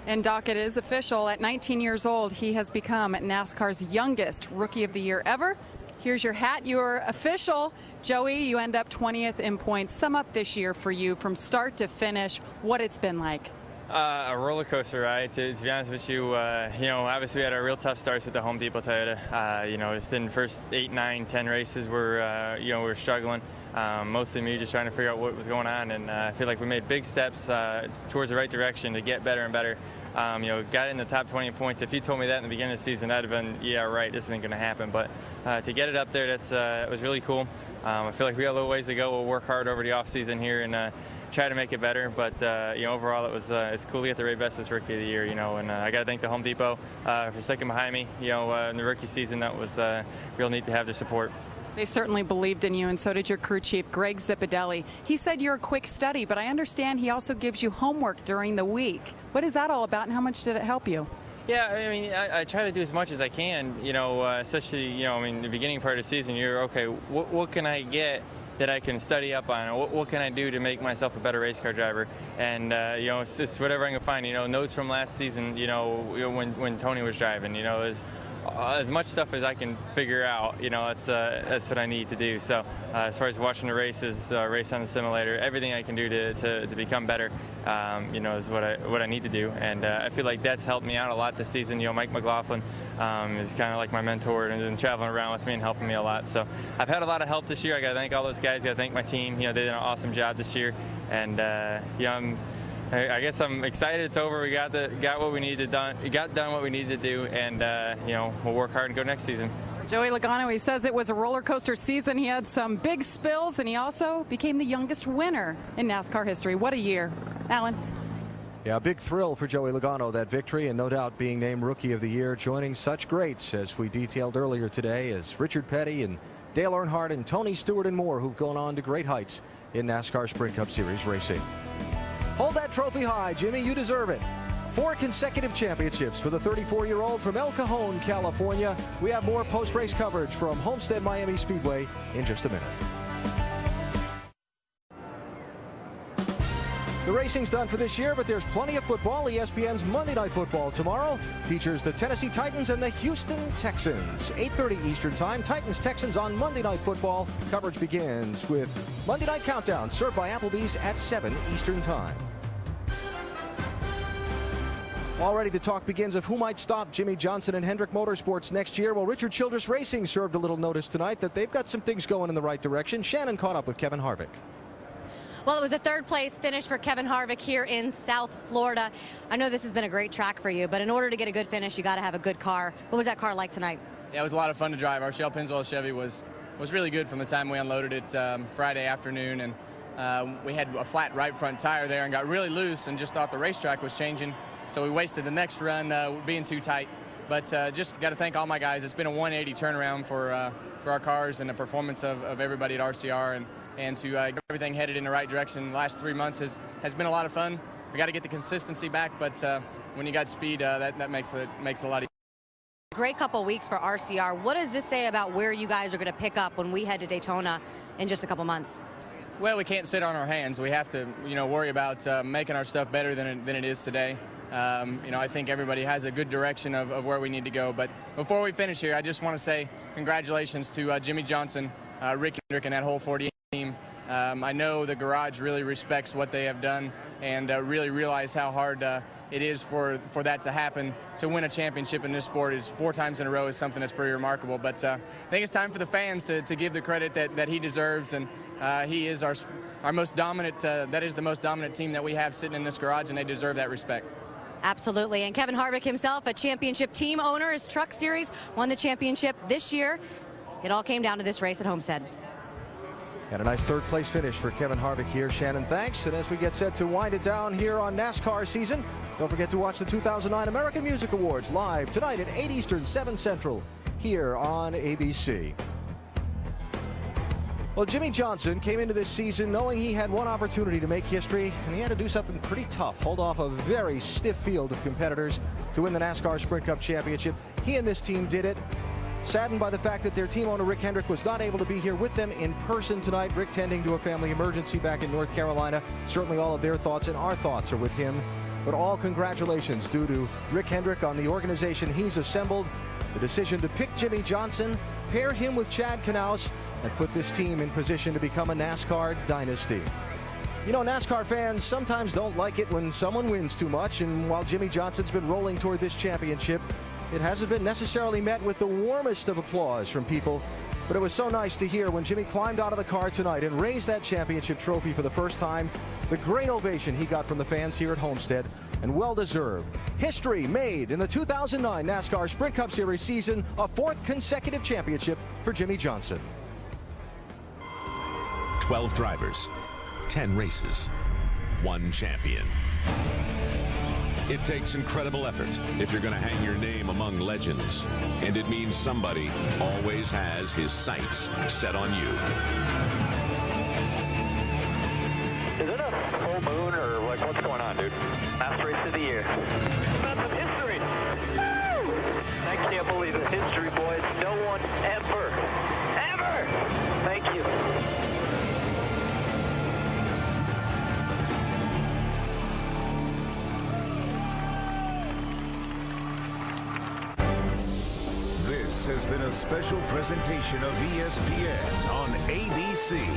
And Doc, it is official. At 19 years old, he has become NASCAR's youngest Rookie of the Year ever. Here's your hat. You're official. Joey, you end up 20th in points. Sum up this year for you from start to finish, what it's been like. A roller coaster ride, to be honest with you. Obviously we had a real tough starts with the Home Depot Toyota. Just in the first 8, 9, 10 races, we were struggling. Mostly me just trying to figure out what was going on, and I feel like we made big steps towards the right direction to get better and better. Got in the top 20 points. If you told me that in the beginning of the season, I'd have been, yeah, right, this isn't going to happen. But to get it up there, it was really cool. I feel like we got a little ways to go. We'll work hard over the off season here and try to make it better. But overall, it's cool to get the Ray Best as Rookie of the Year. And I got to thank the Home Depot for sticking behind me. In the rookie season, that was real neat to have their support. They certainly believed in you, and so did your crew chief, Greg Zipadelli. He said you're a quick study, but I understand he also gives you homework during the week. What is that all about, and how much did it help you? Yeah, I mean, I try to do as much as I can, especially, the beginning part of the season, you're, okay, what can I get that I can study up on? What can I do to make myself a better race car driver? And, it's just whatever I can find, notes from last season, when Tony was driving, as much stuff as I can figure out, that's what I need to do. So as far as watching the races, race on the simulator, everything I can do to become better, is what I need to do. And I feel like that's helped me out a lot this season. Mike McLaughlin is kind of like my mentor and been traveling around with me and helping me a lot. So I've had a lot of help this year. I got to thank all those guys. Got to thank my team. They did an awesome job this year. And I guess I'm excited it's over. We got what we needed done. We got done what we needed to do, and we'll work hard and go next season. Joey Logano, he says it was a roller coaster season. He had some big spills, and he also became the youngest winner in NASCAR history. What a year, Alan. Yeah, a big thrill for Joey Logano, that victory, and no doubt being named Rookie of the Year, joining such greats as we detailed earlier today as Richard Petty and Dale Earnhardt and Tony Stewart and more, who've gone on to great heights in NASCAR Sprint Cup Series racing. Hold that trophy high, Jimmy. You deserve it. 4 consecutive championships for the 34-year-old from El Cajon, California. We have more post-race coverage from Homestead Miami Speedway in just a minute. The racing's done for this year, but there's plenty of football. ESPN's Monday Night Football tomorrow features the Tennessee Titans and the Houston Texans. 8:30 Eastern Time. Titans-Texans on Monday Night Football. Coverage begins with Monday Night Countdown, served by Applebee's at 7 Eastern Time. Already the talk begins of who might stop Jimmie Johnson and Hendrick Motorsports next year. Well, Richard Childress Racing served a little notice tonight that they've got some things going in the right direction. Shannon caught up with Kevin Harvick. Well, it was a third-place finish for Kevin Harvick here in South Florida. I know this has been a great track for you, but in order to get a good finish, you got to have a good car. What was that car like tonight? Yeah, it was a lot of fun to drive. Our Shell Pennzoil Chevy was really good from the time we unloaded it Friday afternoon, and we had a flat right front tire there and got really loose and just thought the racetrack was changing. So we wasted the next run being too tight. But just got to thank all my guys. It's been a 180 turnaround for our cars and the performance of everybody at RCR, and to get everything headed in the right direction the last 3 months has been a lot of fun. We got to get the consistency back, but when you got speed, that makes it a lot easier. Great couple weeks for RCR. What does this say about where you guys are going to pick up when we head to Daytona in just a couple months? Well, we can't sit on our hands. We have to, worry about making our stuff better than it is today. I think everybody has a good direction of where we need to go. But before we finish here, I just want to say congratulations to Jimmie Johnson, Rick Hendrick, and that whole 48 team. I know the garage really respects what they have done and really realize how hard it is for that to happen. To win a championship in this sport is 4 times in a row is something that's pretty remarkable. But I think it's time for the fans to give the credit that he deserves. And he is our most dominant, that is the most dominant team that we have sitting in this garage, and they deserve that respect. Absolutely. And Kevin Harvick himself, a championship team owner, his truck series, won the championship this year. It all came down to this race at Homestead. And a nice third-place finish for Kevin Harvick here. Shannon, thanks. And as we get set to wind it down here on NASCAR season, don't forget to watch the 2009 American Music Awards live tonight at 8 Eastern, 7 Central, here on ABC. Well, Jimmie Johnson came into this season knowing he had one opportunity to make history, and he had to do something pretty tough, hold off a very stiff field of competitors to win the NASCAR Sprint Cup Championship. He and this team did it. Saddened by the fact that their team owner, Rick Hendrick, was not able to be here with them in person tonight. Rick tending to a family emergency back in North Carolina. Certainly all of their thoughts and our thoughts are with him. But all congratulations due to Rick Hendrick on the organization he's assembled. The decision to pick Jimmie Johnson, pair him with Chad Knaus, and put this team in position to become a NASCAR dynasty. You know, NASCAR fans sometimes don't like it when someone wins too much, and while Jimmie Johnson's been rolling toward this championship, it hasn't been necessarily met with the warmest of applause from people. But it was so nice to hear when Jimmie climbed out of the car tonight and raised that championship trophy for the first time. The great ovation he got from the fans here at Homestead, and well-deserved. History made in the 2009 NASCAR Sprint Cup Series season, a 4th consecutive championship for Jimmie Johnson. 12 drivers, 10 races, 1 champion. It takes incredible effort if you're going to hang your name among legends. And it means somebody always has his sights set on you. Is it a full moon or like what's going on, dude? Last race of the year. That's some history. Woo! I can't believe it. History, boys. No one ever. Thank you. This has been a special presentation of ESPN on ABC.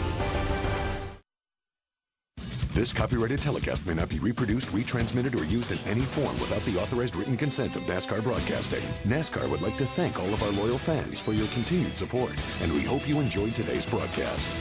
This copyrighted telecast may not be reproduced, retransmitted, or used in any form without the authorized written consent of NASCAR Broadcasting. NASCAR would like to thank all of our loyal fans for your continued support, and we hope you enjoyed today's broadcast.